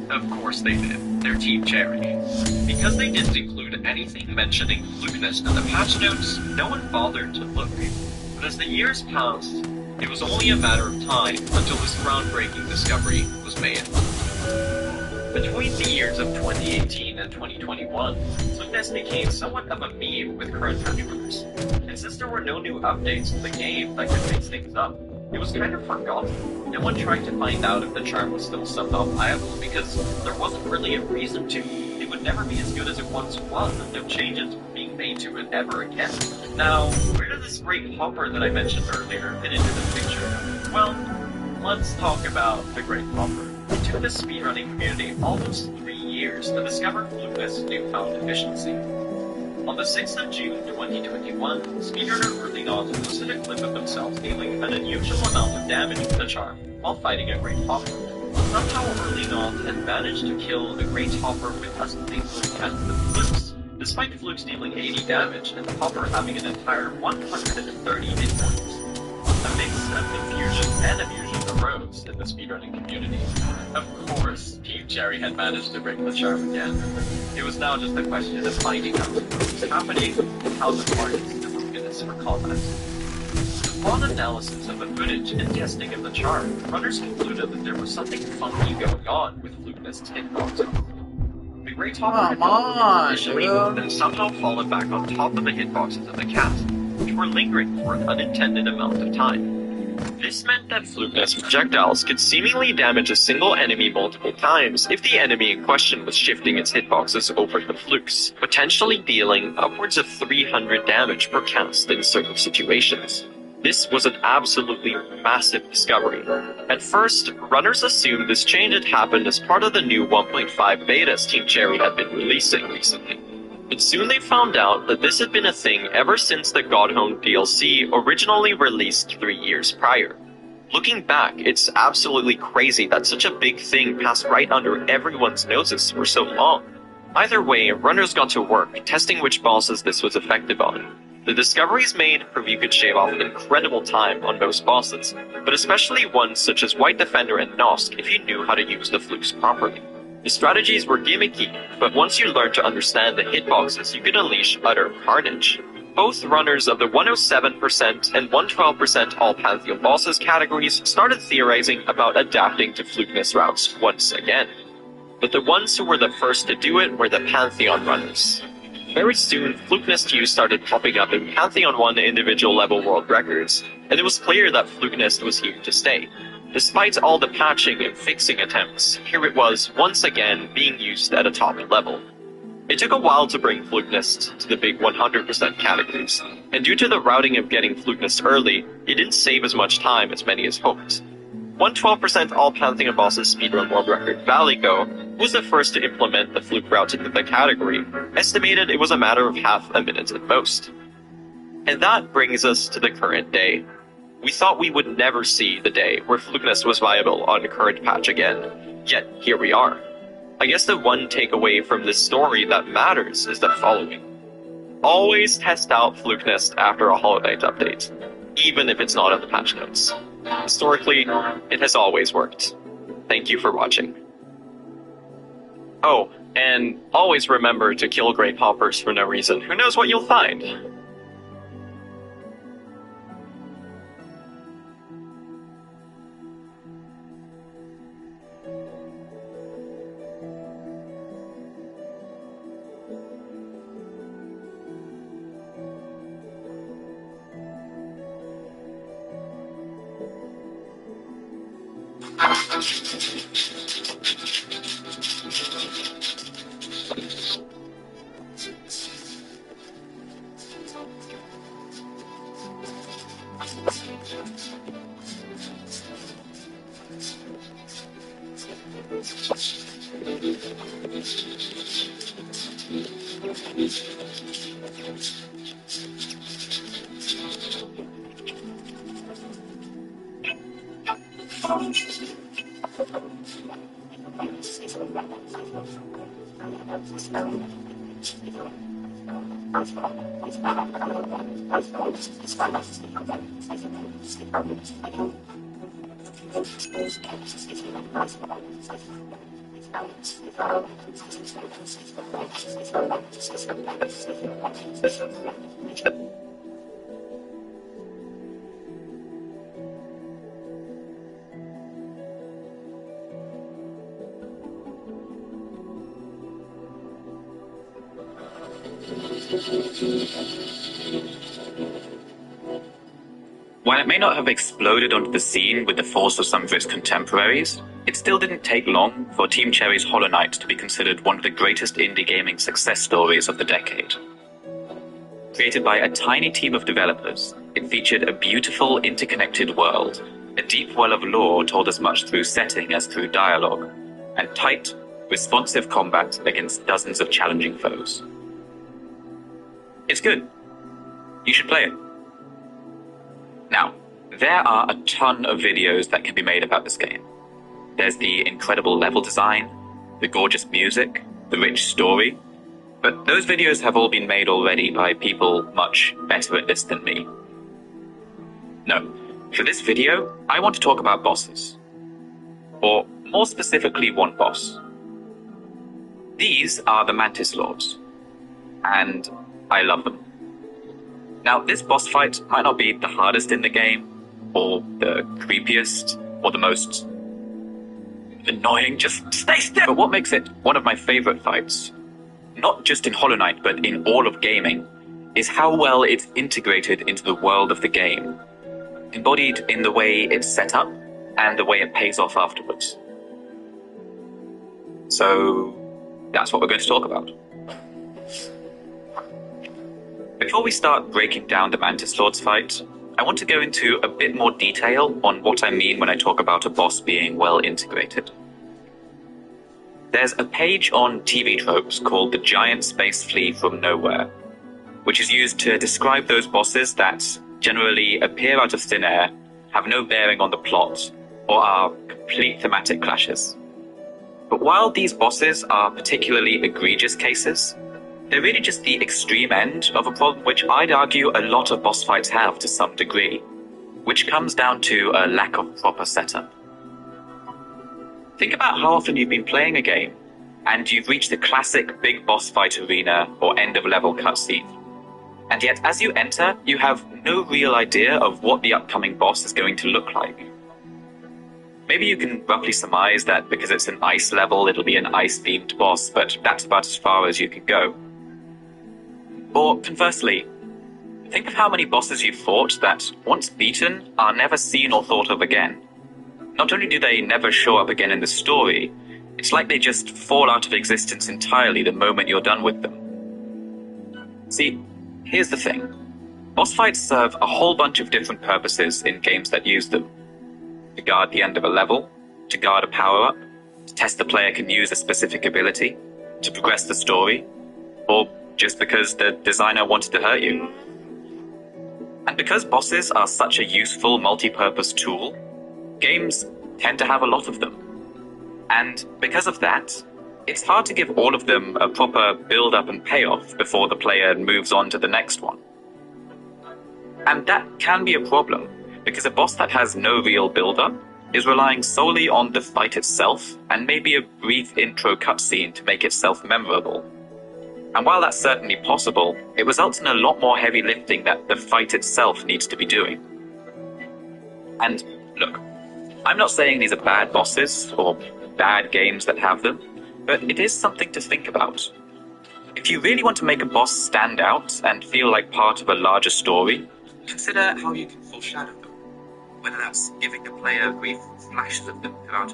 Of course they did. They're Team Cherry. Because they didn't include anything mentioning Flukeness in the patch notes, no one bothered to look. But as the years passed, it was only a matter of time until this groundbreaking discovery was made. Between the years of 2018 and 2021, Flukeness became somewhat of a meme with current patch runners. And since there were no new updates to the game that could mix things up, it was kind of forgotten. No one tried to find out if the charm was still somehow viable because there wasn't really a reason to. It would never be as good as it once was and no changes were being made to it ever again. Now, where did this great hopper that I mentioned earlier fit into the picture? Well, let's talk about the great hopper. It took the speedrunning community almost 3 years to discover Flukeness' newfound efficiency. On the 6th of June 2021, speedrunner Early Knot posted a clip of themselves dealing an unusual amount of damage with the charm while fighting a Great Hopper. Somehow Early Knot had managed to kill the Great Hopper with a single cast of flukes, despite flukes dealing 80 damage and the Hopper having an entire 130 hit points. A mix of confusion speedrunning community. Of course, Team Cherry had managed to break the charm again. It was now just a question of finding out what was happening and how the parties to Lucanus were combat. Upon analysis of the footage and testing of the charm, runners concluded that there was something funky going on with Lucanist's hitboxing. The Great Hopper had initially then somehow fallen back on top of the hitboxes of the cast, which were lingering for an unintended amount of time. This meant that Flukeness projectiles could seemingly damage a single enemy multiple times if the enemy in question was shifting its hitboxes over the flukes, potentially dealing upwards of 300 damage per cast in certain situations. This was an absolutely massive discovery. At first, runners assumed this change had happened as part of the new 1.5 betas Team Cherry had been releasing recently. But soon they found out that this had been a thing ever since the Godhoned DLC originally released 3 years prior. Looking back, it's absolutely crazy that such a big thing passed right under everyone's noses for so long. Either way, runners got to work, testing which bosses this was effective on. The discoveries made proved you could shave off an incredible time on most bosses, but especially ones such as White Defender and Nosk if you knew how to use the flukes properly. The strategies were gimmicky, but once you learned to understand the hitboxes, you could unleash utter carnage. Both runners of the 107% and 112% all Pantheon bosses categories started theorizing about adapting to Flukeness routes once again. But the ones who were the first to do it were the Pantheon runners. Very soon, Flukeness 2 started popping up in Pantheon 1 individual level world records, and it was clear that Flukeness was here to stay. Despite all the patching and fixing attempts, here it was, once again, being used at a top level. It took a while to bring Flukeness to the big 100% categories, and due to the routing of getting Flukeness early, it didn't save as much time as many as hoped. 112% all Pantheon bosses speedrun world record Valico, who was the first to implement the fluke route into the category, estimated it was a matter of half a minute at most. And that brings us to the current day. We thought we would never see the day where Flukeness was viable on the current patch again, yet here we are. I guess the one takeaway from this story that matters is the following. Always test out Flukeness after a Hollow Knight update, even if it's not in the patch notes. Historically, it has always worked. Thank you for watching. Oh, and always remember to kill Great Hoppers for no reason. Who knows what you'll find? While it may not have exploded onto the scene with the force of some of its contemporaries, it still didn't take long for Team Cherry's Hollow Knight to be considered one of the greatest indie gaming success stories of the decade. Created by a tiny team of developers, it featured a beautiful, interconnected world, a deep well of lore told as much through setting as through dialogue, and tight, responsive combat against dozens of challenging foes. It's good. You should play it. Now, there are a ton of videos that can be made about this game. There's the incredible level design, the gorgeous music, the rich story, but those videos have all been made already by people much better at this than me. No, for this video, I want to talk about bosses. or more specifically one boss. These are the Mantis Lords, and I love them. Now, this boss fight might not be the hardest in the game, or the creepiest, or the most annoying, just stay still! But what makes it one of my favorite fights, not just in Hollow Knight, but in all of gaming, is how well it's integrated into the world of the game, embodied in the way it's set up and the way it pays off afterwards. So, that's what we're going to talk about. Before we start breaking down the Mantis Lords fight, I want to go into a bit more detail on what I mean when I talk about a boss being well integrated. There's a page on TV Tropes called The Giant Space Flea from Nowhere, which is used to describe those bosses that generally appear out of thin air, have no bearing on the plot, or are complete thematic clashes. But while these bosses are particularly egregious cases, they're really just the extreme end of a problem which I'd argue a lot of boss fights have to some degree, which comes down to a lack of proper setup. Think about how often you've been playing a game, and you've reached the classic big boss fight arena or end of level cutscene. And yet as you enter, you have no real idea of what the upcoming boss is going to look like. Maybe you can roughly surmise that because it's an ice level, it'll be an ice-themed boss, but that's about as far as you can go. Or conversely, think of how many bosses you've fought that, once beaten, are never seen or thought of again. Not only do they never show up again in the story, it's like they just fall out of existence entirely the moment you're done with them. See, here's the thing. Boss fights serve a whole bunch of different purposes in games that use them. To guard the end of a level, to guard a power-up, to test the player can use a specific ability, to progress the story, or just because the designer wanted to hurt you. And because bosses are such a useful multi-purpose tool, games tend to have a lot of them. And because of that, it's hard to give all of them a proper build-up and payoff before the player moves on to the next one. And that can be a problem, because a boss that has no real build-up is relying solely on the fight itself and maybe a brief intro cutscene to make itself memorable. And while that's certainly possible, it results in a lot more heavy lifting that the fight itself needs to be doing. And look, I'm not saying these are bad bosses or bad games that have them, but it is something to think about. If you really want to make a boss stand out and feel like part of a larger story, consider how you can foreshadow them, whether that's giving the player brief flashes of them throughout.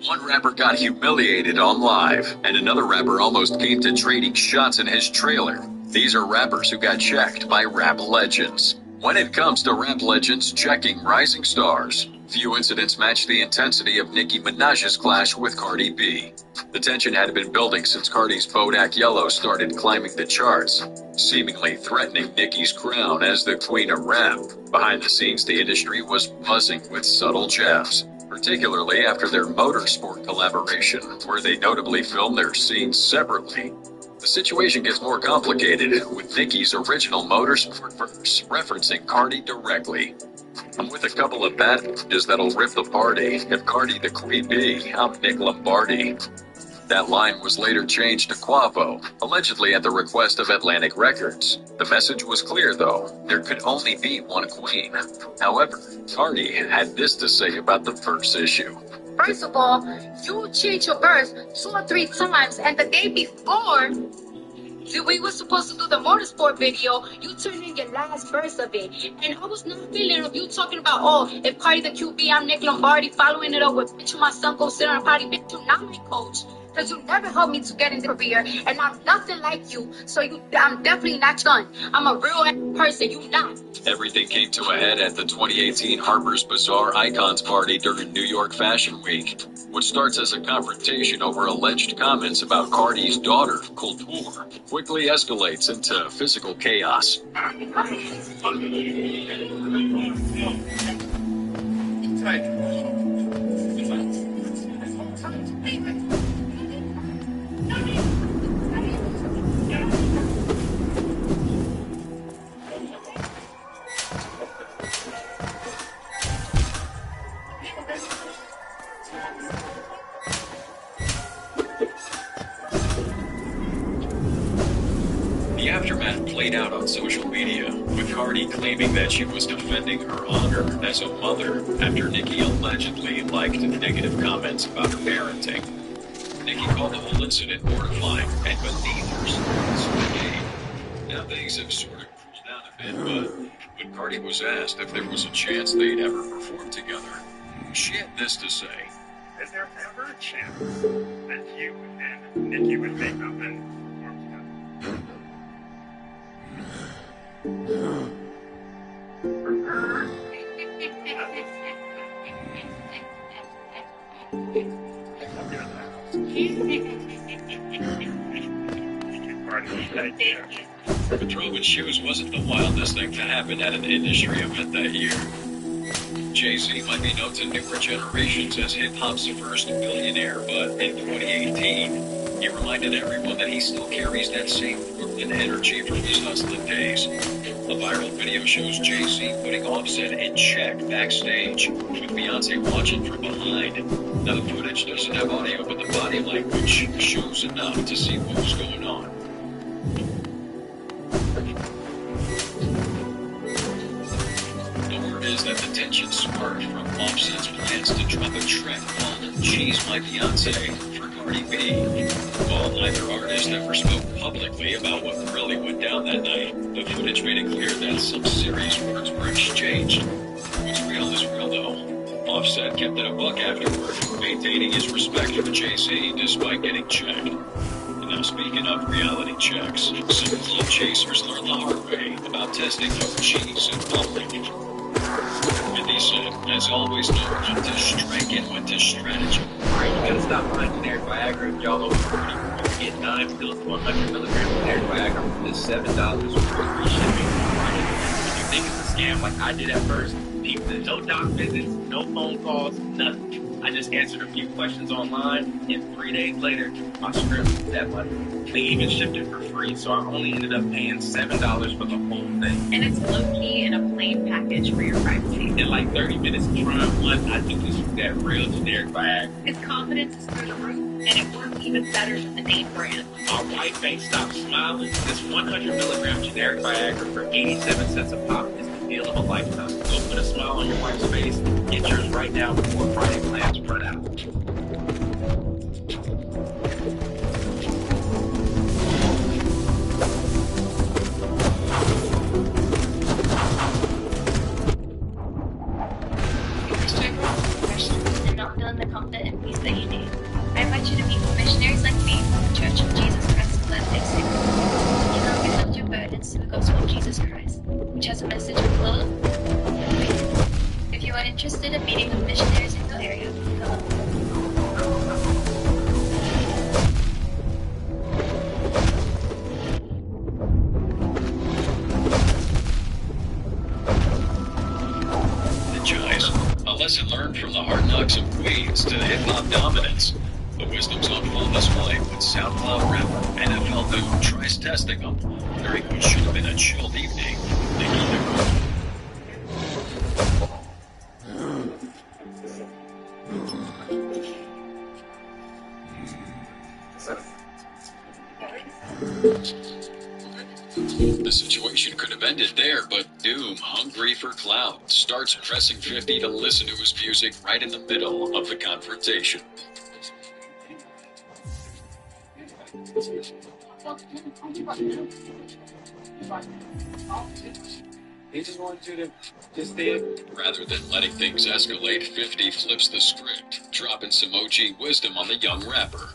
One rapper got humiliated on live, and another rapper almost came to trading shots in his trailer. These are rappers who got checked by rap legends. When it comes to rap legends checking rising stars, few incidents match the intensity of Nicki Minaj's clash with Cardi B. The tension had been building since Cardi's Bodak Yellow started climbing the charts, seemingly threatening Nicki's crown as the queen of rap. Behind the scenes, the industry was buzzing with subtle jabs, particularly after their motorsport collaboration, where they notably filmed their scenes separately. The situation gets more complicated, with Nicki's original motorsport verse referencing Cardi directly. I'm with a couple of bad bitches that'll rip the party. If Cardi the queen bee, I'm Nick Lombardi. That line was later changed to Quavo, allegedly at the request of Atlantic Records. The message was clear, though. There could only be one queen. However, Cardi had this to say about the verse issue. First of all, you changed your verse 2 or 3 times, and the day before we were supposed to do the motorsport video, you turned in your last verse of it. And I was not feeling of you talking about, oh, if Cardi the QB, I'm Nick Lombardi, following it up with, bitch, my son go sit on a potty, bitch, you're not my coach. Because you never helped me to get in the career, and I'm nothing like you, so I'm definitely not done. I'm a real person, you not. Everything came to a head at the 2018 Harper's Bazaar Icons Party during New York Fashion Week. What starts as a confrontation over alleged comments about Cardi's daughter, Kulture, quickly escalates into physical chaos. The aftermath played out on social media, with Cardi claiming that she was defending her honor as a mother after Nicki allegedly liked negative comments about her parenting. Nicki called the whole incident mortifying and beneath her standards for the game. Now things have sort of cooled down a bit, but when Cardi was asked if there was a chance they'd ever perform together, she had this to say. Is there ever a chance that you and Nicki would make up and perform together? Throwing shoes wasn't the wildest thing to happen at an industry event that year. Jay-Z might be known to newer generations as hip-hop's first billionaire, but in 2018, he reminded everyone that he still carries that same Brooklyn energy from his hustling days. A viral video shows Jay-Z putting Offset in check backstage, with Beyonce watching from behind. Now the footage doesn't have audio, but the body language shows enough to see what was going on. The word is that the tension sparked from Offset's plans to drop a track called She's My Beyonce for Cardi B. While neither artist ever spoke publicly about what really went down that night, the footage made it clear that some serious words were exchanged. What's real is real, though. Offset kept it a buck afterward, maintaining his respect for Jay-Z despite getting checked. And now speaking of reality checks, some club chasers learned the hard way about testing for cheese in public. And he said, as always, know when to strike and when to strategy. Alright, you gotta stop buying generic Viagra if y'all over 40. You get 9 pills, 100 milligrams of generic Viagra for just $7 for free shipping. If you think it's a scam like I did at first, people, no doc visits, no phone calls, nothing. I just answered a few questions online, and 3 days later, my script was that money. They even shipped it for free, so I only ended up paying $7 for the whole thing. And it's low-key in a plain package for your privacy. In like 30 minutes of trying one, I knew this was that real generic Viagra. Its confidence is through the roof, and it works even better than the name brand. My wife ain't stopped smiling. This 100 milligram generic Viagra for 87 cents a pop is the deal of a lifetime. Go put a smile on your wife's face. Get yours right now before Friday plans run out. And not feeling the comfort and peace that you need. I invite you to meet missionaries like me from the Church of Jesus Christ of Latter-day Saints. You know, we lift your burdens to the gospel of Jesus Christ, which has a message of love and faith. If you are interested in meeting with missionaries in your area, come. A lesson learned from the hard knocks of Queens to hip-hop dominance. The wisdom's on full display with SoundCloud rapper NFL dude tries testing them during what should have been a chilled evening. Nicki Nicole. The situation could have ended there, but Doom, hungry for clout, starts pressing 50 to listen to his music right in the middle of the confrontation. He just wanted you to just stay. Rather than letting things escalate, 50 flips the script, dropping some OG wisdom on the young rapper.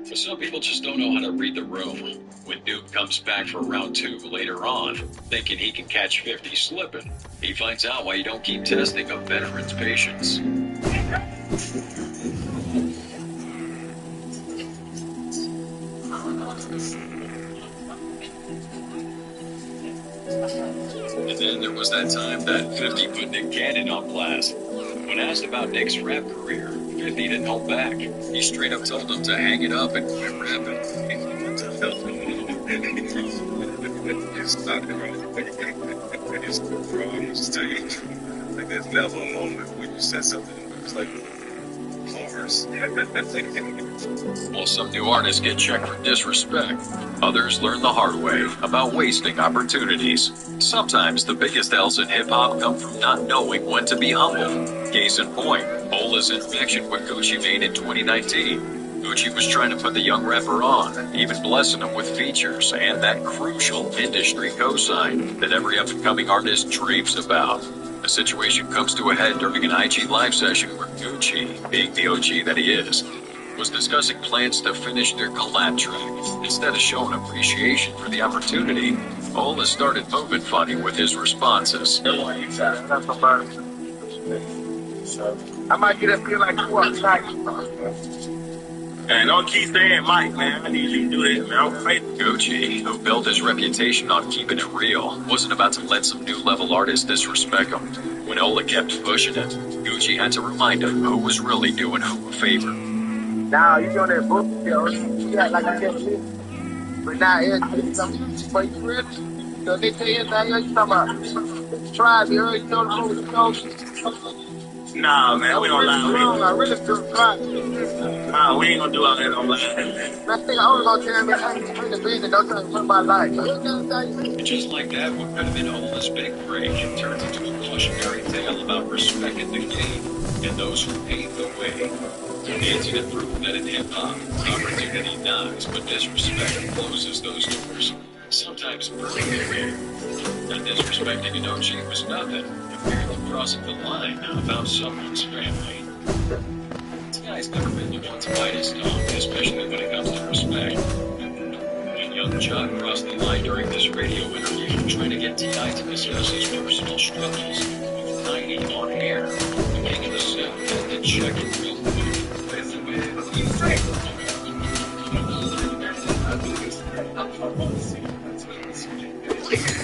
But some people just don't know how to read the room. When Duke comes back for round 2 later on, thinking he can catch 50 slipping, he finds out why you don't keep testing a veteran's patience. And then there was that time that 50 put Nick Cannon on blast. When asked about Nick's rap career, 50 didn't hold back. He straight up told him to hang it up and quit rapping. It's not right. It's wrong. Just tell you, like there's never a moment when you said something that was like bars. While some new artists get checked for disrespect, others learn the hard way about wasting opportunities. Sometimes the biggest L's in hip-hop come from not knowing when to be humble. Case in point, Ola's interaction with Gucci Mane in 2019. Gucci was trying to put the young rapper on, even blessing him with features and that crucial industry cosign that every up-and-coming artist dreams about. The situation comes to a head during an IG live session where Gucci, being the OG that he is, was discussing plans to finish their collab track. Instead of showing appreciation for the opportunity, Ola started moving funny with his responses. I might get up here like you up tonight. And don't keep saying Mike, man. I need you to do this, man. I'm faithful. Gucci, who built his reputation on keeping it real, wasn't about to let some new-level artist disrespect him. When Ola kept pushing it, Gucci had to remind him who was really doing who a favor. Now, you on that book, yo. You act like I can't believe it. But now, everything something for you, really? So they tell you anything else, you talking about try me, you know the whole Nah, man, we don't lie. I really feel fine. Nah, we ain't gonna do all that on line. I think I was gonna tell me I'm the reason don't tell me for my life. And just like that, what could have been Ola's big break turns into a cautionary tale about respect in the game and those who paved the way. The incident proved that in hip-hop, opportunity knocks, but disrespect closes those doors, sometimes burning the game. And disrespecting an OG was nothing compared to crossing the line about someone's family. This guy's never been the one to bite his tongue, especially when it comes to respect. When young John crossed the line during this radio interview, trying to get T.I. to discuss his personal struggles with 90 on air, the king of the South had to check it real quick.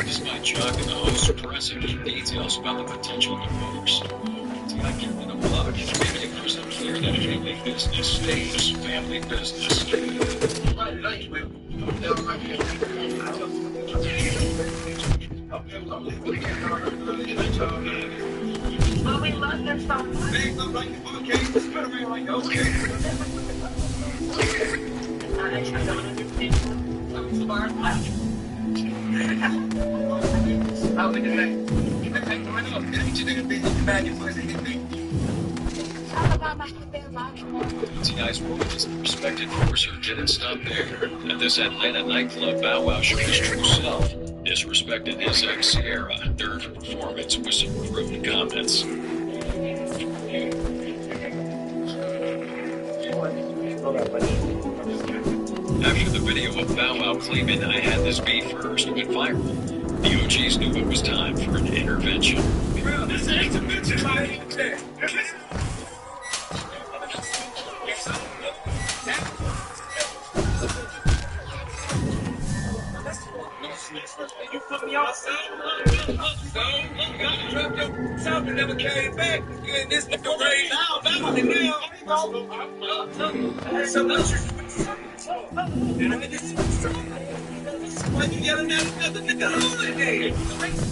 Despite Chuck and the host suppressing details about the potential divorce, T.I. kept it a plug and made it crystal clear that family business stays family business. Well, we love this song. T.I.'s role as the respected enforcer didn't stop there. At this Atlanta nightclub, Bow Wow showed his true self, disrespected his ex Sierra during her performance with some rude comments. After the video of Bow Wow claiming I had this beat first went viral, the OGs knew it was time for an intervention. Bro, this is an intervention right here. You put me outside, something never came back. This the parade. So much.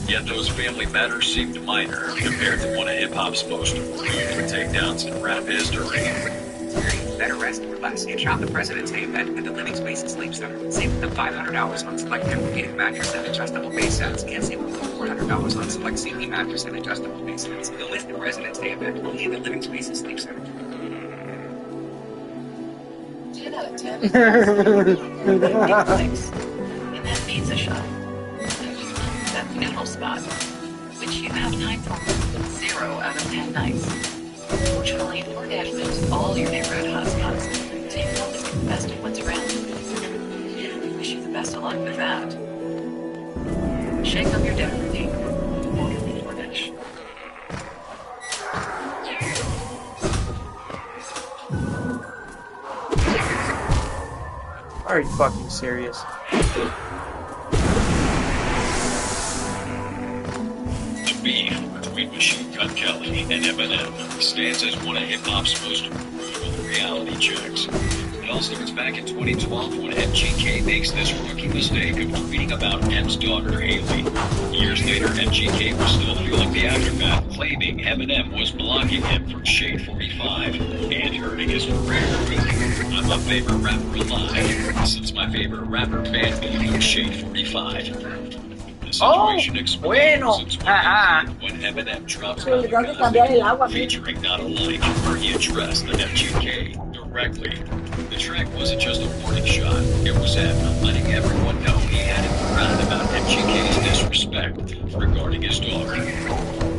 Yet those family matters seemed minor compared to one of hip-hop's most brutal takedowns in rap history. That arrest for last year shot the president's name at the Living Spaces Sleep Center. Save them $500 on select tempur-pedic mattress and adjustable base sets. Can't save them $400 on select CP mattress and adjustable base sets. The list of President's Day event only at the Living Spaces Sleep Center. 10 out of 10. In that pizza shop. That noodle spot, which you have time for 0 out of 10 nights. Fortunately, DoorDash knows all your neighborhood hotspots, so you can always get the best of what's around. We wish you the best of luck with that. Shake up your dinner routine. Order with DoorDash. Are you fucking serious? The beef between Machine Gun Kelly and Eminem stands as one of hip-hop's most brutal reality checks. It all starts back in 2012 when MGK makes this rookie mistake of tweeting about M's daughter, Haley. Years later, MGK was still feeling the aftermath, claiming Eminem was blocking him from Shade 45 and hurting his career. I'm my favorite rapper alive, since my favorite rapper banned me from Shade 45. The situation explodes when Eminem drops featuring Not Alike, where he addressed the MGK directly. The track wasn't just a warning shot, it was M letting everyone know he had it around about MGK's disrespect regarding his daughter.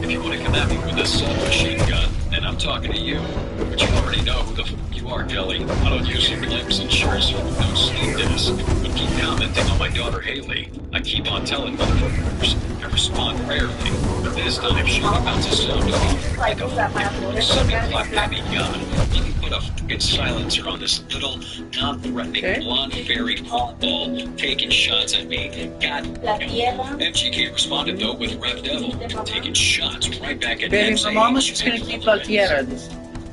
If you want to come at me with a submachine gun, then I'm talking to you. But you already know who the f you are, Kelly. I don't use some lips and shirts with no sleep this. But keep commenting on my daughter, Haley. I keep on telling motherfuckers. I respond rarely. But this time, she's about to sound off. I don't think a semi-clock baby gun. You can put a fucking silencer on this little, non-threatening blonde fairy ball taking shots at me. God damn. MGK responded, though, with Rev Devil, taking shots right back at him, saying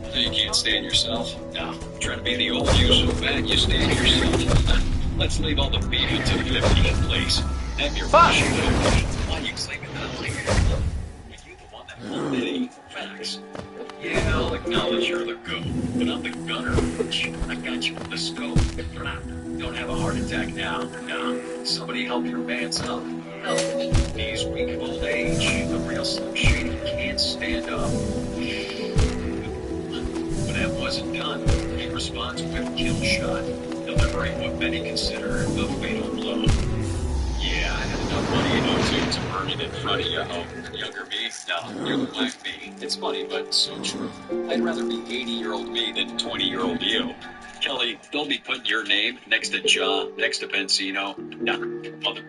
so you can't stand yourself? No. You're trying to be the old you so bad you stand yourself. Let's leave all the beef until 15th place. And your why are you claiming that I'm like you the one that won it? Facts. Yeah, I'll acknowledge you're the goat, but I'm the gunner. I got you with the scope. Don't have a heart attack now. No. Somebody help your man's up. No. He's weak of old age. The real Slim Shady can't stand up. That wasn't done. He responds with kill shot, delivering what many consider a fatal blow. Yeah, I had enough money in 02 to burn it in front of you. Oh, younger me? No, you're the black me. It's funny, but so true. I'd rather be 80-year-old me than 20-year-old you. Kelly, don't be putting your name next to Ja, next to Benzino. Nah, mother...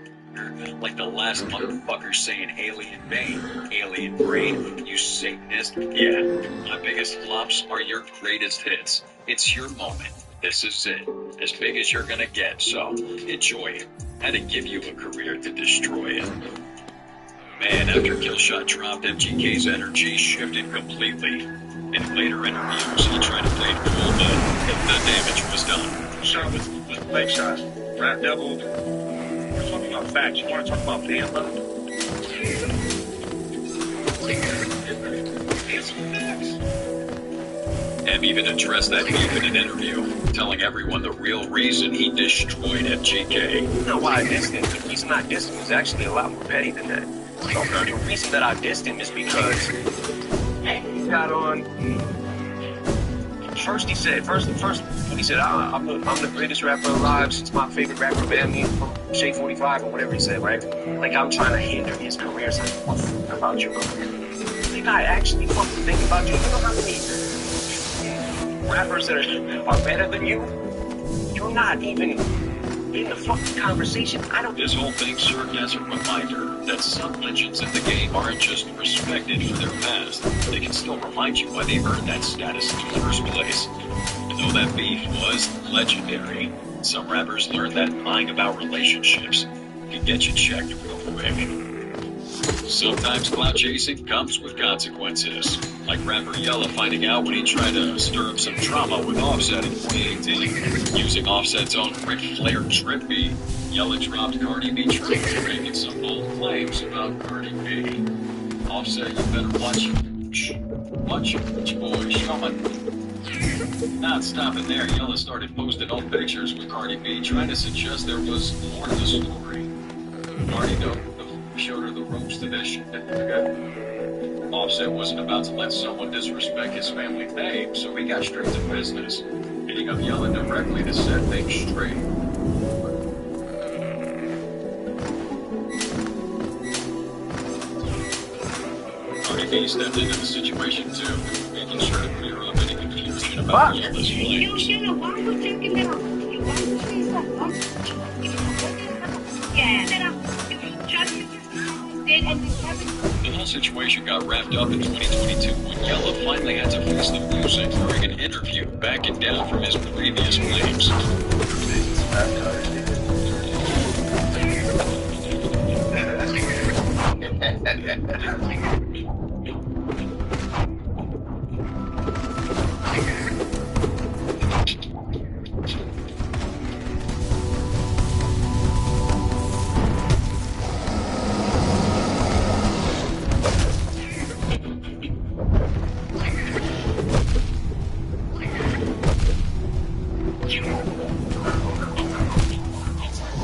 Like the last motherfucker saying alien vein, alien brain, you Satanist. Yeah, my biggest flops are your greatest hits. It's your moment. This is it. As big as you're gonna get, so enjoy it. Had to give you a career to destroy it. Man, after Killshot dropped, MGK's energy shifted completely. In later interviews, he tried to play it cool, but the damage was done. Shot with leg shot. Rap Devil. We're talking about facts. You want to talk about fan love? M even addressed that beef in an interview, telling everyone the real reason he destroyed MGK. You know why I dissed him? The reason I dissed him is actually a lot more petty than that. The reason that I dissed him is because he got on. First he said, I'm the greatest rapper alive since my favorite rapper banned me from Shade 45 or whatever he said, right? Like I'm trying to hinder his career. So what about you? Think I actually fucking think about you? You know how many rappers that are better than you? You're not even in the fucking conversation. This whole thing served as a reminder that some legends in the game aren't just respected for their past. They can still remind you why they earned that status in the first place. And though that beef was legendary, some rappers learned that lying about relationships can get you checked real quick. Sometimes clout chasing comes with consequences, like rapper Yella finding out when he tried to stir up some drama with Offset in 2018. Using Offset's own Ric Flair trip beat, Yella dropped Cardi B track, making some bold claims about Cardi B. Offset, you better watch your boy, Shaman. Not stopping there, Yella started posting old pictures with Cardi B, trying to suggest there was more to the story. Cardi showed her the ropes to this shit. Offset wasn't about to let someone disrespect his family name, so he got straight to business, hitting up Yella directly to set things straight. LAPD stepped into the situation too, making sure to clear up any confusion about the illness claims. The whole situation got wrapped up in 2022 when Yella finally had to face the music during an interview, backing down from his previous claims.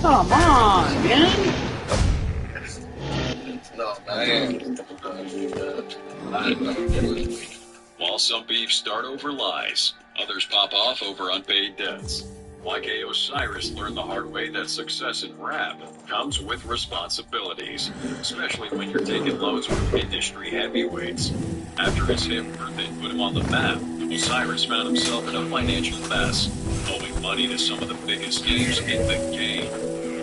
Come on, man. While some beefs start over lies, others pop off over unpaid debts. YK Osiris learned the hard way that success in rap comes with responsibilities, especially when you're taking loans from industry heavyweights. After his hit Birthday put him on the map, Osiris found himself in a financial mess, owing money to some of the biggest names in the game.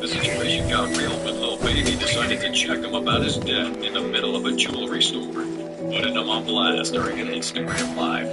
The situation got real when Lil Baby decided to check him about his debt in the middle of a jewelry store, putting him on blast during an Instagram Live.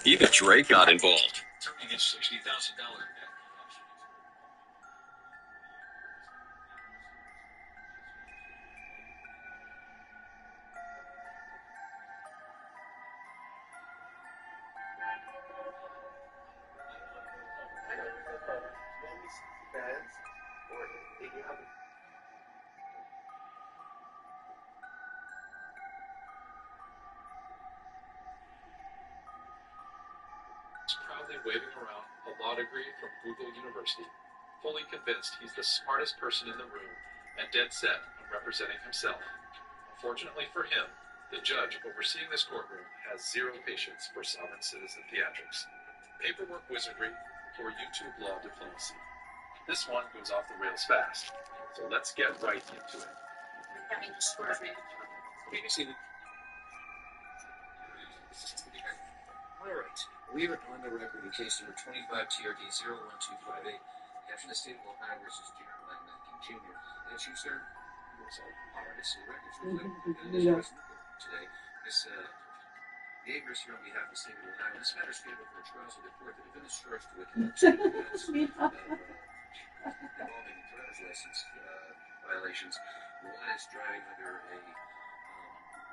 Even Drake got involved. Turning his $60,000 proudly waving around a law degree from Google University, fully convinced he's the smartest person in the room and dead set on representing himself. Unfortunately for him, the judge overseeing this courtroom has zero patience for sovereign citizen theatrics, paperwork wizardry, or YouTube law diplomacy. This one goes off the rails fast, so let's get right into it. Alright, we are on the record in case number 25 TRD 01258. Caption the state of Ohio versus Jeremy Lankin Jr. That's you, sir? Alright, so the record's reflected today. Miss Yeagers here on behalf of the state of Ohio. This matter is scheduled for a trial of the court. The defendant is charged with two counts involving driver's license violations. One is driving under a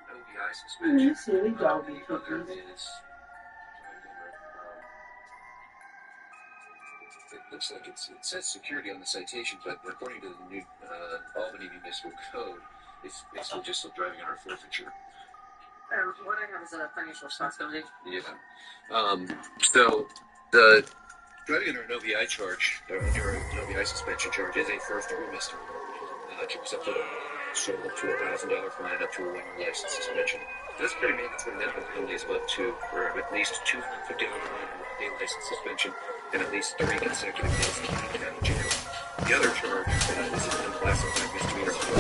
OBI suspension. Silly doggy The other cookies. is it looks like it says security on the citation, but according to the new Albany Municipal Code, it's basically just driving under forfeiture. What I have is a financial responsibility. Yeah. So the driving under an OBI charge, or under an OBI suspension charge, is a first-degree misdemeanor. Carries up to $1,000 fine, up to a 1-year license suspension. That's pretty mandatory minimum penalties of up to, or at least 250 day license suspension, and at least 3 consecutive days in county jail. The other charge is an unclassified misdemeanor for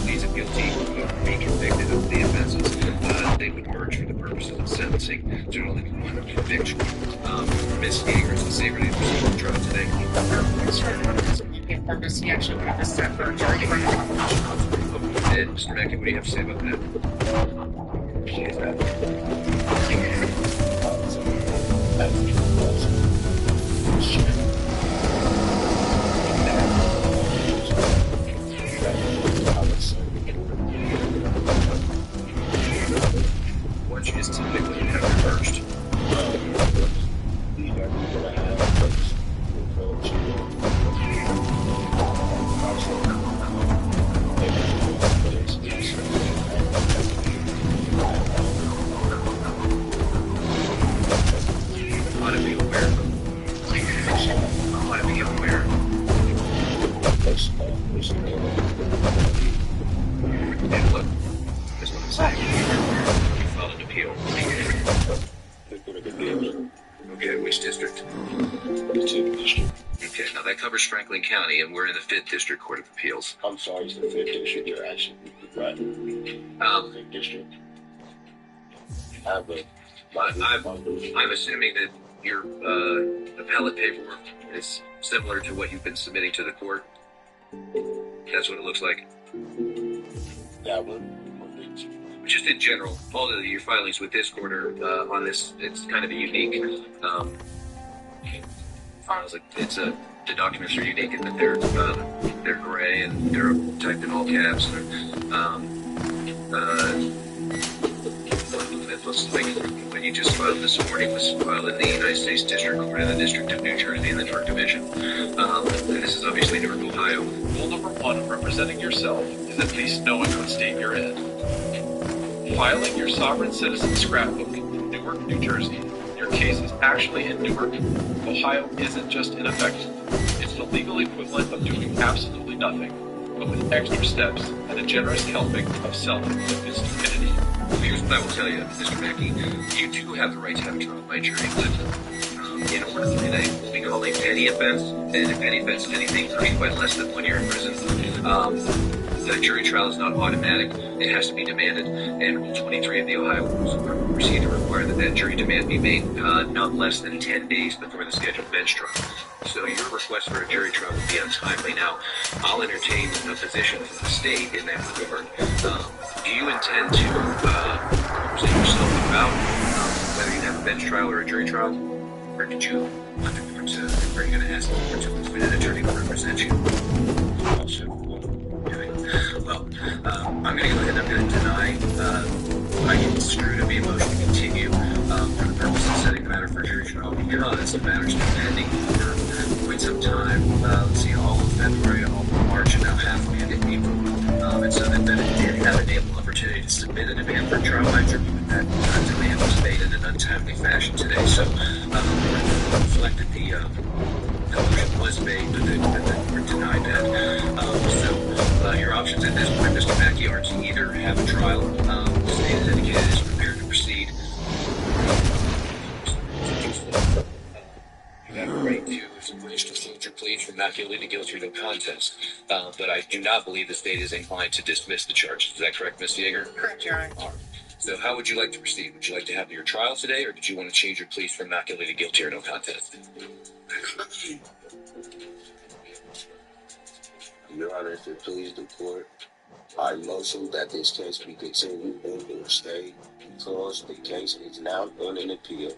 pleads guilty or be convicted of the offenses. They would merge for the purposes of sentencing. There's only one conviction. Miss Yeagers, the Sabre Name proceeding trial today. Or does he actually want this set for a jury trial? And Mr. Mackey, what do you have to say about that? Why don't you just typically have it first? Okay, which district? Okay, now that covers Franklin County, and we're in the 5th District Court of Appeals. I'm sorry, it's the 5th district. You're actually right. 5th district. I'm assuming that your appellate paperwork is similar to what you've been submitting to the court. That's what it looks like. That one. Just in general, all of your filings with this court are on this. It's kind of a unique. Files. The documents are unique in that they're gray and they're typed in all caps. What you just filed this morning was filed in the United States District Court in the District of New Jersey in the Newark Division. And this is obviously Newark, Ohio. Rule number 1 representing yourself is at least knowing what state you're in. Filing your sovereign citizen scrapbook in Newark, New Jersey. Your case is actually in Newark. Ohio isn't just ineffective. It's the legal equivalent of doing absolutely nothing, but with extra steps and a generous helping of self-inflicted stupidity. Here's what I will tell you, Mr. Mackey. You do have the right to have a trial by jury, but in order to do what we call a petty offense, and a petty offense is anything punishable by less than 1 year in prison, the jury trial is not automatic. It has to be demanded, and Rule 23 of the Ohio Rules of Criminal Procedure require that jury demand be made not less than 10 days before the scheduled bench trial. So your request for a jury trial would be untimely. Now, I'll entertain a position from the state in that regard. Do you intend to represent yourself about whether you have a bench trial or a jury trial? Or did you, are you going to ask the court to appoint an attorney to represent you? Well, I'm going to go ahead and I'm going to deny I construe to be a motion to continue for the purpose of setting the matter for jury trial because the matter's been pending for quite some time. Let's see, all of February, all of March, and now halfway into April. And so that it did have an ample opportunity to submit a demand for trial. I attribute that demand was made in an untimely fashion today. So reflected the motion was made, but the court denied that. So your options at this point, Mr. Mackey, are to either have a trial. The state has indicated it is prepared to proceed. You have a right to wish to change your plea from not guilty to guilty or no contest. But I do not believe the state is inclined to dismiss the charges. Is that correct, Ms. Yeager? Correct, Your Honor. So how would you like to proceed? Would you like to have your trial today, or did you want to change your pleas from not guilty to guilty or no contest? Your Honor, if it please the court, I motion that this case be continued in the state because the case is now on an appeal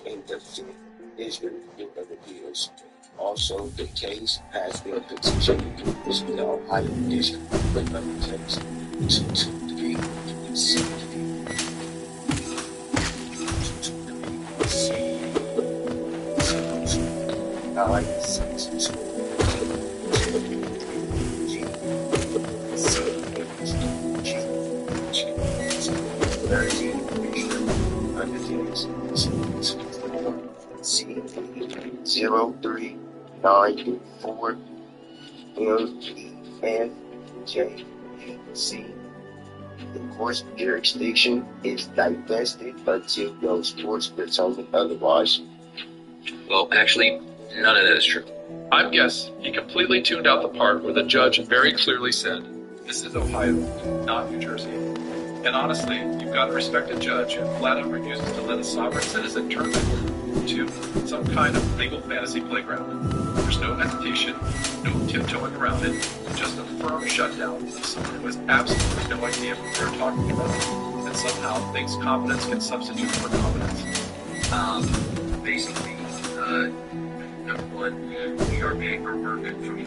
in the 5th District Court of Appeals. Also, the case has been petitioned to the Ohio District Court of Appeals. 223C. C0394 MPFJC. The court's jurisdiction is divested until those courts determine otherwise. Well, actually, none of that is true. I guess he completely tuned out the part where the judge very clearly said, "This is Ohio, not New Jersey." And honestly, you've got a respected judge who flat out refuses to let a sovereign citizen turn the court to some kind of legal fantasy playground. There's no hesitation, no tiptoeing around it, just a firm shutdown of someone who has absolutely no idea what they're talking about, and somehow thinks competence can substitute for competence. Basically, number one, your paperwork from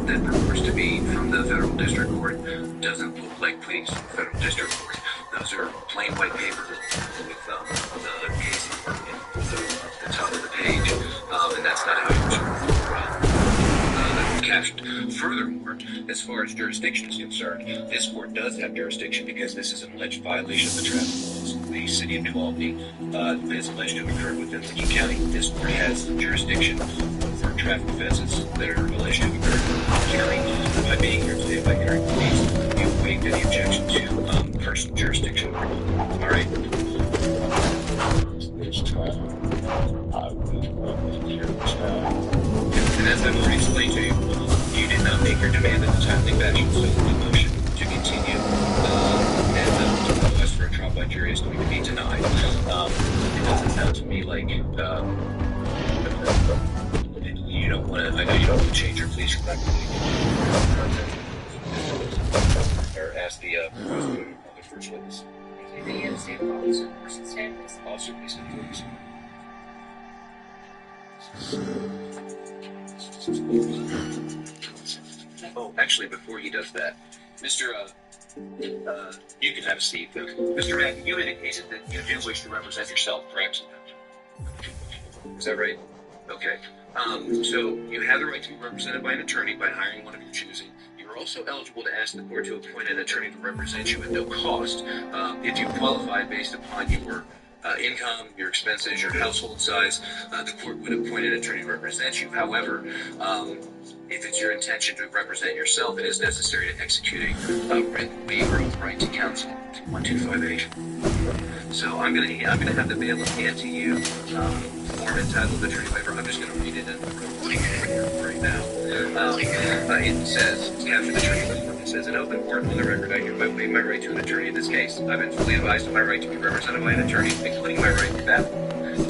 that purports to be from the federal district court doesn't look like pleadings from the federal district court. Those are plain white paper with the case number at the top of the page, and that's not how you should captioned. Furthermore, as far as jurisdiction is concerned, this court does have jurisdiction because this is an alleged violation of the traffic laws. The city of New Albany is alleged to have occurred within Lee County. This court has jurisdiction over traffic offenses that are alleged to have occurred in Lee County. By being here today, by hearing police, you've waived any objection to personal jurisdiction. All right. This time, I will hear this time. And as I've already explained to you, you did not make your demand in a timely fashion, so the motion to continue and to request for a trial by jury is going to be denied. It doesn't sound to me like you don't want to. I know you don't want to change your police record. Or ask the first witness. Officer, please. Oh, actually, before he does that, Mr. You can have a seat. Mr. Mack, you indicated that you do wish to represent yourself, correct? Is that right? Okay. So you have the right to be represented by an attorney by hiring one of your choosing. You're also eligible to ask the court to appoint an attorney to represent you at no cost. If you qualify based upon your income, your expenses, your household size, the court would appoint an attorney to represent you. However, if it's your intention to represent yourself, it is necessary to execute a written waiver of right to counsel, 1258. So I'm gonna have the bailiff hand to you form entitled attorney waiver. I'm just gonna read it in the right now. It says, caption attorney waiver. It says, in open court on the record, I hereby waive my right to an attorney in this case. I've been fully advised of my right to be represented by an attorney, including my right to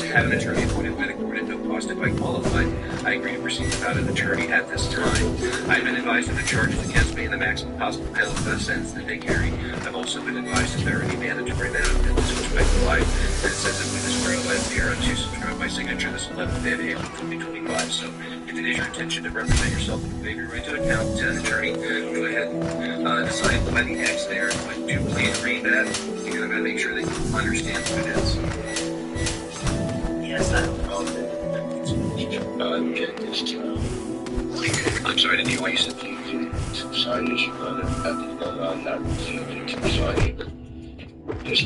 have an attorney appointed by the court at no cost if I qualify. I agree to proceed without an attorney at this time. I've been advised of the charges against me and the maximum possible penalty for the sentence that they carry. I've also been advised if there are any mandatory benefits which might apply. And it says that witness where I appear on to subscribe by signature this 11th day of April 2025. So if it is your intention to represent yourself and waive your right to account to an attorney, go ahead and sign by the X there. But do please read that. You're going to make sure that you understand what it is. Yes, I'm sorry, I didn't hear what you said. Sign this letter at the I'm not refusing to sign. Just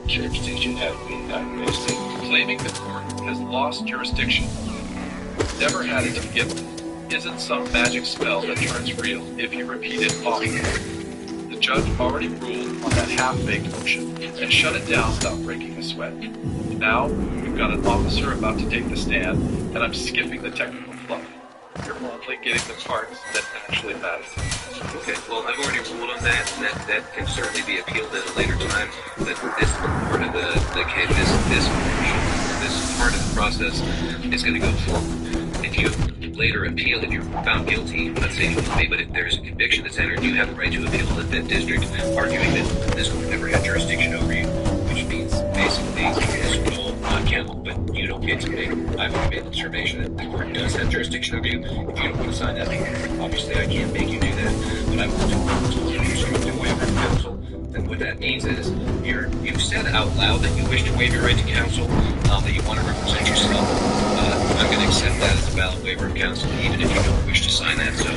jurisdiction has been diagnosed. Claiming the court has lost jurisdiction, never had it to begin with, isn't some magic spell that turns real if you repeat it often. The judge already ruled on that half-baked motion and shut it down without breaking a sweat. Now, we've got an officer about to take the stand, and I'm skipping the technical fluff. You're only getting the parts that actually matter. Okay, well, I've already ruled on that, and that can certainly be appealed at a later time. But this part of the case, this part of the process is going to go forward. If you later appeal, if you're found guilty, let's say guilty, but if there's a conviction that's entered, you have the right to appeal to the 5th District, arguing that this court never had jurisdiction over you, which means basically this will not count, but you don't get to make. I've already made the determination that the court does have jurisdiction over you. If you don't want to sign that, obviously I can't make you do that, but I want to waive your counsel. And what that means is you've said out loud that you wish to waive your right to counsel, that you want to represent yourself. I'm going to accept that as a valid waiver of counsel, even if you don't wish to sign that. So,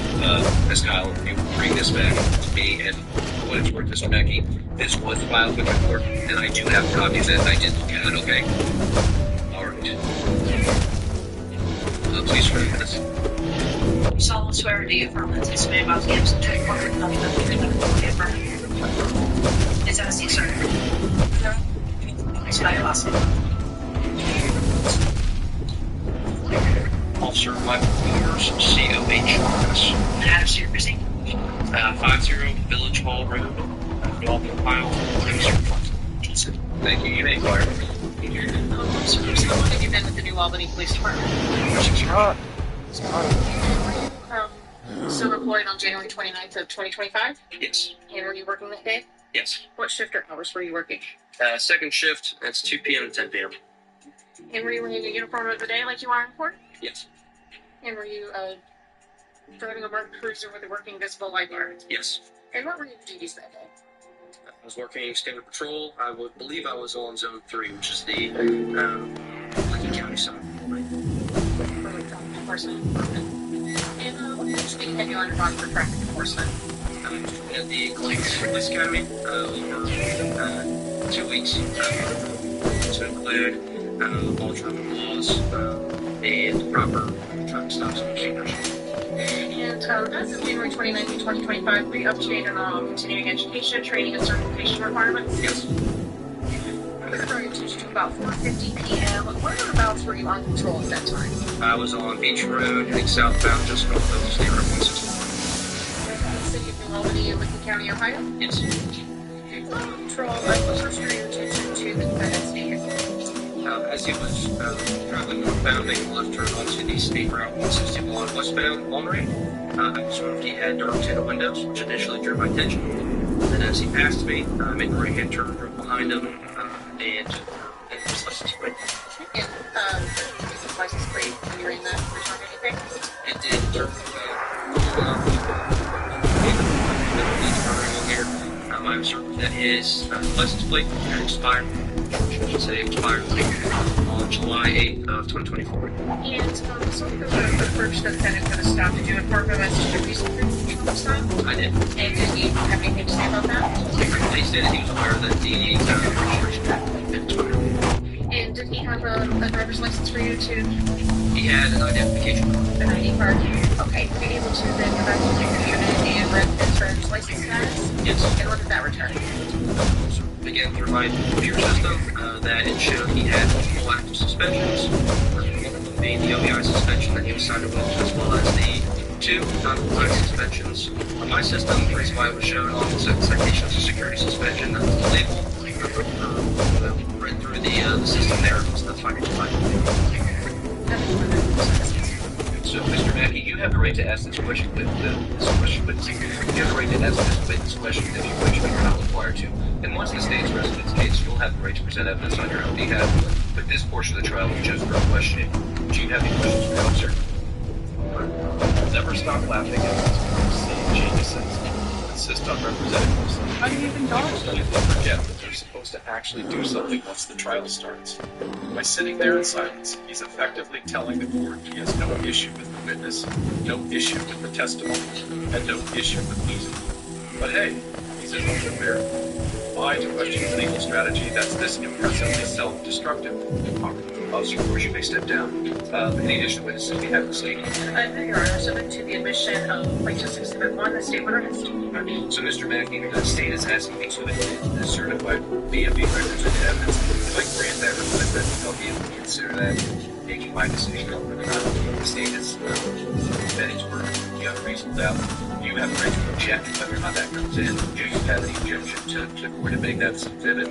Ms. Kyle, if you bring this back to me, and for what it's worth, Mr. Mackey, this was filed with the court, and I do have copies that I did look at it, okay? All right. Please swear to this. You solemnly swear to affirm that testimony about the games and trade court nothing of the affirm. Is that a C, sir? Spell your last name. Officer Michael Peters, C-O-H-R-S. Address to your precinct. 50 Village Hall Road, Dalton, Ohio, 304. Thank you. You may fire. How long have you been with the New Albany Police Department? Still employed on January 29th of 2025? Yes. And were you working that day? Yes. What shift or hours were you working? Second shift, that's 2 p.m. to 10 p.m. And were you wearing a uniform of the day like you are in court? Yes. And were you driving a marked cruiser with a working visible light bar? Yes. And what were your duties that day? I was working standard patrol. I would believe I was on zone 3, which is the Lincoln County side. For like traffic enforcement? And what did had you on your bond for traffic enforcement? At the Police Academy over 2 weeks to include all traffic laws and proper traffic stops and procedures. And as of January 29th, 2025, were you up to date on all continuing education, training, and certification requirements? Yes. Prior to about 4:50 p.m., whereabouts were you on patrol at that time? I was on Beach Road, heading southbound just north of State Road 160. The city of New Albany in Lincoln County, Ohio? Yes. On patrol, what was your attention to the defendant's vehicle? As he was traveling northbound, making a left turn onto the State Route 161 westbound Walnut, I observed he had dark tinted windows, which initially drew my attention. Then as he passed me, I made a right-hand turn from behind him, and his license plate. And his license plate, when you were in that, return anything? It did turn I observed that his license plate had expired. I should say expired on July 8th of 2024. And so the approach the defendant for the stop, did you inform him as to the reason for the stop? I did. And did he have anything to say about that? He stated he was aware that the registration had been expired. And did he have a driver's license for you too? He had an identification card. An ID card? Okay. Were you able to then go back to the unit and run his driver's license status? Yes. And what did that return? Again, through my computer system, that it showed he had multiple active suspensions, one of them being the OBI suspension that he was cited with, as well as the 2 non-compliant suspensions. On my system, the reason why it was shown on the second citation as a security suspension, that was the label, read through the system there, was the financial violation. So, Mr. Mackey, you have the right to ask this question, but you have the right to ask this witness question if you wish, but you're not required to. And once the state's rests its case, you'll have the right to present evidence on your own behalf. But this portion of the trial is just for questioning. Do you have any questions for the officer? Never stop laughing at seeing geniuses. Insist on representing themselves. How do you even dodge them? They forget that they're supposed to actually do something once the trial starts. By sitting there in silence, he's effectively telling the court he has no issue with the witness, no issue with the testimony, and no issue with losing. But hey, he's an open bear. Why to question a legal strategy that's this impressively self-destructive? Officer, of course, you may step down. Any additional witnesses we have this evening? No, Your Honor, subject to the admission of Plaintiff's Exhibit 1, the state witness. So, Mr. Mackey, the state is asking me to admit the certified BMV records of evidence. If I grant that request, then I'll be able to consider that making my decision on whether or not the state is met its burden beyond a reasonable doubt. You have the right to object whether or not that comes in. Do you have any objection to the court to make that exhibit?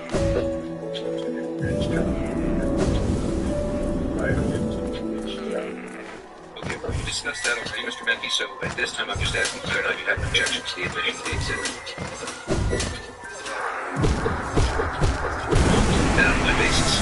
Okay, well, you discussed that already, Mr. Mackey, so at this time I'm just asking whether or not you have an objection to the admission of the exhibit. And on what basis?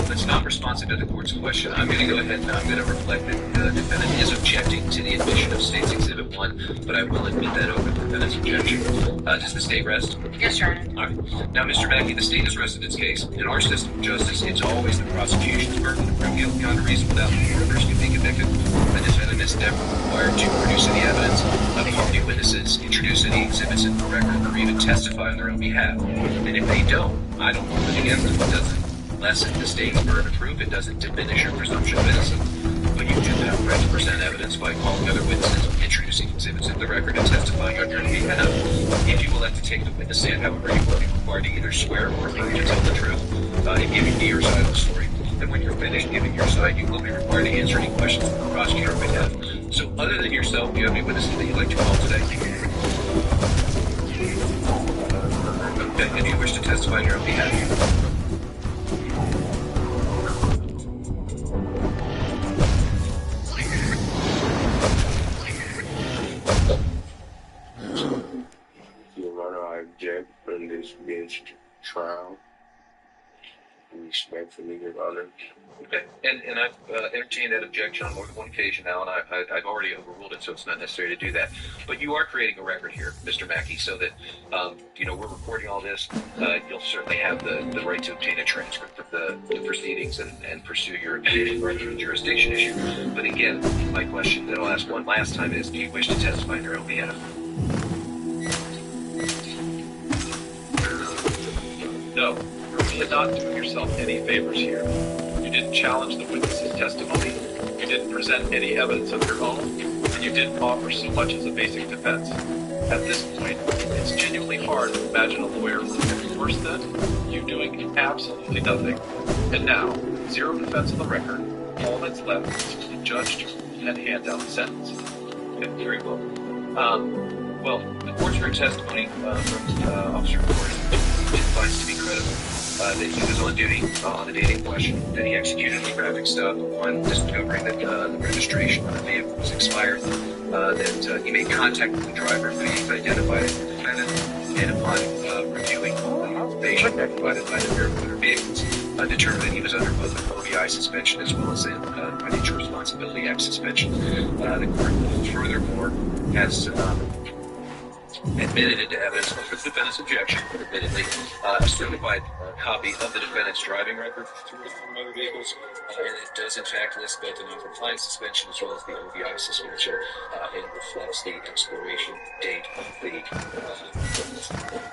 That's not responsive to the court's question. I'm going to go ahead and I'm going to reflect that the defendant is objecting to the admission of State's Exhibit 1, but I will admit that over the defendant's objection. Does the state rest? Yes, Your Honor. All right. Now, Mr. Mackey, the state has rested its case. In our system of justice, it's always the prosecution's burden to prove guilt beyond a reasonable doubt before others can be convicted. The defendant is never required to produce any evidence, call new witnesses, introduce any exhibits in the record, or even testify on their own behalf. And if they don't, I don't hold it against them. It doesn't lessen the state's burden of proof. It doesn't diminish your presumption of innocence. But you do have the right to present evidence by calling other witnesses, introducing exhibits in the record, and testifying on your own behalf. If you elect to take the witness stand, however, you will be required to either swear or agree to tell the truth in giving me your side of the story. And when you're finished giving your side, you will be required to answer any questions from the prosecutor on behalf. So, other than yourself, do you have any witnesses that you'd like to call today? Okay, and do you wish to testify on your own behalf? Your Honor, I object from this bench trial. Respectfully, Your Honor. Okay, and I've entertained that objection on more than one occasion now, and I've already overruled it, so it's not necessary to do that. But you are creating a record here, Mr. Mackey, so that, we're recording all this. You'll certainly have the right to obtain a transcript of the proceedings and pursue your jurisdiction issue. But again, my question that I'll ask one last time is, do you wish to testify on your own behalf? No, you're not doing yourself any favors here. You didn't challenge the witness's testimony, you didn't present any evidence of your own, and you didn't offer so much as a basic defense. At this point, it's genuinely hard to imagine a lawyer who would be worse than you doing absolutely nothing. And now, zero defense of the record, all that's left is for the judge to rule and hand down the sentence. Okay, very well. The court's heard testimony from Officer Gordon. It finds to be credible that he was on duty on the date in question, that he executed a traffic stop upon discovering that the registration on the vehicle was expired, that he made contact with the driver who he identified as the defendant, and upon reviewing all the information provided by the Bureau of Motor Vehicles, determined that he was under both an OVI suspension as well as a Financial Responsibility Act suspension. The court furthermore has admitted into evidence of the defendant's objection, admittedly, a certified copy of the defendant's driving record through motor vehicles, and it does in fact list both the non-compliance suspension as well as the OVI suspension, and reflects the expiration date of the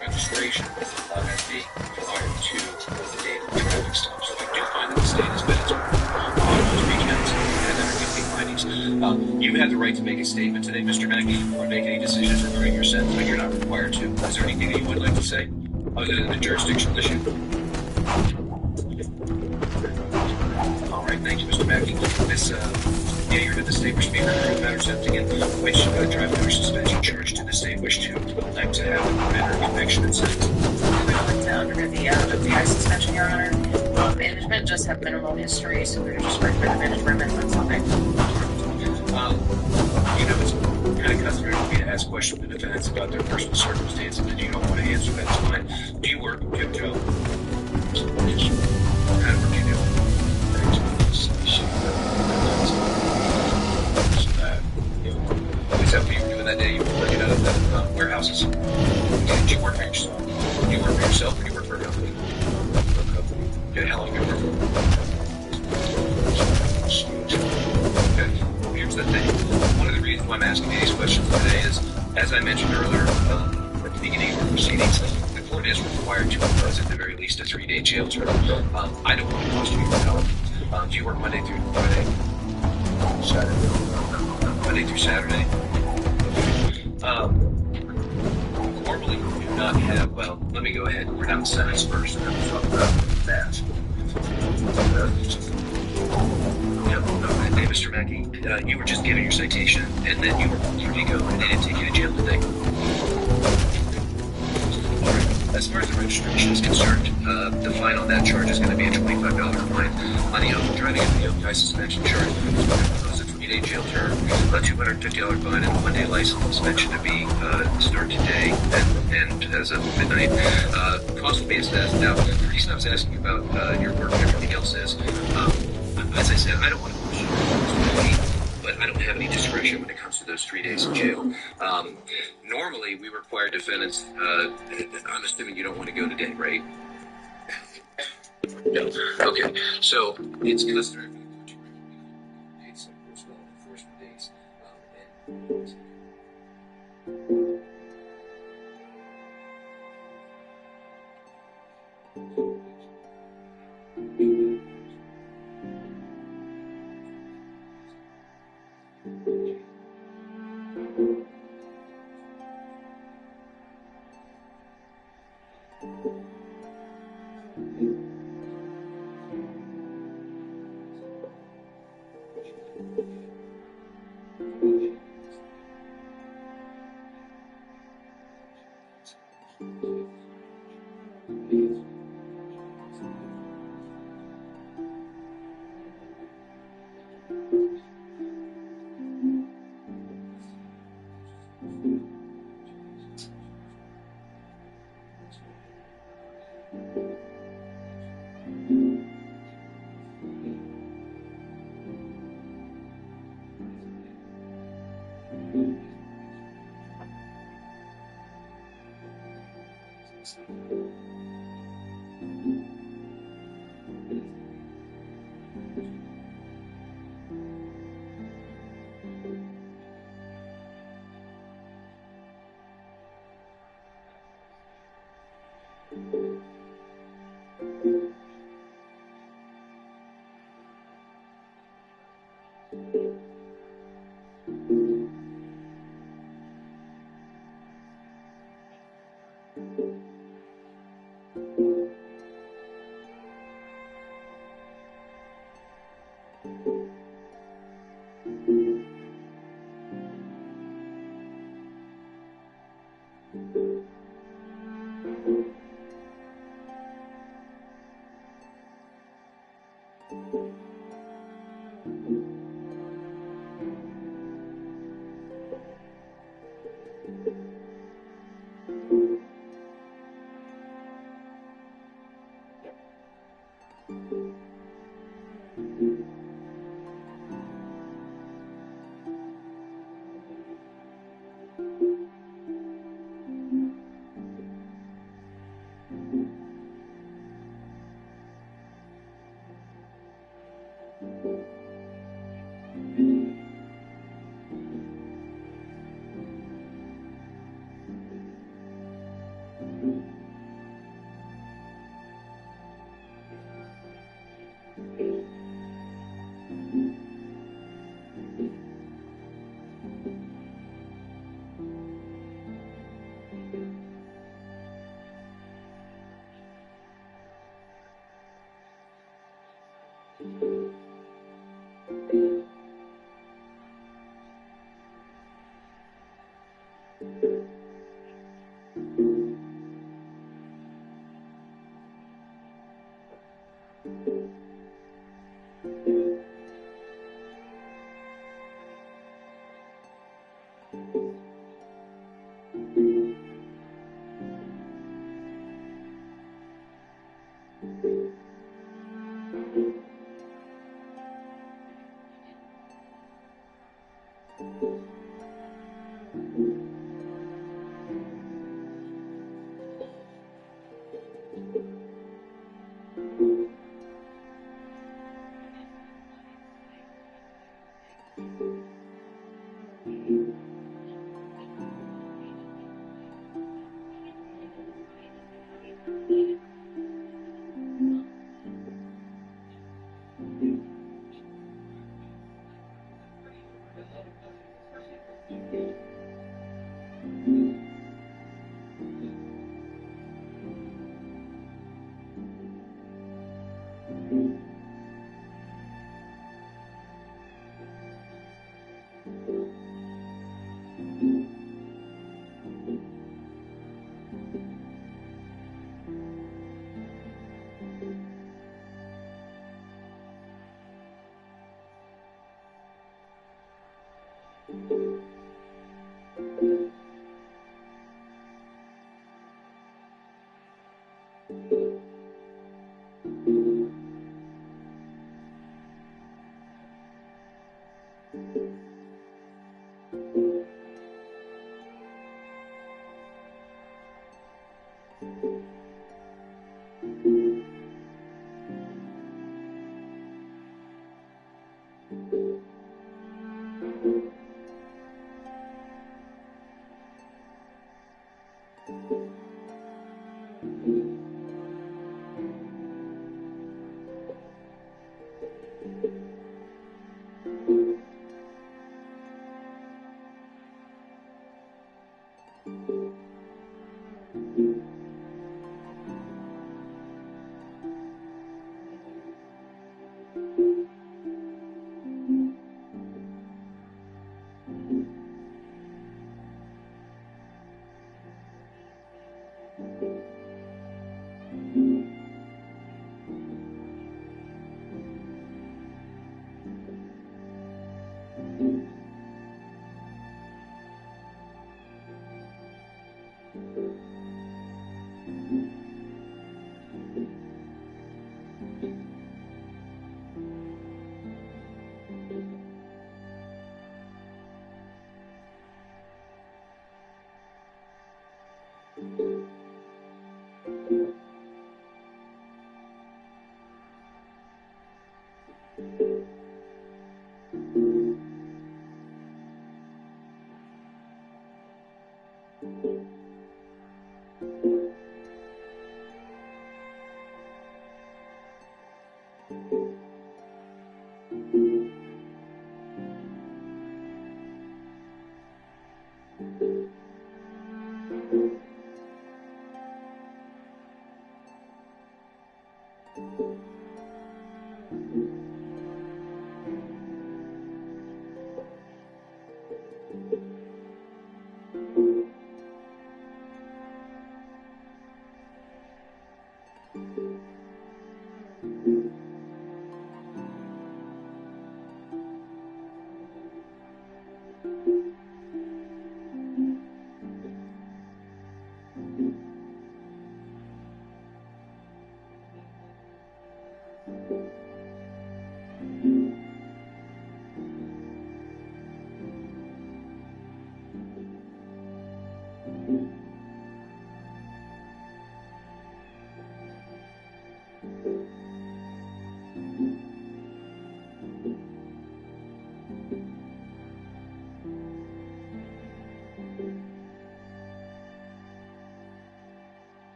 registration as being prior to the date of the traffic stop. So I do find that the state has been its on those recounts and there are guilty findings. You had the right to make a statement today, Mr. Mackey, or make any decisions regarding your sentence, but you're not required to. Is there anything that you would like to say other than the jurisdictional issue? All right, thank you, Mr. Mackey. Miss Yeager, did the state wish to be heard on matter sentencing in which driving under suspension charge did the state wish to elect to have a matter of conviction and sentence? We would like to undergo the OVI suspension, Your Honor. Management just have minimal history, so we're just recommending for amendments on it. It's kind of customary for me to ask questions to defendants about their personal circumstances that you don't want to answer. That's fine. Do you work? Do you have a job? What kind of work do you do? Is that what you were doing that day? You were working out of warehouses. Did you work for yourself? Do you work for yourself or do you work for a company? Okay, how long have you worked for? Okay, well, here's the thing. One of the reasons why I'm asking these questions today is, as I mentioned earlier at the beginning of the proceedings, the court is required to impose at the very least a 3-day jail term. I don't want to cost you your health. Do you work Monday through Friday? Saturday. Monday through Saturday. Normally we do not have, let me go ahead and pronounce sentence first and then we'll talk about that. Hey, Mr. Mackey, you were just given your citation and then you were free to go and they didn't take you to jail today. Alright, as far as the registration is concerned, the fine on that charge is going to be a $25 fine. On the driving of the OVI suspension charge, it's a 3-day jail term, a $250 fine, and a 1-day license suspension to be start today and as of midnight. Cost will be assessed. Now, the reason I was asking about your work and everything else is, as I said, I don't want to push you, but I don't have any discretion when it comes to those 3 days in jail. Normally, we require defendants, I'm assuming you don't want to go today, right? No. Okay, so it's customary for the dates like personal enforcement dates, and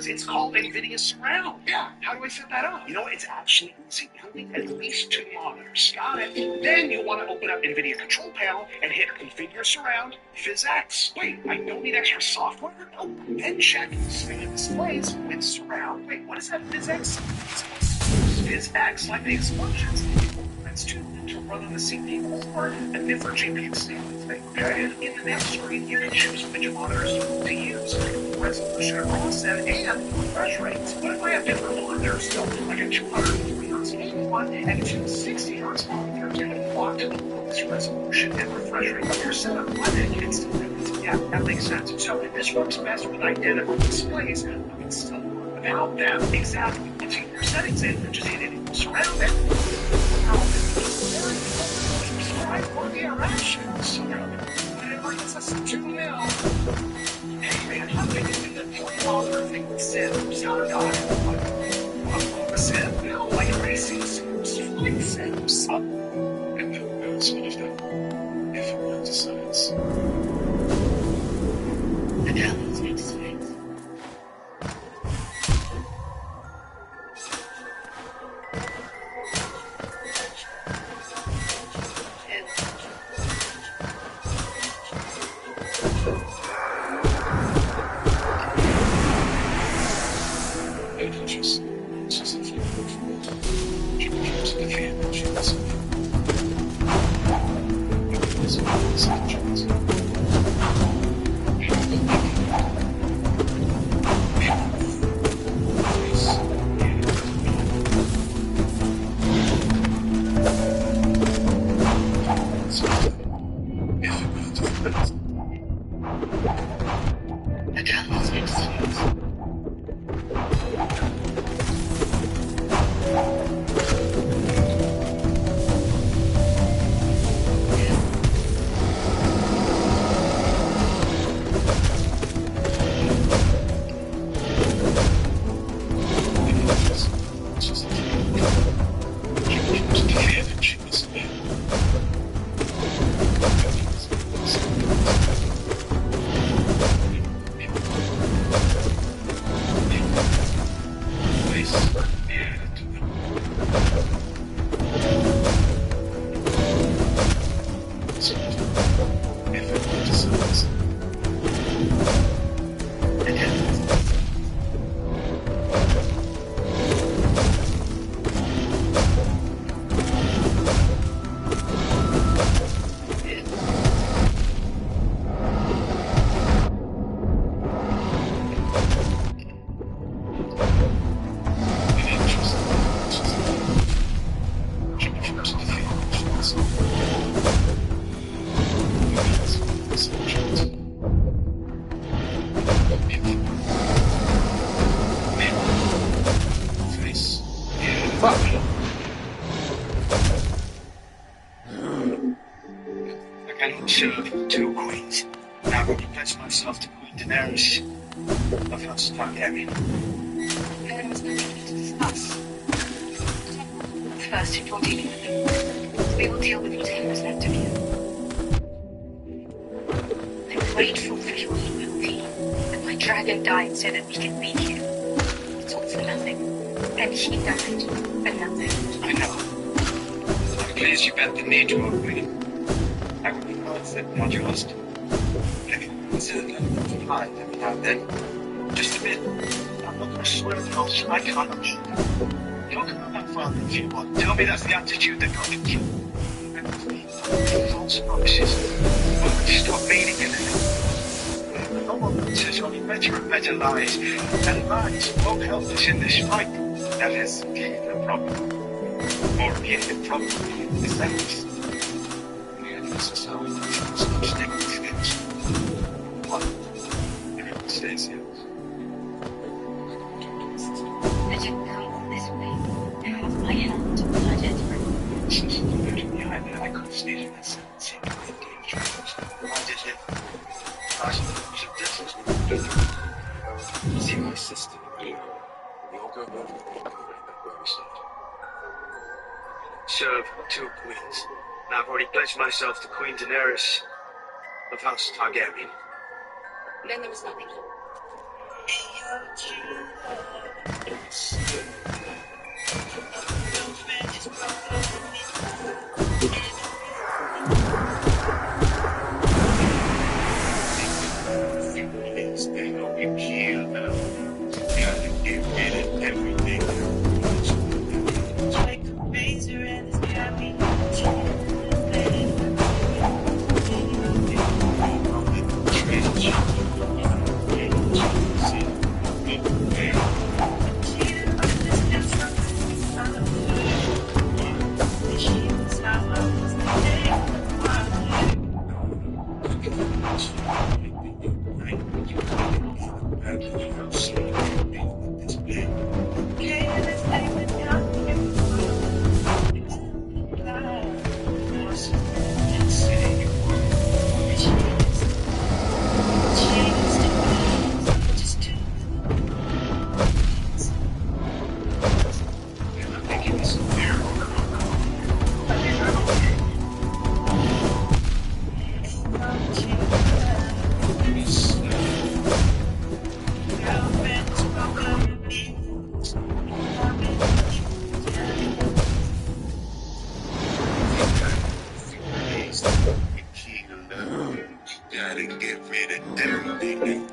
It's called NVIDIA Surround. Yeah, how do I set that up? You know, it's actually easy. You'll need at least 2 monitors. Got it. Then you'll want to open up NVIDIA Control Panel and hit Configure Surround PhysX. Wait, I don't need extra software? Nope. Then check Span Displays with Surround. Wait, what is that PhysX? PhysX, like the explosions. That's to run on the CPU or a different GPU thing. Okay. In the next screen, you can choose which monitors to use, resolution across them, and refresh rates. What if I have different monitors? So, like a 203 Hz one and a 260 Hz monitor, you can lock to the lowest resolution and refresh rate of your setup. Yeah, that makes sense. So this works best with identical displays, but can still work without them. Exactly. Once you get your settings in, just hit it, surround it. Subscribe for the interactions. Whenever it's a 2 mil. Hey man, how can you do the $20 thing with Sims? How got it? What was it? No, like racing Sims. Like Sims. And who knows what if that if it decides. The devil's Downloads next songs. Serve two queens. Now I'm going to pledge myself to Queen Daenerys of House Targaryen. There was nothing to discuss. First, before dealing with them, we will deal with whatever is left of you. I'm grateful for your loyalty, but my dragon died so that we could be here. It's all for nothing. And he died for nothing. I know. I'm pleased you bent the knee to our queen. I would be that not yours. Have you considered letting me hide every now and then? Just a bit. I'm not going to swear an oath I can't understand. You'll come back father if you want. Tell me that's the attitude that got you killed. And false promises. Stop meaning anything. No one says only better and better lies. And lies won't help us in this fight. That is the problem. Or the problem is that this is how we stick with it. What? Everyone stays here. I didn't come all this way. I have my hand on it. Since you were behind me, I could have stayed in that seem to be dangerous. I did it. I should have see my sister. We all go home. Where we start. Serve two queens. Now I've already pledged myself to Queen Daenerys of House Targaryen. Then there was nothing. They know we kill now. Gotta get rid of everything. Take a razor and it's got me. Gotta get rid of everything.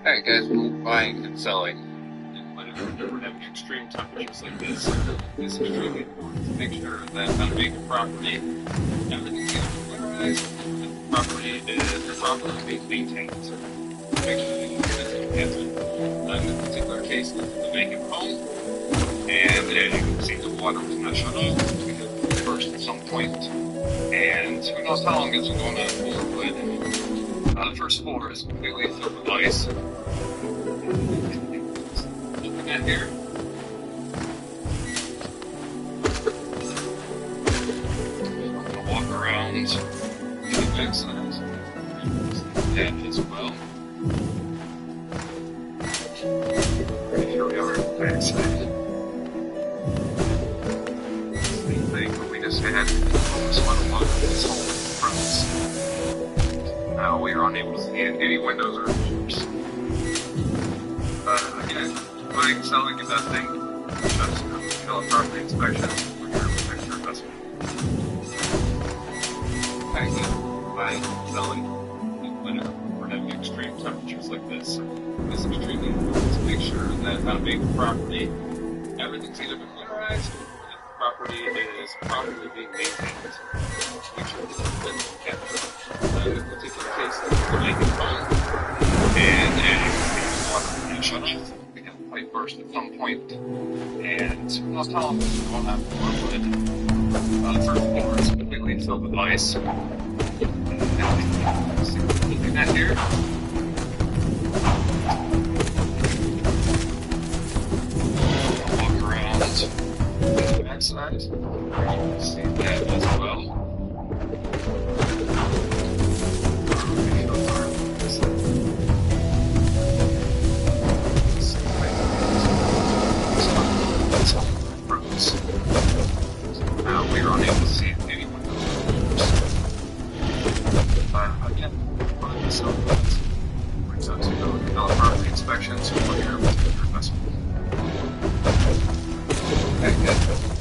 Alright guys, when buying and selling, and whenever we're having extreme temperatures like this, it's extremely important to make sure that on a vacant property, everything's either winterized, the property is properly maintained. So make sure that you get this in this particular case, this is a vacant home, and as you can see, the water was not shut off. We had burst at some point, and and who knows how long it's been going on for, but the first floor is completely filled with ice. Looking at here. I'm gonna walk around the backside. That as well. Here we are at the backside. Same thing that we just had. Almost went along with this whole premise. Now we are unable to see any windows or doors. Again, buying, selling, investing, just fill a property inspection with your architecture investment. Again, buying, selling, in winter, we're having extreme temperatures like this. It's extremely important to make sure that on a big property, everything's either been winterized or the property is properly being maintained. Make sure it's been kept. In this particular case, we're making fun. And as water being shut off, we have a pipe burst at some point. And who knows how long this is going on for, but the first floor is completely filled with ice. Looking at here. Walk around the backside. You can see that as well. Now we are unable to see any windows. Again, running this out, brings us to develop property inspections for your investment.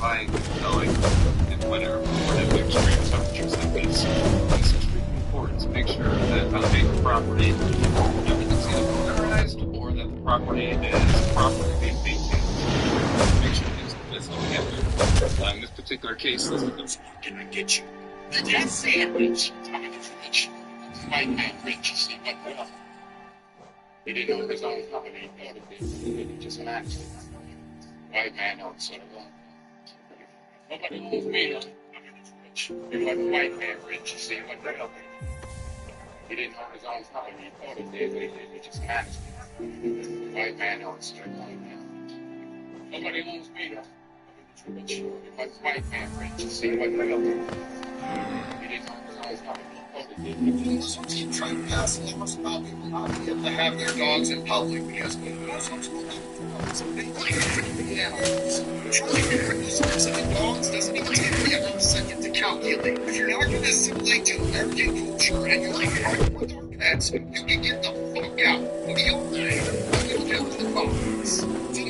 Buying, selling in winter, we're having extreme temperatures like this. It's extremely important to make sure that on a big property, everything's either winterized or that the property is properly being maintained. Make sure it's not together. In this particular case, this is what can I get you? The death sandwich. Rich. White man rich, you see what well. He didn't know his own company, he thought it did. He just an accident. White man owns it. Nobody owns me, though. Rich. He wasn't white man rich, you see what well. He didn't know his own company, he thought it did, but he just an accident. White man owns it. Nobody owns me, though. Rich. He wasn't white man rich, you see what well. He didn't know his own company. Keep trying to pass laws about people not being able to have their dogs in public because those ones will they like freaking animals. Trying to produce specific dogs doesn't even take me a second to calculate. If you're not going to assimilate to American culture and you're like hard with our pets, you can get the fuck out of the old day. I'm going to get with the dogs.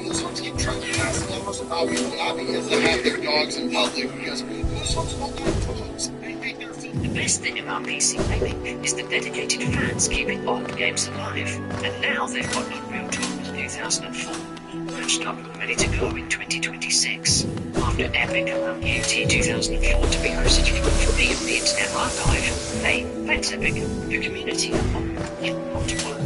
Those ones keep trying to pass laws about people not being able to have their dogs in public because those ones won't like dogs. The best thing about PC Gaming is the dedicated fans keeping old games alive, and now they've got Unreal Tournament 2004 patched up and ready to go in 2026. After Epic allowed UT 2004 to be hosted for free on the Internet Archive, thanks Epic, the community are not to work.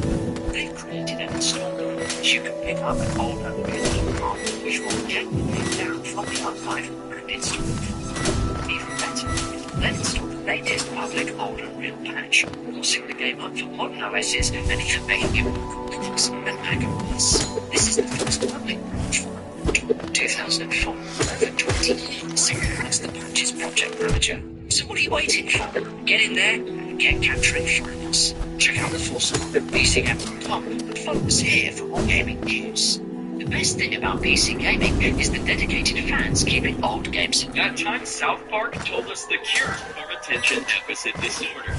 They've created an installer which you can pick up at oldunreal.com, which will gently down from the archive and install it. Even better, then install the latest public old Unreal patch, forcing the game up for modern OSs and even making it Linux and Mac OS. This is the first public patch for 2004 over 20 years as the patch's project manager. So what are you waiting for? Get in there and get capturing finals. Check out the full score at PCGame.com and follow us here for more gaming news. The best thing about PC Gaming is the dedicated fans keeping old games. That time South Park told us the cure for attention deficit disorder.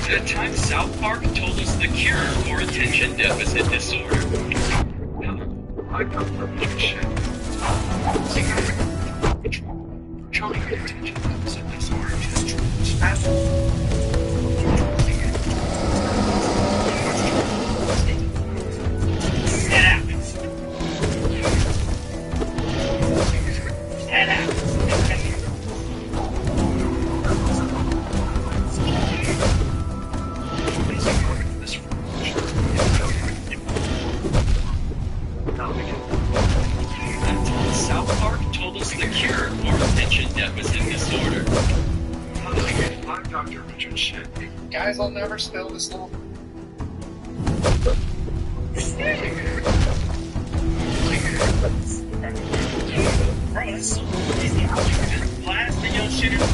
That time South Park told us the cure for attention deficit disorder. I come from shit. Showing your attention levels at this orange has changed faster. South Park told us the cure for attention deficit disorder. I'm Dr. Richard Shit. Guys, I'll never spell this little. Bro, that's so crazy how you can just blast in your shit in the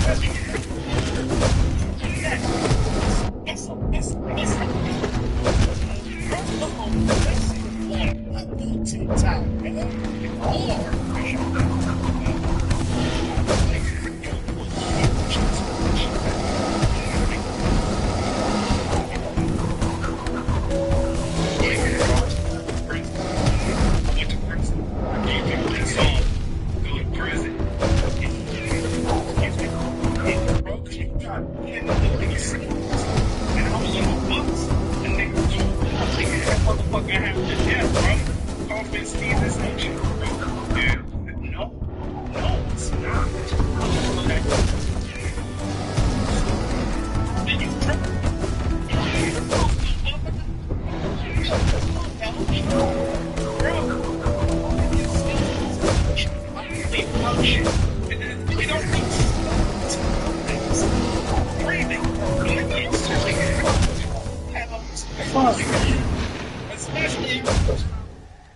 Especially,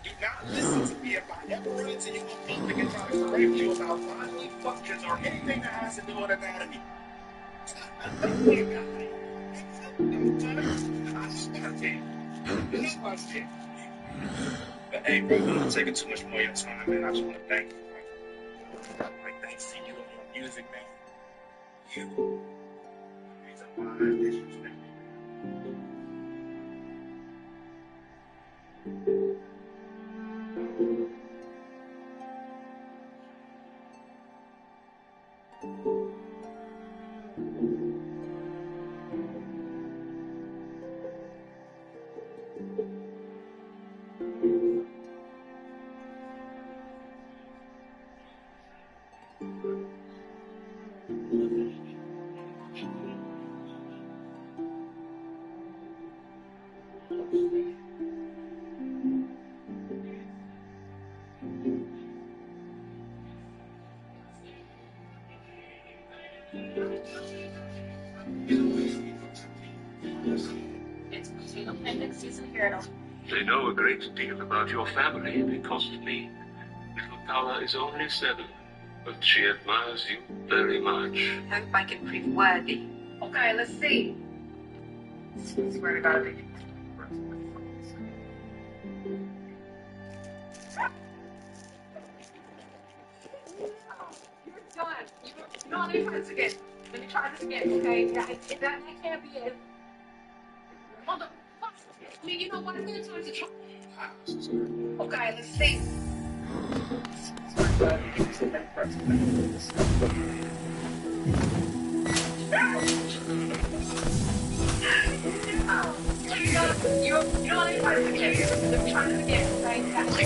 do not listen to me if I ever run into you in public and try to correct you about bodily functions or anything that has to do with anatomy. But hey, bro, I'm not taking too much more of your time, man. I just want to thank you. Like, thanks to you and your music, man. You is a mind disrespect. It's between appendix season here. They know a great deal about your family because of me. Little Paula is only 7, but she admires you very much. Hope I can prove worthy. Okay, let's see. Swear to God, I think. You're done. No, let me try this again. Let me try this again, okay? That can't be it. Motherfucker. I mean, you know what? I'm gonna try to try. Okay, let's see. You know, let me try this again. Let me try this again, okay?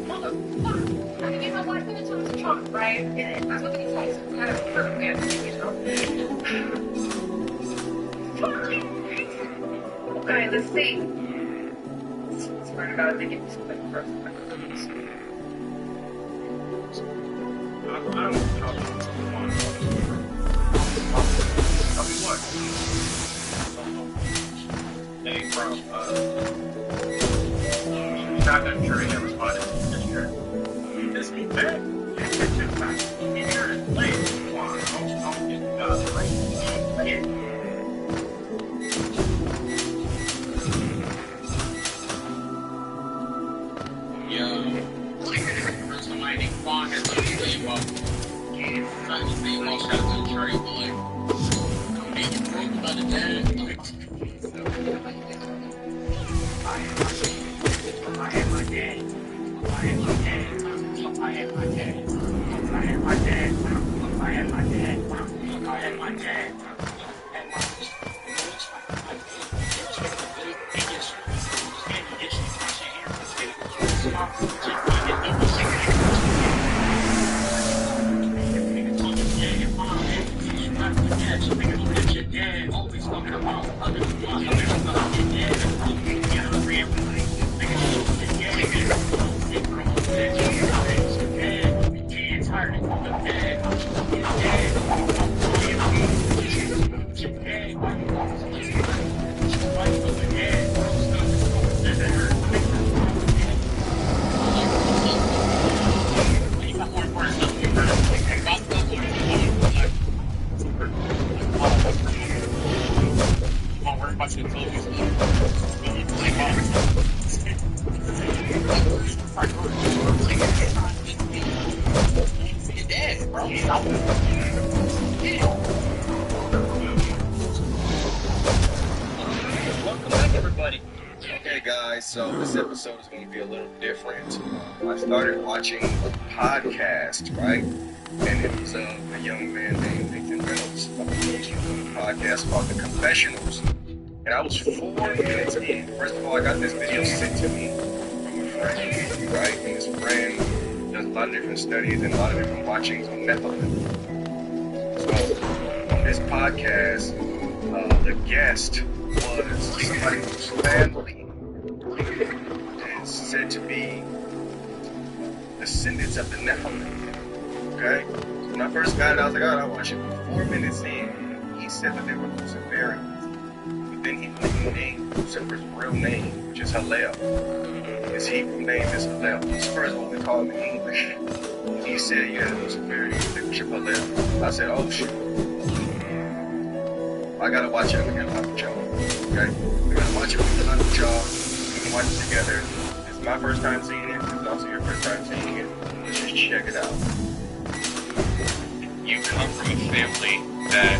Motherfucker. I mean, you know what? I'm gonna try to try, right? And that's what these guys kind of perfect answer, you know? Okay, let's see. Swear to God, I think it's like first. Tell me what? Hey, bro, not that sure he ever spotted this year. This me back. It's just back. Here and play. Come on, I'll get right. Yo, somebody fond of the game up. Trying to be most out of the trade, but like, don't need to broke about the dad. I am my dad. I am my dad. I am my dad. Welcome back, everybody. Okay, guys, so this episode is going to be a little different. I started watching a podcast, right? And it was a young man named Nathan Reynolds. A podcast called The Confessionals. And I was 4 minutes in. First of all, I got this video sent to me from a friend, right? And this friend does a lot of different studies and a lot of different watchings on Nephilim. So, on this podcast, the guest was somebody whose family is said to be descendants of the Nephilim. Okay? So when I first got it, I was like, oh, I watched it. 4 minutes in, he said that they were Luciferians. But then he named Lucifer's real name, which is Hallel. His Hebrew name is Hallel. Lucifer is what we call him in English. He said, yeah, Luciferians, they worship Hallel. I said, oh, shoot. I gotta watch it again with y'all. Okay? I gotta watch it with y'all. We can watch it together. This is my first time seeing it. This is also your first time seeing it. Let's just check it out. You come from a family that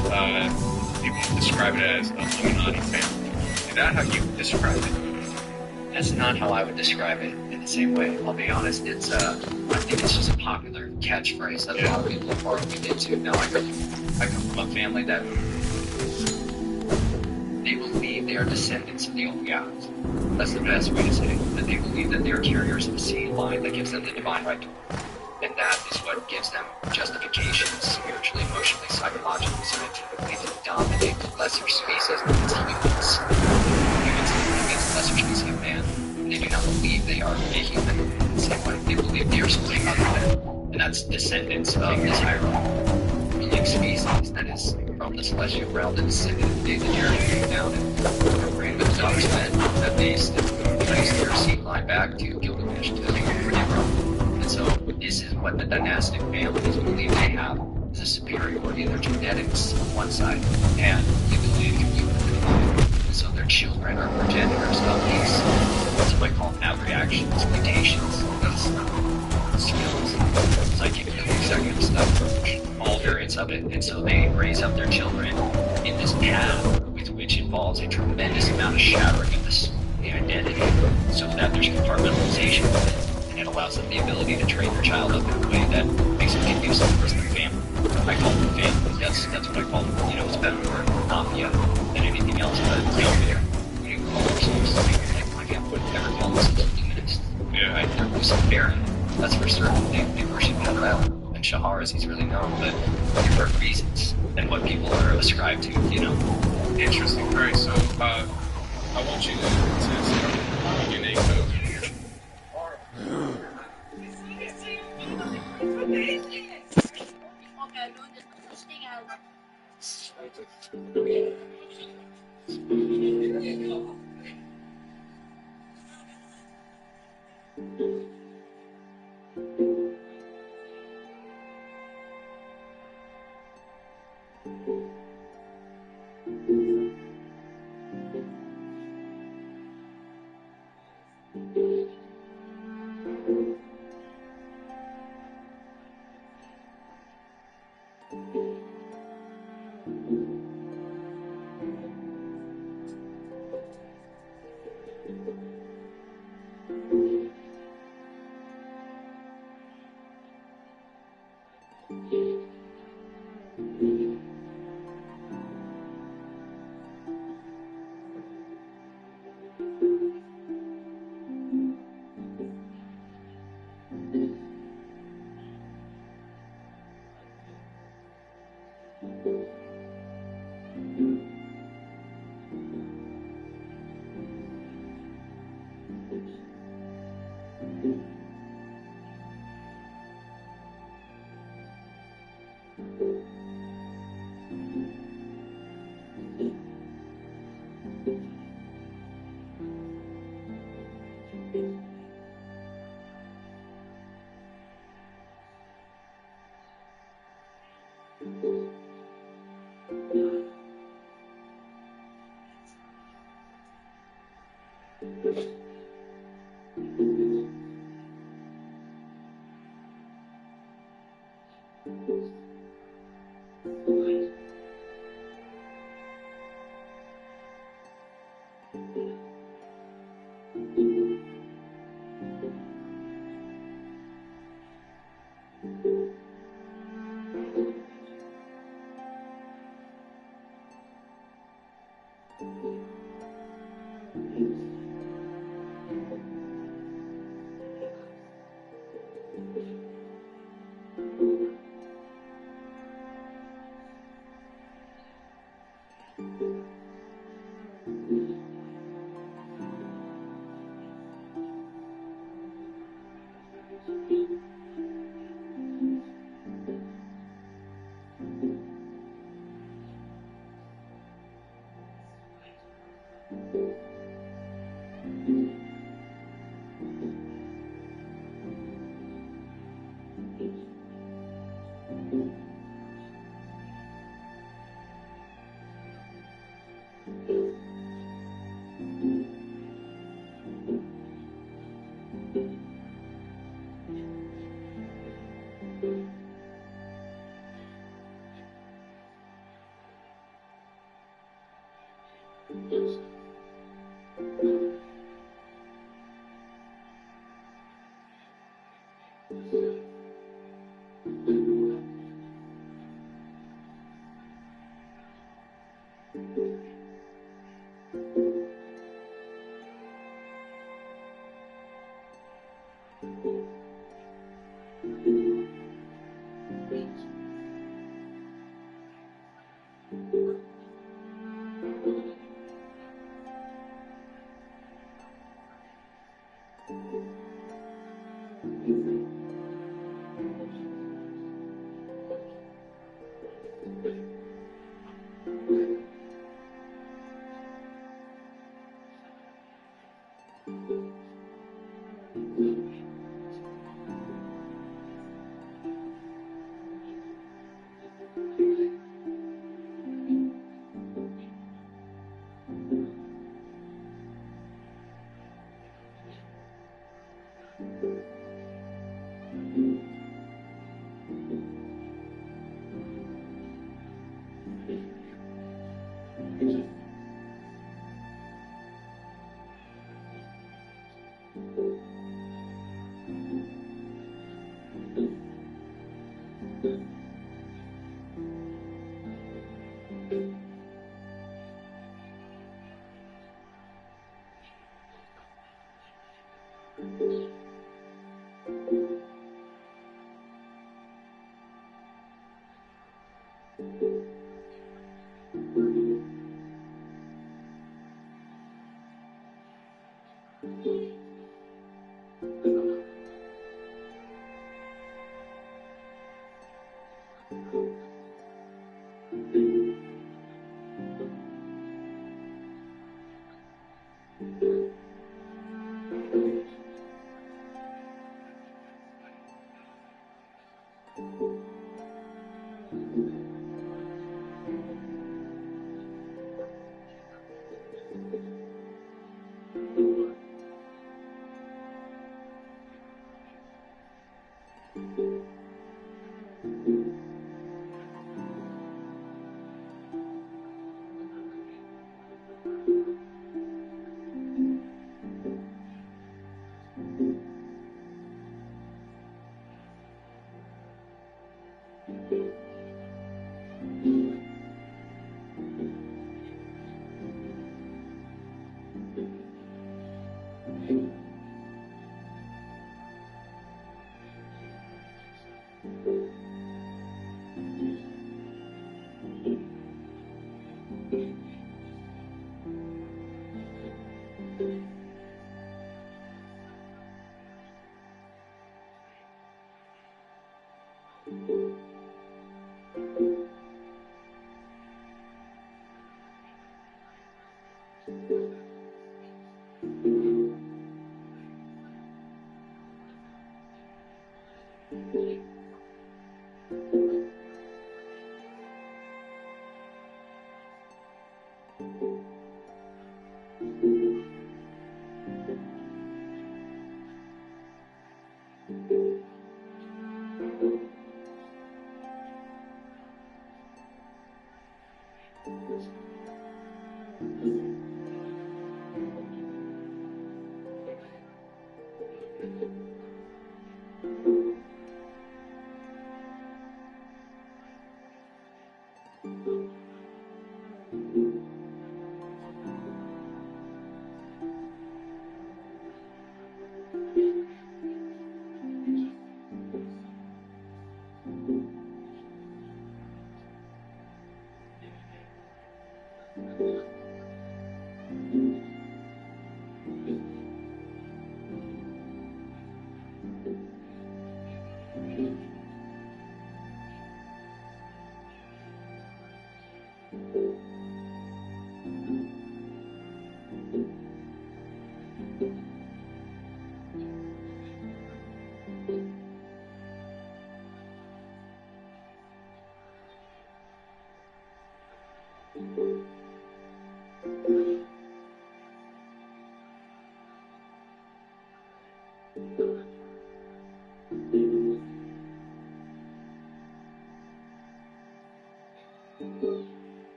people describe it as a Illuminati family. Is that how you describe it? That's not how I would describe it in the same way. I'll be honest. It's I think it's just a popular catchphrase that a lot of people are borrowing into. No, I come from a family that they believe they are descendants of the old gods. That's the best way to say it. That they believe that they are carriers of the seed line that gives them the divine right to rule. And that is what gives them justification spiritually, emotionally, psychologically, scientifically to dominate the lesser species against humans. Against the lesser species of man. They do not believe they are a human in the same way. They believe they are something other than. And that's descendants of this higher ruling species that is from the celestial realm that descended in the days of Jeremy came down and ran with the daughters that they traced their seed line back to Gilgamesh to Nimrod. And so this is what the dynastic families believe they have as a superiority in their genetics on one side and the ability to commune with the divine. And so their children are progenitors of these, what somebody call abreactions, mutations, these skills, psychic abilities, that kind of stuff, all variants of it. And so they raise up their children in this path which involves a tremendous amount of shattering of the identity so that there's compartmentalization of it. And it allows them the ability to train their child up in a way that makes them conducive to the family. I call them family. That's what I call them. You know, it's a better word, mafia, than anything else. But we call ourselves, I can't ever call themselves Illuminists. Yeah. Right? They're Luciferian. That's for certain. They worship Hallel. And Shahar, as he's really known, but for reasons and what people are ascribed to, you know. Interesting. All right, so I want you to start your name code.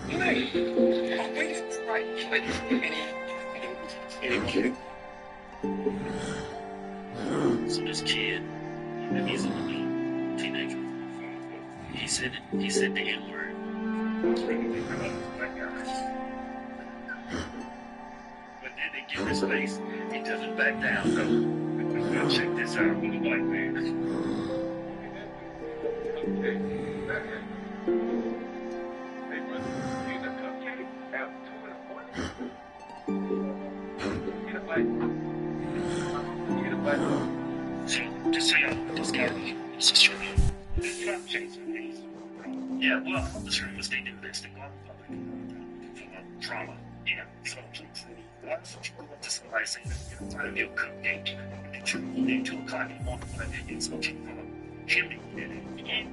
Hey, are we right? Hey, kid. So this kid, maybe he's a teenager. He said the N-word. But then they give his face, he doesn't back down. Now check this out with a white man. Hey, brother, here's a cupcake. Have 2 in the morning. Get a bite. Get a bite. So, just so y'all know, this guy is a straight up. Yeah, well, the streamers, they do this. They go out in public for trauma. Yeah, so why don't you go up to somebody saying that you're trying to be a cupcake at 2 o'clock in the morning and it's okay for him to eat it? Yeah.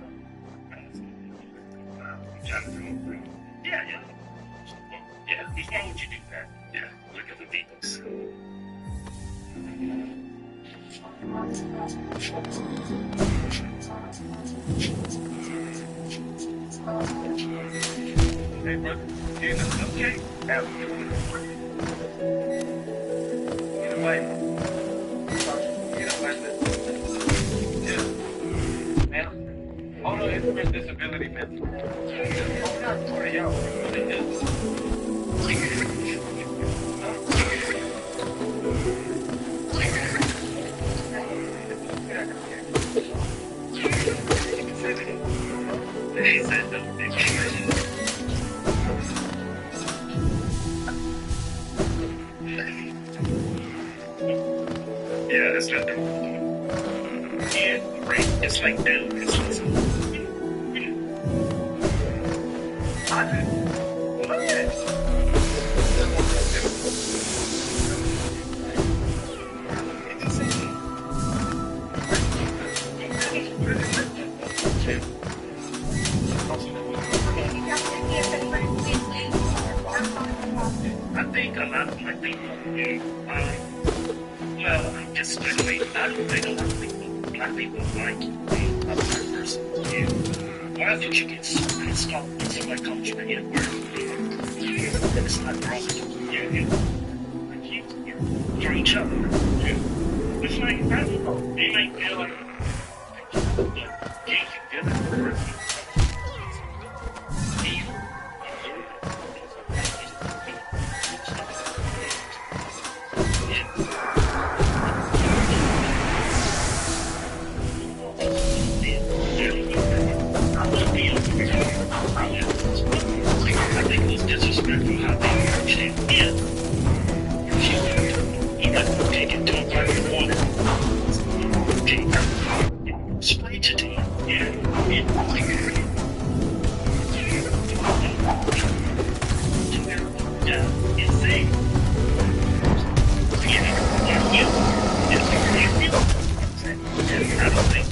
Yeah, why would you do that? Yeah, look at the Beatles. Hey, brother, here's a cupcake. Have 2 in the morning. Get a bite. Get a bite. Yeah. Man, all the express disability, man. Oh, not for y'all. Really is. He said no. Yeah, that's not the yeah, right. It's like no. It's like so. I think a lot of my people, well, I'm just speculating. I don't think a lot of people, black people, like a black person. Yeah. Why would you get so pissed off when somebody calls you the N-word? It's not wrong. Yeah. For each other. Yeah. It's like, I don't know. They might feel like, yeah, you feel it. I think it was disrespectful how they approached it. Yeah. You got to take it to a private water. Okay. Explain it to him. Yeah. Insane. I don't think.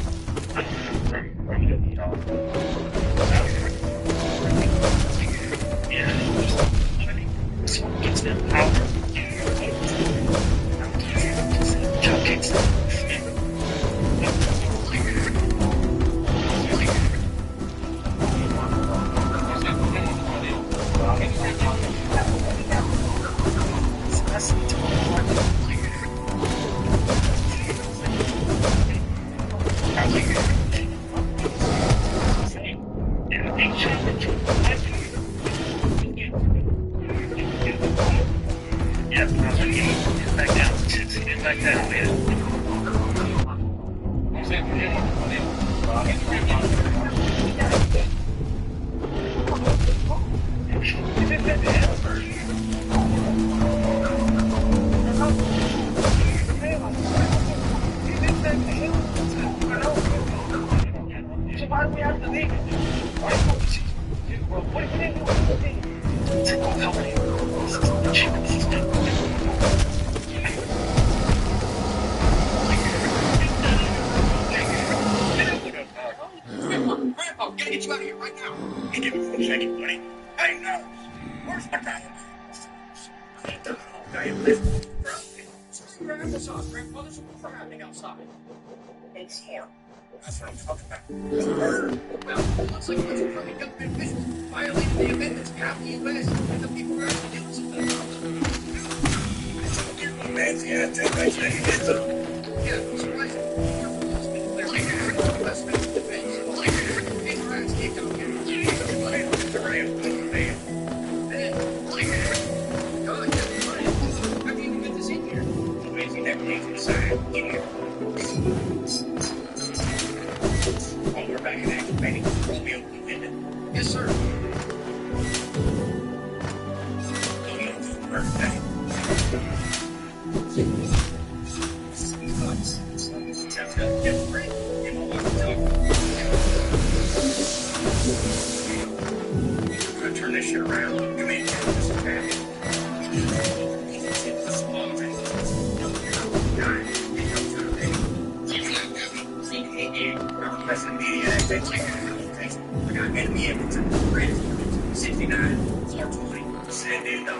Gets them power. Yeah, back down. Get back down, man. So why do we have to leave it? What do you Grandpa, we gotta get you out of here right now. Hey, give me 1 second, buddy. Hey, no! Where's my guy? Screw your applesauce, Grandpa. There's a fire happening outside. It's here. That's what I'm talking about. Well, looks like a bunch of fucking government officials violated the amendments of the U.S. and the people are actually doing something about it. Yes, sir. Turn this shit around. Come in. I got enemy inventory. 69, 420, send in the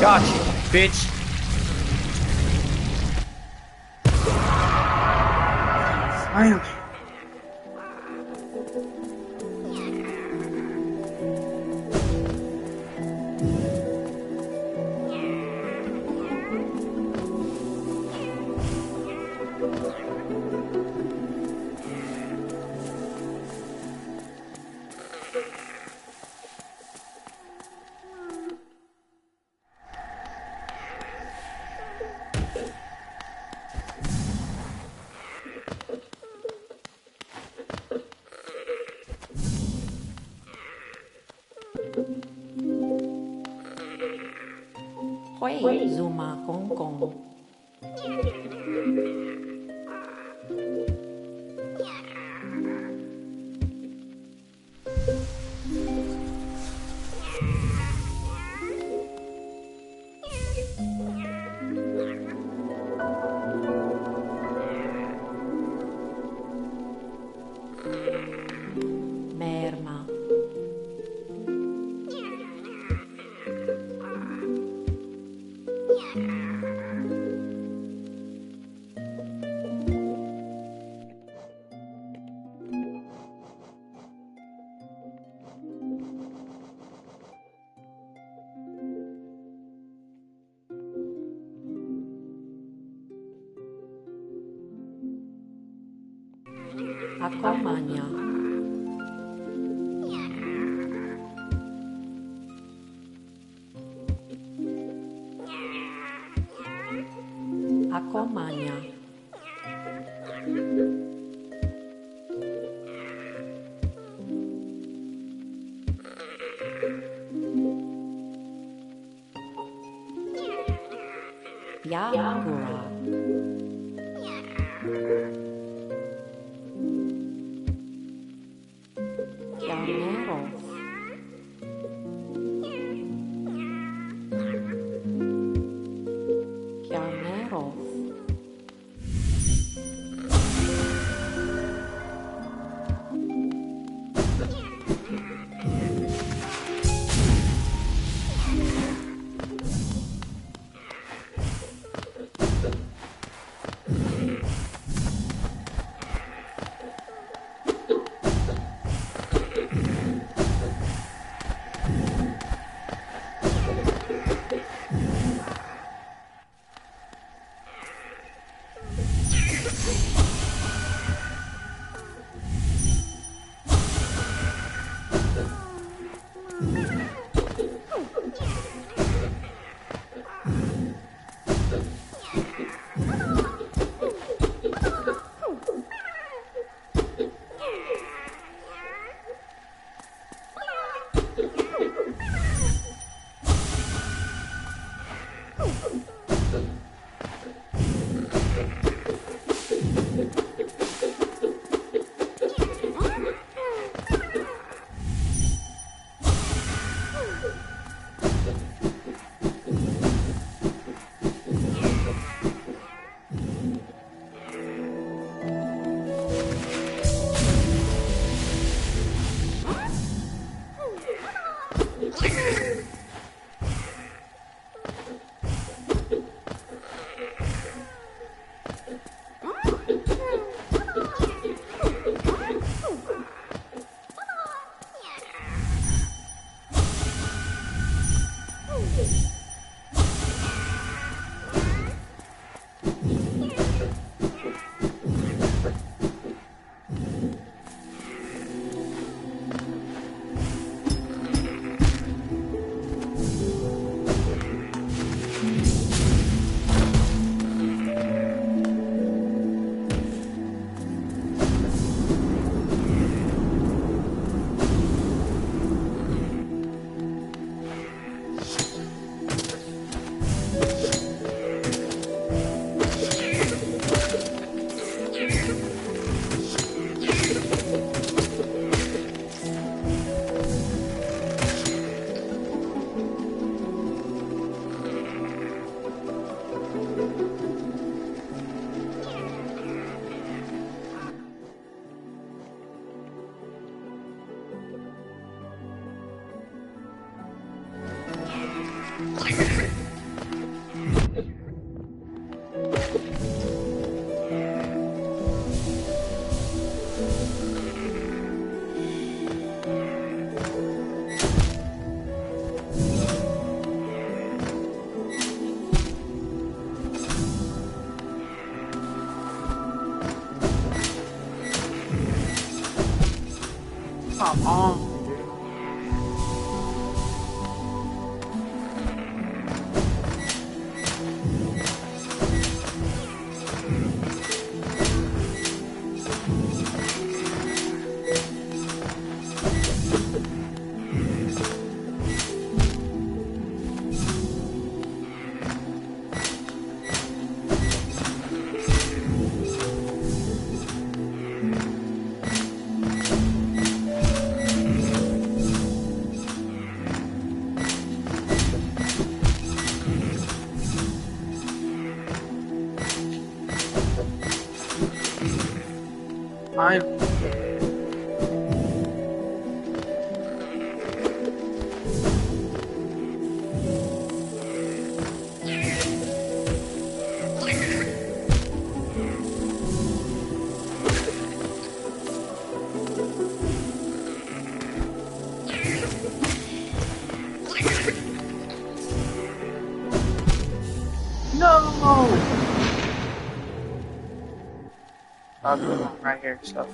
Gotcha, bitch. Finally. Zuma Hong Kong. Merma. Akomanya. Akomanya. Yakura. Llaneros. Llaneros. fine. No! I'll put one right here, so.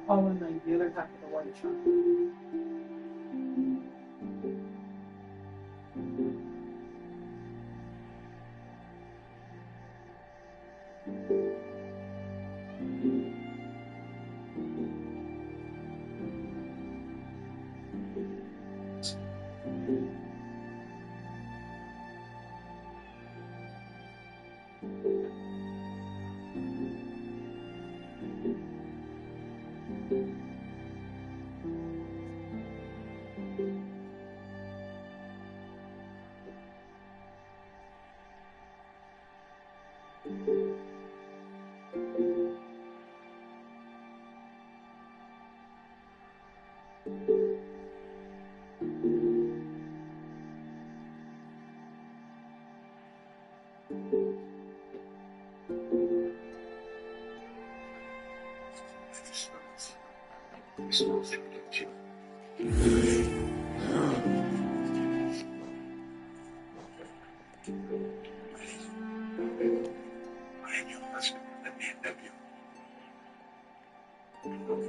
Oh, and then the other half of the white chocolate.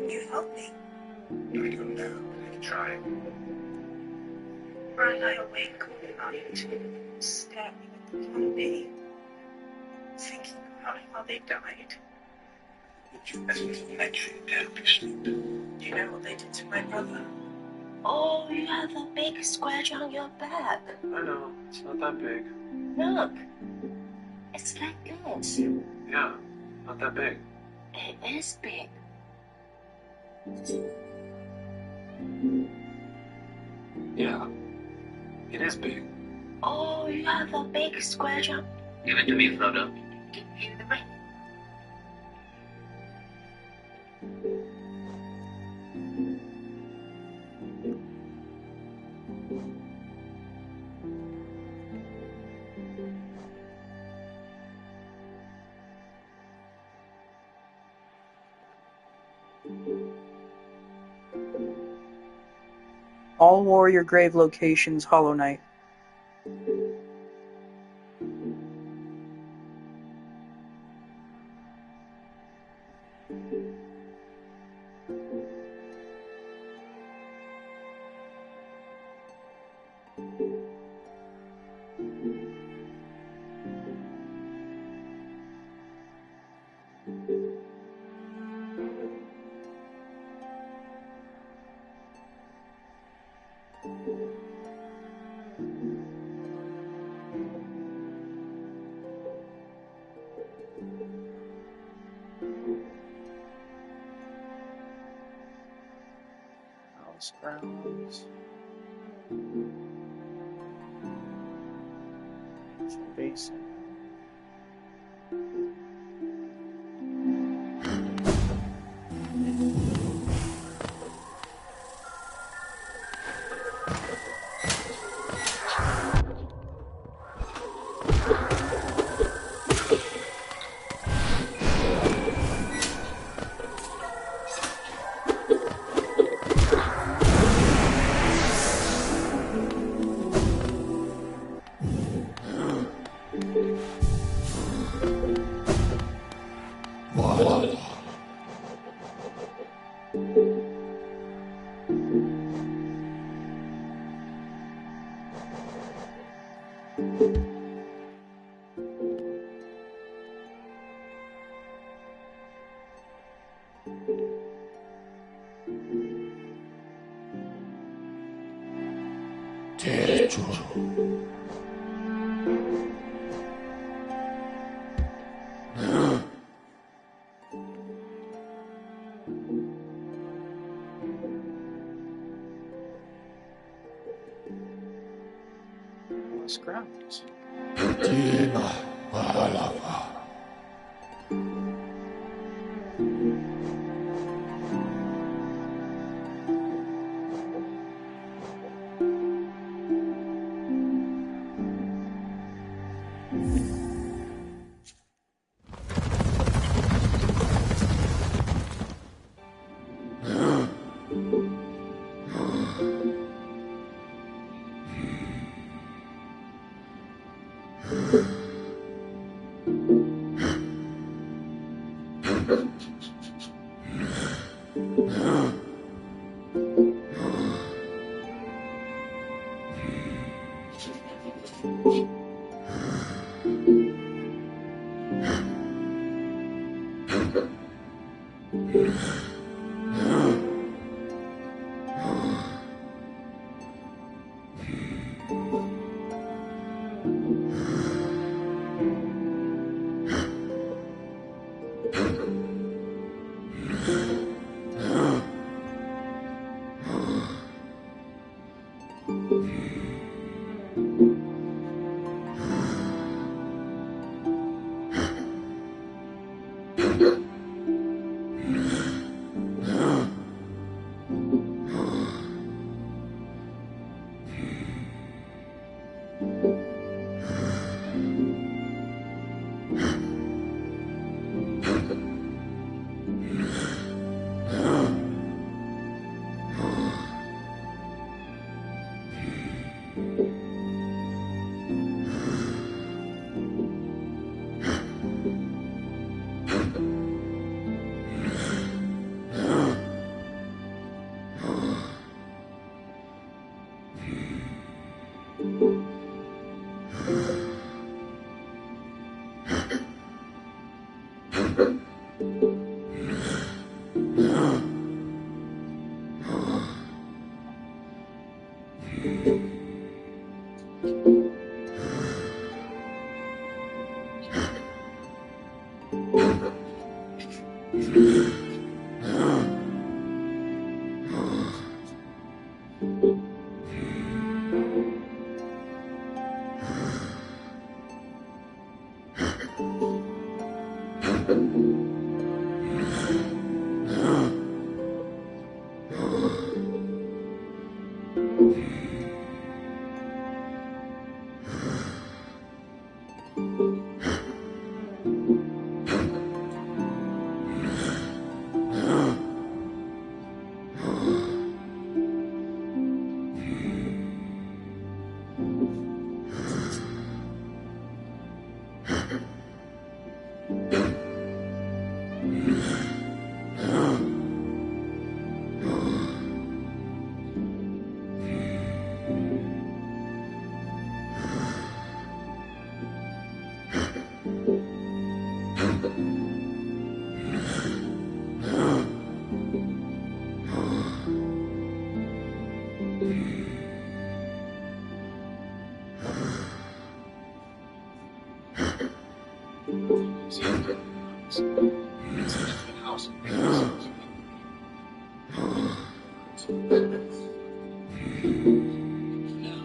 You help me. I don't know. I can try. Or I lie awake all night, staring at the canopy, thinking about how they died. As you mentioned, help you sleep. Do you know what they did to my brother? Oh, you have a big scratch on your back. I know, it's not that big. Look, it's like this. Yeah, not that big. It is big. Yeah, it is big. Oh, you have a big scratch on. Give it to me, Frodo. Give you the ring. All warrior grave locations, Hollow Knight. House grounds. Basin. Scrounges.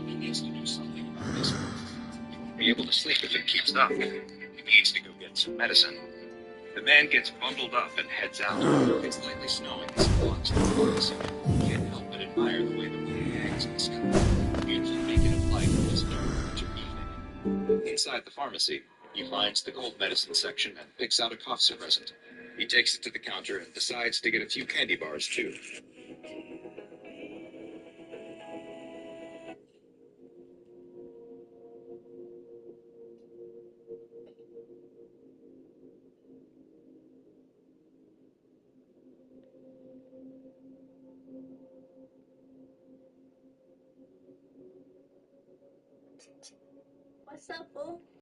He needs to do something about this. He won't be able to sleep if it keeps up. He needs to go get some medicine. The man gets bundled up and heads out. It's lightly snowing as he walks to the pharmacy. He can't help but admire the way the moon hangs in the sky. Beautiful beacon of light in this dark winter evening. Inside the pharmacy, he finds the cold medicine section and picks out a cough suppressant. He takes it to the counter and decides to get a few candy bars, too. What's up, boo?